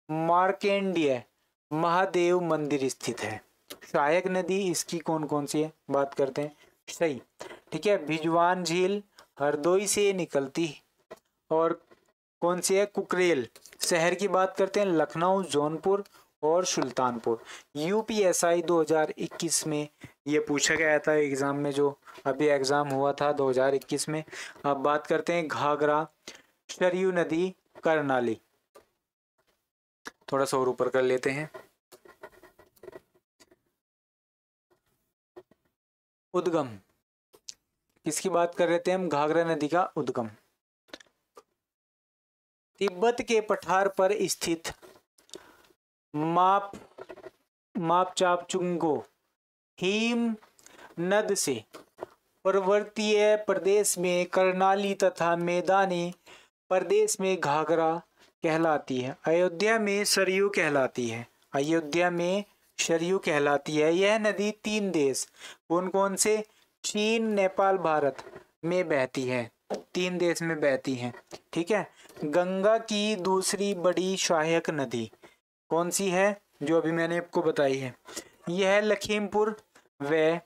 मार्केंडीय महादेव मंदिर स्थित है। सहायक नदी इसकी कौन कौन सी है? बात करते हैं। सही, ठीक है। भिजवान झील हरदोई से निकलती और कौन सी है? कुकरेल। शहर की बात करते हैं। लखनऊ, जौनपुर और सुल्तानपुर। यूपीएसआई 2021 में ये पूछा गया था एग्जाम में, जो अभी एग्जाम हुआ था 2021 में। अब बात करते हैं घाघरा, सरयू नदी, करनाली। थोड़ा सा और ऊपर कर लेते हैं। उद्गम किसकी बात कर रहे थे हम? घाघरा नदी का उद्गम। तिब्बत के पठार पर स्थित मापचापचुंगो हिम नद से पर्वतीय प्रदेश में करनाली तथा मैदानी प्रदेश में घाघरा कहलाती है। अयोध्या में सरयू कहलाती है। यह नदी 3 देश कौन कौन से? चीन, नेपाल, भारत में बहती है। 3 देश में बहती है, ठीक है। गंगा की दूसरी बड़ी सहायक नदी कौन सी है? जो अभी मैंने आपको बताई है। यह लखीमपुर व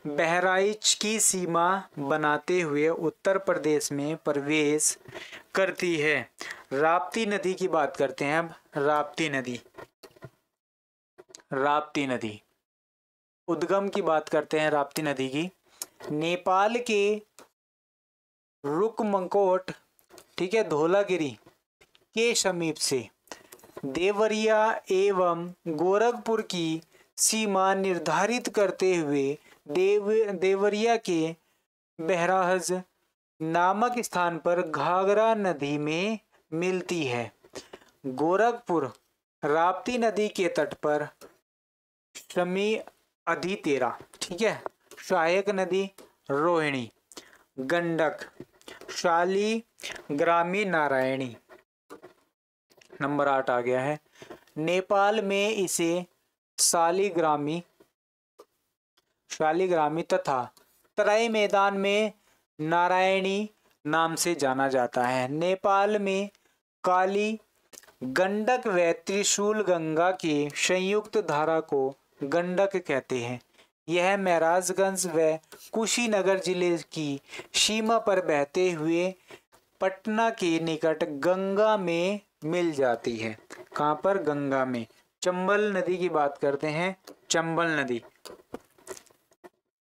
बहराइच की सीमा बनाते हुए उत्तर प्रदेश में प्रवेश करती है। राप्ती नदी की बात करते हैं अब। राप्ती नदी उद्गम की बात करते हैं राप्ती नदी की। नेपाल के रुकमकोट, ठीक है, धौलागिरी के समीप से देवरिया एवं गोरखपुर की सीमा निर्धारित करते हुए देवरिया के बहराहज नामक स्थान पर घाघरा नदी में मिलती है। गोरखपुर राप्ती नदी के तट पर शमी अधितेरा, ठीक है, सहायक नदी रोहिणी, गंडक, शाली ग्रामी नारायणी। नंबर 8 आ गया है। नेपाल में इसे शालिग्रामी तथा तराई मैदान में नारायणी नाम से जाना जाता है। नेपाल में काली गंडक व त्रिशूल गंगा की संयुक्त धारा को गंडक कहते हैं। यह महराजगंज व कुशीनगर जिले की सीमा पर बहते हुए पटना के निकट गंगा में मिल जाती है। कहाँ पर? गंगा में। चंबल नदी की बात करते हैं। चंबल नदी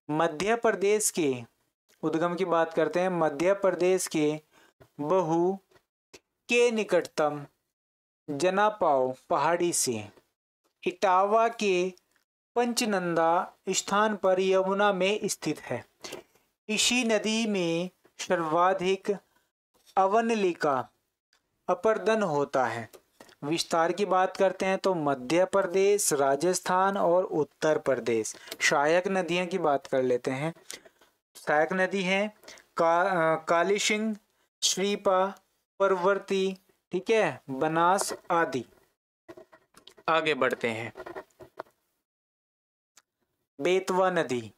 मध्य प्रदेश के उद्गम की बात करते हैं। मध्य प्रदेश के बहू के निकटतम जनापाव पहाड़ी से इटावा के पंचनंदा स्थान पर यमुना में स्थित है। इसी नदी में सर्वाधिक अवनलिका अपर्दन होता है। विस्तार की बात करते हैं तो मध्य प्रदेश, राजस्थान और उत्तर प्रदेश। सहायक नदियों की बात कर लेते हैं। सहायक नदी है काली सिंह, श्रीपा, परवर्ती, ठीक है, बनास आदि। आगे बढ़ते हैं। बेतवा नदी,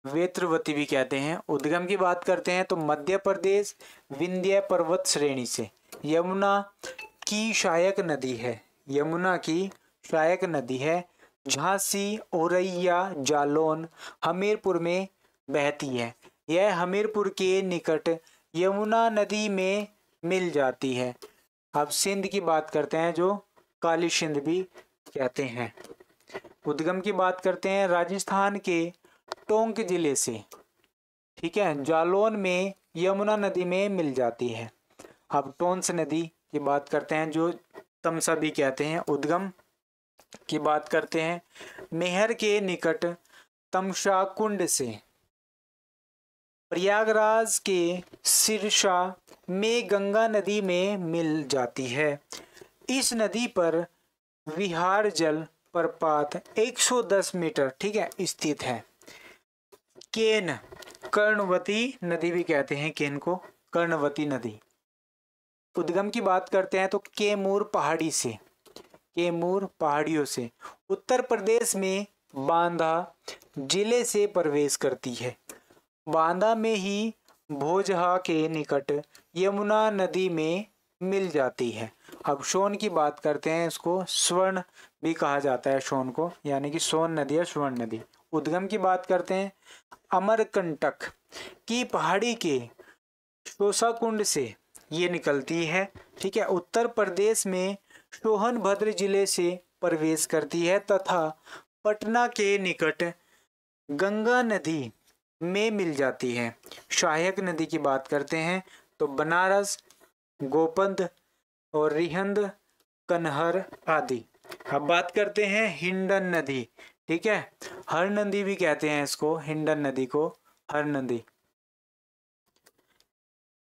वेत्रवती भी कहते हैं। उद्गम की बात करते हैं तो मध्य प्रदेश विंध्य पर्वत श्रेणी से। यमुना की सहायक नदी है। यमुना की सहायक नदी है। झांसी, औरैया, जालौन, हमीरपुर में बहती है। यह हमीरपुर के निकट यमुना नदी में मिल जाती है। अब सिंध की बात करते हैं जो काली सिंध भी कहते हैं। उद्गम की बात करते हैं राजस्थान के टोंक जिले से, ठीक है, जालौन में यमुना नदी में मिल जाती है। अब टोंस नदी की बात करते हैं जो तमसा भी कहते हैं। उद्गम की बात करते हैं मेहर के निकट तमसा कुंड से। प्रयागराज के सिरसा में गंगा नदी में मिल जाती है। इस नदी पर विहार जल प्रपात 110 मीटर, ठीक है, स्थित है। केन, कर्णवती नदी भी कहते हैं केन को, कर्णवती नदी। उद्गम की बात करते हैं तो कैमूर पहाड़ी से, कैमूर पहाड़ियों से उत्तर प्रदेश में बांदा जिले से प्रवेश करती है। बांदा में ही भोजहा के निकट यमुना नदी में मिल जाती है। अब सोन की बात करते हैं। इसको स्वर्ण भी कहा जाता है, सोन को, यानी कि सोन नदी या स्वर्ण नदी। उद्गम की बात करते हैं अमरकंटक की पहाड़ी के शोषाकुंड से ये निकलती है, ठीक है। उत्तर प्रदेश में सोनभद्र जिले से प्रवेश करती है तथा पटना के निकट गंगा नदी में मिल जाती है। सहायक नदी की बात करते हैं तो बनारस, गोपंद और रिहंद, कन्हर आदि। अब बात करते हैं हिंडन नदी, ठीक है, हर नदी भी कहते हैं इसको, हिंडन नदी को हर नदी।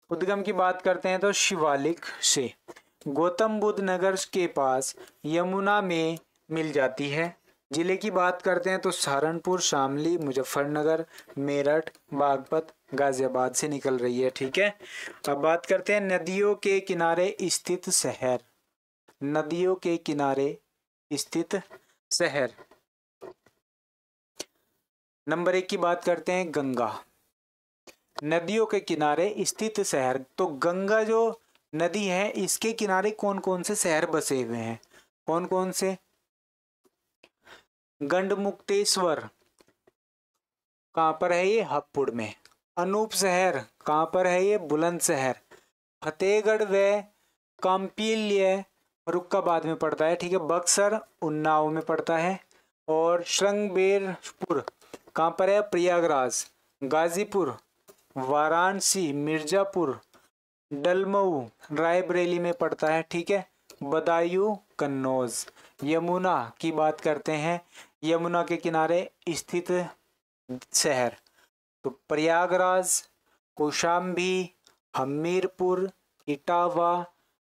उद्गम की बात करते हैं तो शिवालिक से गौतम बुद्ध नगर के पास यमुना में मिल जाती है। जिले की बात करते हैं तो सहारनपुर, शामली, मुजफ्फरनगर, मेरठ, बागपत, गाजियाबाद से निकल रही है, ठीक है। अब बात करते हैं नदियों के किनारे स्थित शहर। नदियों के किनारे स्थित शहर। नंबर 1 की बात करते हैं गंगा। नदियों के किनारे स्थित शहर, तो गंगा जो नदी है इसके किनारे कौन कौन से शहर बसे हुए हैं? कौन कौन से? गढ़मुक्तेश्वर कहाँ पर है ये? हापुड़ में। अनूप शहर कहाँ पर है ये? बुलंदशहर। फतेहगढ़ व काम्पिल्य फर्रुखाबाद में पड़ता है, ठीक है। बक्सर उन्नाव में पड़ता है और श्रृंगबेरपुर कहाँ पर है? प्रयागराज। गाजीपुर, वाराणसी, मिर्जापुर, डलमऊ रायबरेली में पड़ता है, ठीक है। बदायूं कन्नौज। यमुना की बात करते हैं, यमुना के किनारे स्थित शहर तो प्रयागराज, कौशाम्बी, हमीरपुर, इटावा,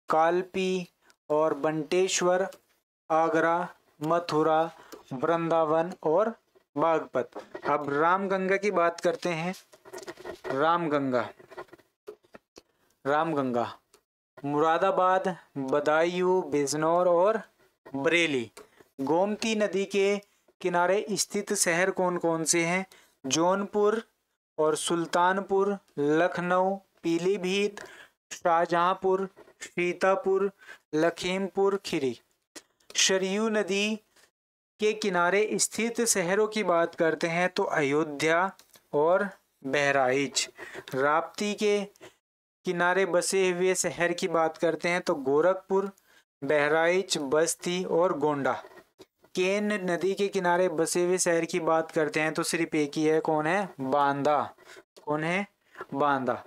कालपी और बंटेश्वर, आगरा, मथुरा, वृंदावन और बागपत। अब रामगंगा की बात करते हैं। रामगंगा मुरादाबाद, बदायूं, बिजनौर और बरेली। गोमती नदी के किनारे स्थित शहर कौन कौन से हैं? जौनपुर और सुल्तानपुर, लखनऊ, पीलीभीत, शाहजहांपुर, सीतापुर, लखीमपुर खीरी। सरयू नदी के किनारे स्थित शहरों की बात करते हैं तो अयोध्या और बहराइच। राप्ती के किनारे बसे हुए शहर की बात करते हैं तो गोरखपुर, बहराइच, बस्ती और गोंडा। केन नदी के किनारे बसे हुए शहर की बात करते हैं तो सिर्फ एक ही है, कौन है? बांदा। कौन है? बांदा।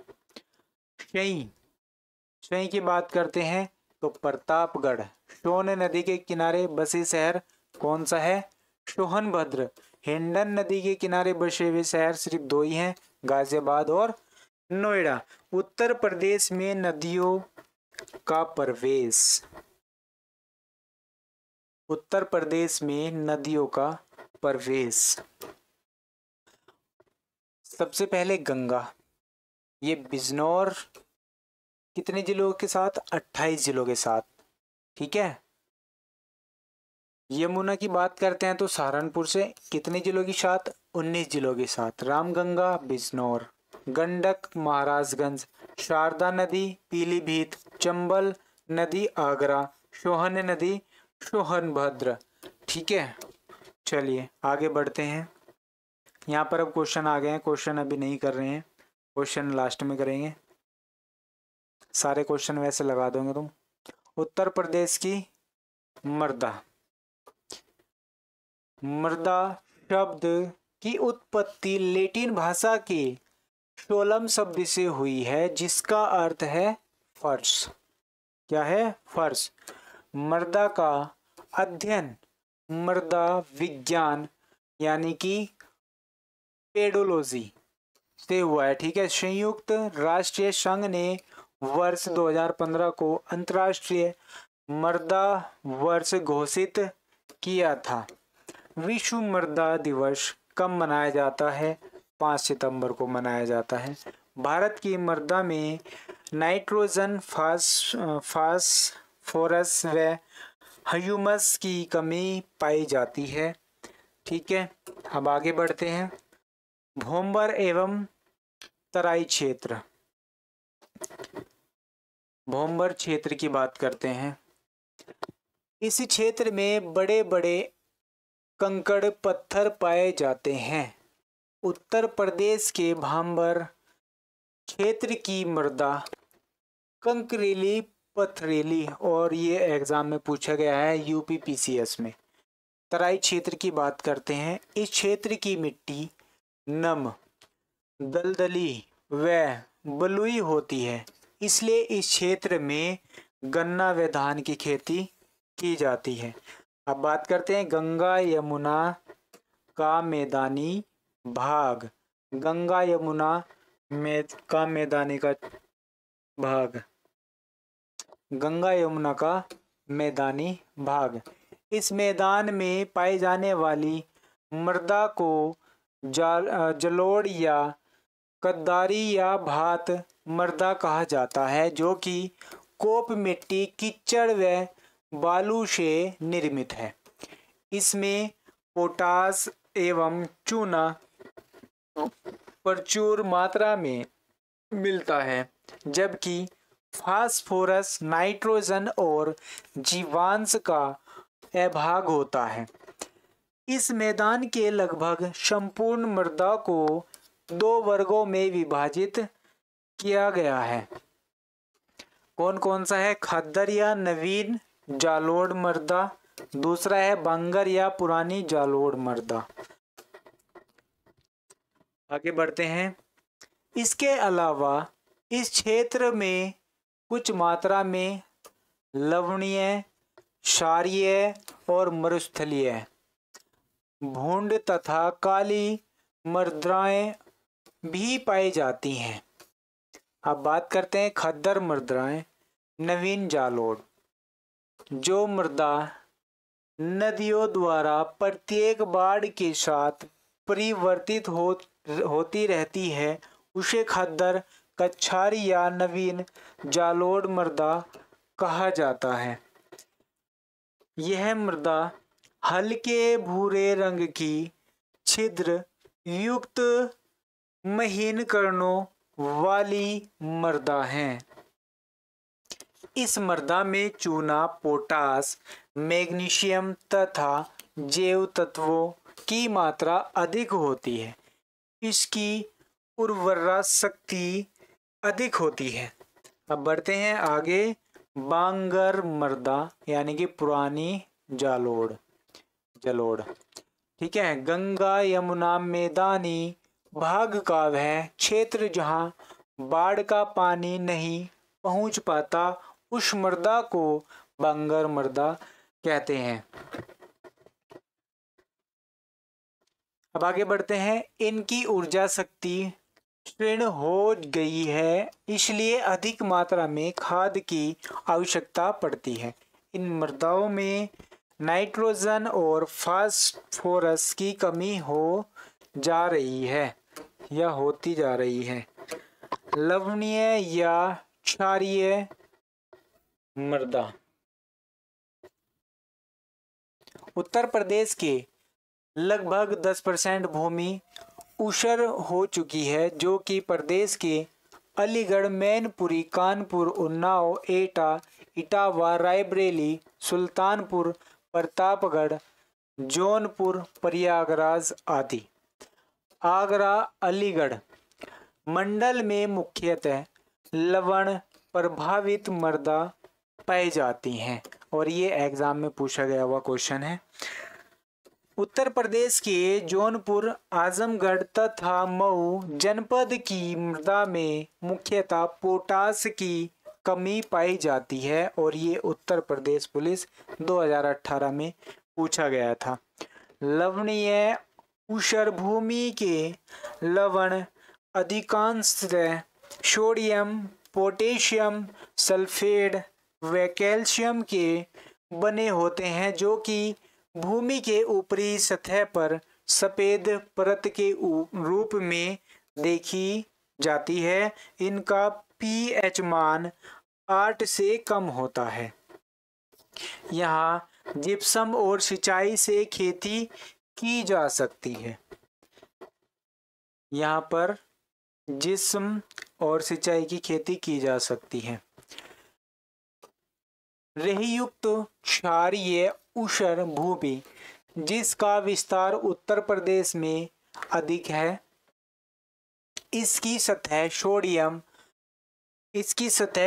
शई की बात करते हैं तो प्रतापगढ़। सोन नदी के किनारे बसे शहर कौन सा है? सोनभद्र। हिंडन नदी के किनारे बसे हुए शहर सिर्फ दो ही हैं, गाजियाबाद और नोएडा। उत्तर प्रदेश में नदियों का प्रवेश। उत्तर प्रदेश में नदियों का प्रवेश सबसे पहले गंगा, ये बिजनौर कितने जिलों के साथ? 28 जिलों के साथ, ठीक है। यमुना की बात करते हैं तो सहारनपुर से कितने जिलों के साथ? 19 जिलों के साथ। रामगंगा बिजनौर, गंडक महाराजगंज, शारदा नदी पीलीभीत, चंबल नदी आगरा, सोहन नदी सोनभद्र, ठीक है। चलिए आगे बढ़ते हैं। यहाँ पर अब क्वेश्चन आ गए हैं, क्वेश्चन अभी नहीं कर रहे हैं, क्वेश्चन लास्ट में करेंगे। सारे क्वेश्चन वैसे लगा दोगे तुम। उत्तर प्रदेश की मृदा। मृदा शब्द की उत्पत्ति लैटिन भाषा के सोलम शब्द से हुई है जिसका अर्थ है फर्श। क्या है? फर्श। मृदा का अध्ययन मृदा विज्ञान यानी कि पेडोलॉजी से हुआ है, ठीक है। संयुक्त राष्ट्र संघ ने वर्ष 2015 को अंतर्राष्ट्रीय मृदा वर्ष घोषित किया था। विश्व मृदा दिवस कब मनाया जाता है? 5 सितंबर को मनाया जाता है। भारत की मृदा में नाइट्रोजन, फास्फोरस व ह्यूमस की कमी पाई जाती है, ठीक है। अब आगे बढ़ते हैं। भूमभर एवं तराई क्षेत्र। भूमभर क्षेत्र की बात करते हैं। इस क्षेत्र में बड़े बड़े कंकड़ पत्थर पाए जाते हैं। उत्तर प्रदेश के भूमभर क्षेत्र की मृदा कंकरीली पथरीली, और ये एग्जाम में पूछा गया है यूपीपीसीएस में। तराई क्षेत्र की बात करते हैं। इस क्षेत्र की मिट्टी नम, दलदली व बलुई होती है, इसलिए इस क्षेत्र में गन्ना व धान की खेती की जाती है। अब बात करते हैं गंगा यमुना का मैदानी भाग। गंगा यमुना का मैदानी का भाग। गंगा यमुना का मैदानी भाग। इस मैदान में पाई जाने वाली मृदा को जलोढ़ या कद्दारी या भात मृदा कहा जाता है, जो कि कोप मिट्टी, कीचड़ व बालू से निर्मित है। इसमें पोटास एवं चूना प्रचुर मात्रा में मिलता है, जबकि फास्फोरस, नाइट्रोजन और जीवांश का अभाव होता है। इस मैदान के लगभग संपूर्ण मृदा को 2 वर्गों में विभाजित किया गया है। कौन कौन सा है? खद्दर या नवीन जालोढ़ मृदा दूसरा है बांगर या पुरानी जालोड़ मृदा। आगे बढ़ते हैं। इसके अलावा इस क्षेत्र में कुछ मात्रा में लवणीय, क्षारीय और मरुस्थलीय भूंड तथा काली मृदाएं भी पाई जाती हैं। अब बात करते हैं खद्दर मृदाएं। नवीन जालोड़, जो मृदा नदियों द्वारा प्रत्येक बाढ़ के साथ परिवर्तित होती रहती है, उसे खद्दर, कछारी या नवीन जालोड़ मृदा कहा जाता है। यह मृदा हल्के भूरे रंग की छिद्र युक्त महीन कणों वाली मृदा है। इस मृदा में चूना, पोटास, मैग्नीशियम तथा जैव तत्वों की मात्रा अधिक होती है। इसकी उर्वरा शक्ति अधिक होती है। अब बढ़ते हैं आगे। बांगर मृदा यानी कि पुरानी जलोड़। ठीक है। गंगा यमुना मैदानी भाग का वह क्षेत्र जहाँ बाढ़ का पानी नहीं पहुँच पाता, उस मृदा को बांगर मृदा कहते हैं। अब आगे बढ़ते हैं। इनकी ऊर्जा शक्ति क्षीण हो गई है, इसलिए अधिक मात्रा में खाद की आवश्यकता पड़ती है। इन मृदाओं में नाइट्रोजन और फास्फोरस की कमी हो जा रही है या होती जा रही है। लवणीय या क्षारीय मृदा। उत्तर प्रदेश के लगभग 10% भूमि ऊसर हो चुकी है, जो कि प्रदेश के अलीगढ़, मैनपुरी, कानपुर, उन्नाव, एटा, इटावा, रायबरेली, सुल्तानपुर, प्रतापगढ़, जौनपुर, प्रयागराज आदि। आगरा, अलीगढ़ मंडल में मुख्यतः लवण प्रभावित मृदा पाई जाती हैं, और ये एग्जाम में पूछा गया हुआ क्वेश्चन है। उत्तर प्रदेश के जौनपुर, आजमगढ़ तथा मऊ जनपद की मृदा में मुख्यतः पोटास की कमी पाई जाती है, और ये उत्तर प्रदेश पुलिस 2018 में पूछा गया था। लवणीय ऊसर भूमि के लवण अधिकांशतः सोडियम, पोटेशियम सल्फेट व कैल्शियम के बने होते हैं, जो कि भूमि के ऊपरी सतह पर सफेद परत के रूप में देखी जाती है। इनका pH मान 8 से कम होता है। यहाँ जिप्सम और सिंचाई से खेती की जा सकती है। यहाँ पर जिप्सम और सिंचाई की खेती की जा सकती है। रेहयुक्त क्षारीय ऊसर भूमि, जिसका विस्तार उत्तर प्रदेश में अधिक है, इसकी सतह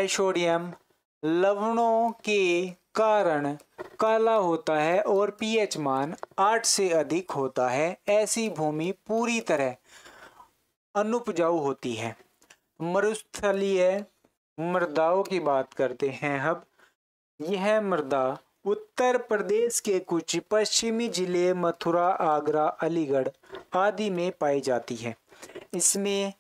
सोडियम लवणों के कारण काला होता है और pH मान 8 से अधिक होता है। ऐसी भूमि पूरी तरह अनुपजाऊ होती है। मरुस्थलीय मृदाओं की बात करते हैं अब। यह मृदा उत्तर प्रदेश के कुछ पश्चिमी जिले मथुरा, आगरा, अलीगढ़ आदि में पाई जाती है। इसमें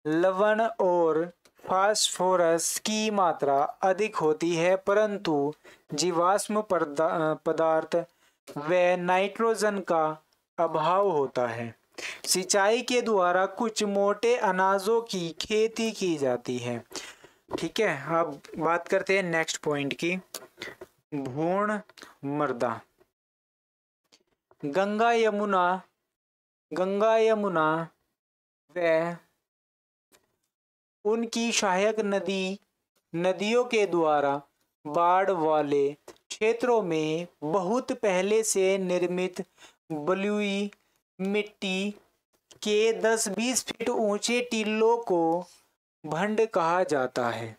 लवण और फास्फोरस की मात्रा अधिक होती है, परंतु जीवाश्म पदार्थ व नाइट्रोजन का अभाव होता है। सिंचाई के द्वारा कुछ मोटे अनाजों की खेती की जाती है। ठीक है। अब बात करते हैं नेक्स्ट पॉइंट की। भूर्ण मृदा। गंगा यमुना व उनकी सहायक नदियों के द्वारा बाढ़ वाले क्षेत्रों में बहुत पहले से निर्मित बलुई मिट्टी के 10-20 फीट ऊंचे टीलों को भंड कहा जाता है।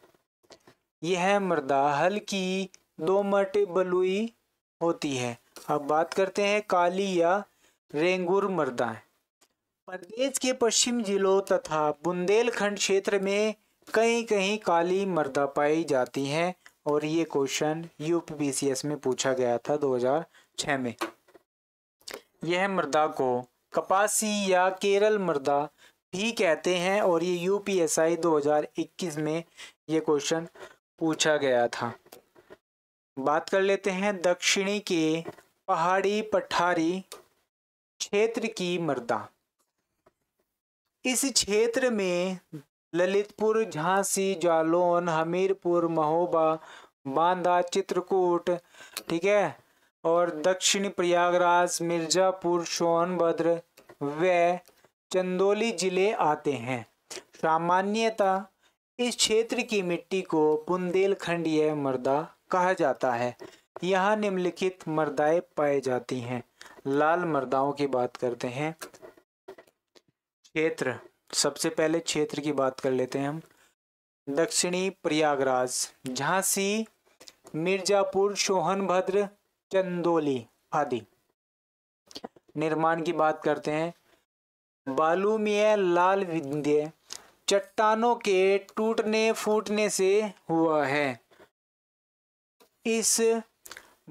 यह मृदा हल्की दोमट बलुई होती है। अब बात करते हैं काली या रेंगुर मृदाएं। प्रदेश के पश्चिम जिलों तथा बुंदेलखंड क्षेत्र में कहीं कहीं काली मृदा पाई जाती हैं और ये क्वेश्चन यूपीपीसीएस में पूछा गया था 2006 में। यह मृदा को कपासी या केरल मृदा भी कहते हैं और ये यूपीएसआई 2021 में ये क्वेश्चन पूछा गया था। बात कर लेते हैं दक्षिणी के पहाड़ी पठारी क्षेत्र की मृदा। इस क्षेत्र में ललितपुर, झांसी, जालौन, हमीरपुर, महोबा, बांदा, चित्रकूट, ठीक है, और दक्षिणी प्रयागराज, मिर्जापुर, सोनभद्र व चंदौली जिले आते हैं। सामान्यतः इस क्षेत्र की मिट्टी को बुंदेलखंडीय मृदा कहा जाता है। यहाँ निम्नलिखित मृदाएं पाई जाती हैं। लाल मृदाओं की बात करते हैं। क्षेत्र, सबसे पहले क्षेत्र की बात कर लेते हैं हम। दक्षिणी प्रयागराज, झांसी, मिर्जापुर, सोनभद्र, चंदौली आदि। निर्माण की बात करते हैं। बालूमय लाल विंध्य चट्टानों के टूटने फूटने से हुआ है। इस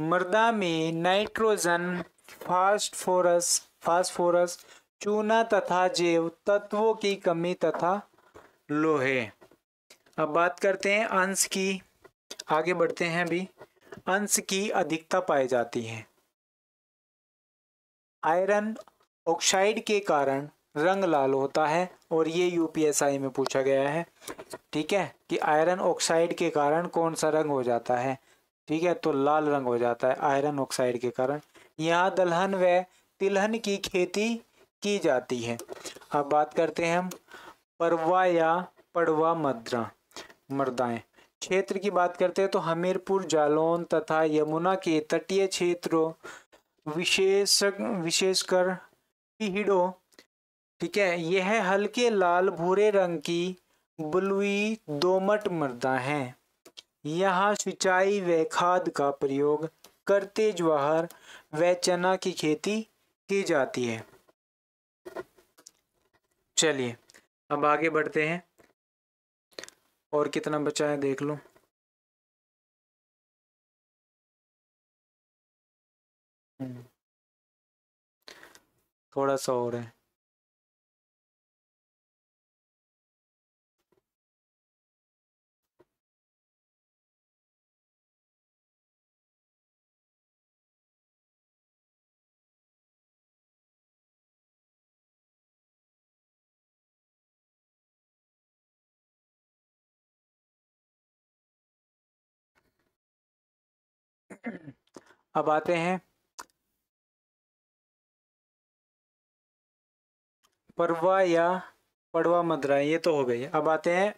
मृदा में नाइट्रोजन, फास्फोरस, चूना तथा जैव तत्वों की कमी तथा लोहे। अब बात करते हैं अंश की, आगे बढ़ते हैं अभी। अंश की अधिकता पाई जाती है। आयरन ऑक्साइड के कारण रंग लाल होता है और ये यूपीएसआई में पूछा गया है, ठीक है, कि आयरन ऑक्साइड के कारण कौन सा रंग हो जाता है, ठीक है, तो लाल रंग हो जाता है आयरन ऑक्साइड के कारण। यहाँ दलहन व तिलहन की खेती की जाती है। अब बात करते हैं हम परवा या पड़वा मृदाएं। क्षेत्र की बात करते हैं तो हमीरपुर, जालौन तथा यमुना के तटीय क्षेत्रों विशेषकर पीढ़ों, ठीक है, यह हल्के लाल भूरे रंग की बलुई दोमट मृदा है। यहाँ सिंचाई व खाद का प्रयोग करते ज्वार व चना की खेती की जाती है। चलिए अब आगे बढ़ते हैं। और कितना बचा है देख लो। थोड़ा सा और है। अब आते हैं परवा या पड़वा मृदा, ये तो हो गई। अब आते हैं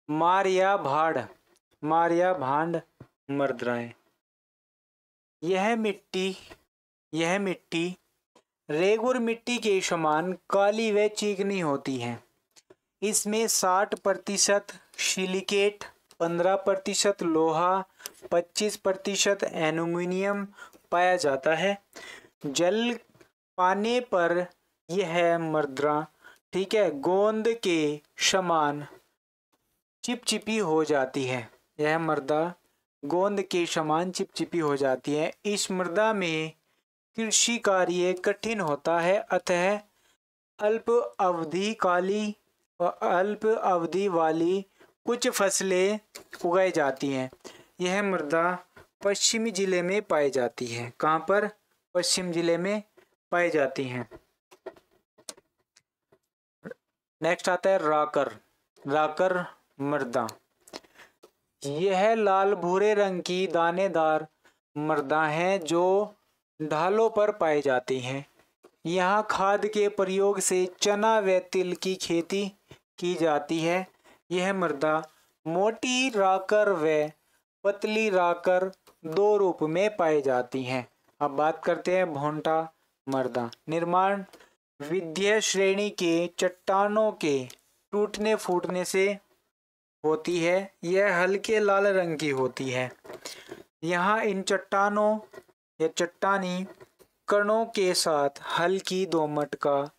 मार या भांड मृदाएं। यह मिट्टी रेगुर मिट्टी के समान काली व चिकनी होती है। इसमें 60% सिलिकेट, 15% लोहा, 25% एल्युमिनियम पाया जाता है। जल पाने पर यह मृदा, ठीक है, गोंद के समान चिपचिपी हो जाती है। यह मृदा गोंद के समान चिपचिपी हो जाती है। इस मृदा में कृषि कार्य कठिन होता है, अतः अल्प अवधि वाली कुछ फसलें उगाई जाती हैं। यह मृदा पश्चिमी जिले में पाई जाती है। कहाँ पर? पश्चिम जिले में पाई जाती हैं। नेक्स्ट आता है राकर मृदा। यह लाल भूरे रंग की दानेदार मृदा है जो ढालों पर पाई जाती हैं। यहाँ खाद के प्रयोग से चना व तिल की खेती की जाती है। यह मृदा मोटी राकर व पतली राकर दो रूप में पाई जाती हैं। अब बात करते हैं भोंटा मृदा। निर्माण विंध्य श्रेणी के चट्टानों के टूटने फूटने से होती है। यह हल्के लाल रंग की होती है। यहाँ इन चट्टानों या चट्टानी कणों के साथ हल्की दोमट का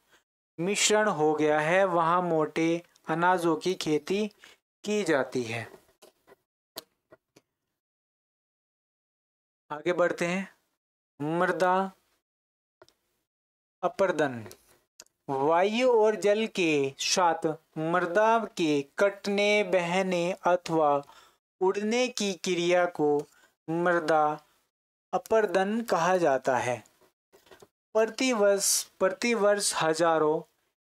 मिश्रण हो गया है, वहां मोटे अनाजों की खेती की जाती है। आगे बढ़ते हैं। मृदा अपरदन वायु और जल के साथ मृदा के कटने, बहने अथवा उड़ने की क्रिया को मृदा अपरदन कहा जाता है। प्रतिवर्ष हजारों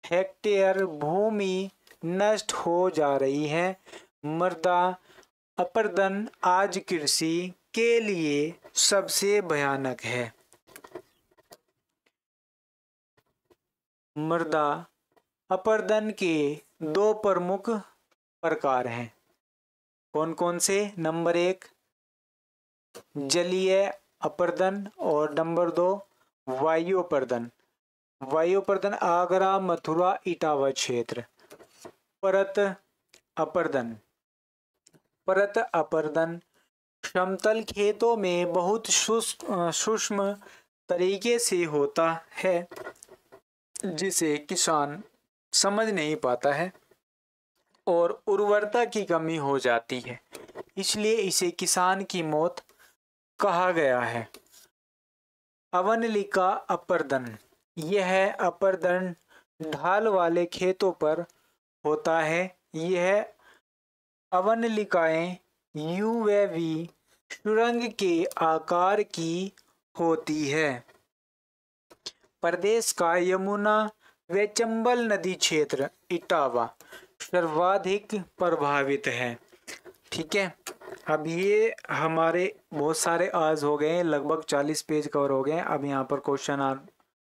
हेक्टेयर भूमि नष्ट हो जा रही है। मृदा अपरदन आज कृषि के लिए सबसे भयानक है। मृदा अपरदन के दो प्रमुख प्रकार हैं। कौन कौन से? नंबर 1 जलीय अपरदन और नंबर 2 वायु अपरदन। वायु अपरदन आगरा, मथुरा, इटावा क्षेत्र। परत अपरदन समतल खेतों में बहुत सूक्ष्म तरीके से होता है, जिसे किसान समझ नहीं पाता है और उर्वरता की कमी हो जाती है, इसलिए इसे किसान की मौत कहा गया है। अवनलिका अपरदन यह अपरदन ढाल वाले खेतों पर होता है। यह अवनलिकाएं यू व वी सुरंग के आकार की होती है। प्रदेश का यमुना व चंबल नदी क्षेत्र इटावा सर्वाधिक प्रभावित है। ठीक है, अब ये हमारे बहुत सारे आज हो गए हैं, लगभग 40 पेज कवर हो गए हैं। अब यहाँ पर क्वेश्चन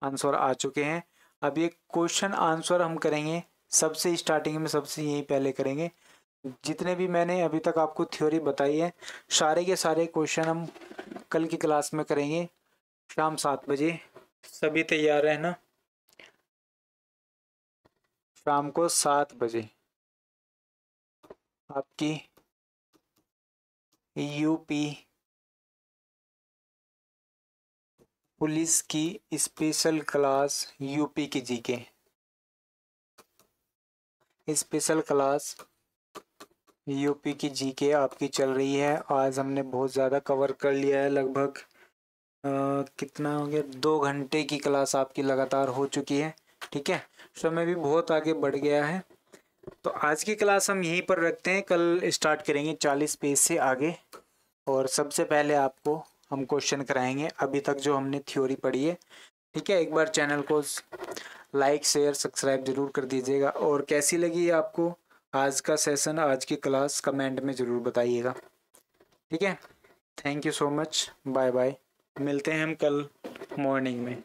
आंसर आ चुके हैं। अब ये क्वेश्चन आंसर हम करेंगे सबसे स्टार्टिंग में, सबसे यही पहले करेंगे। जितने भी मैंने अभी तक आपको थ्योरी बताई है, सारे के सारे क्वेश्चन हम कल की क्लास में करेंगे शाम 7 बजे। सभी तैयार है ना? शाम को 7 बजे आपकी यूपी पुलिस की स्पेशल क्लास, यूपी की जीके स्पेशल क्लास, यूपी की जीके आपकी चल रही है। आज हमने बहुत ज़्यादा कवर कर लिया है, लगभग कितना हो गया, 2 घंटे की क्लास आपकी लगातार हो चुकी है। ठीक है, समय भी बहुत आगे बढ़ गया है, तो आज की क्लास हम यहीं पर रखते हैं। कल स्टार्ट करेंगे 40 पेज से आगे, और सबसे पहले आपको हम क्वेश्चन कराएंगे अभी तक जो हमने थ्योरी पढ़ी है। ठीक है, एक बार चैनल को लाइक शेयर सब्सक्राइब जरूर कर दीजिएगा, और कैसी लगी आपको आज का सेशन, आज की क्लास कमेंट में ज़रूर बताइएगा। ठीक है, thank you so much, bye bye, मिलते हैं हम कल मॉर्निंग में।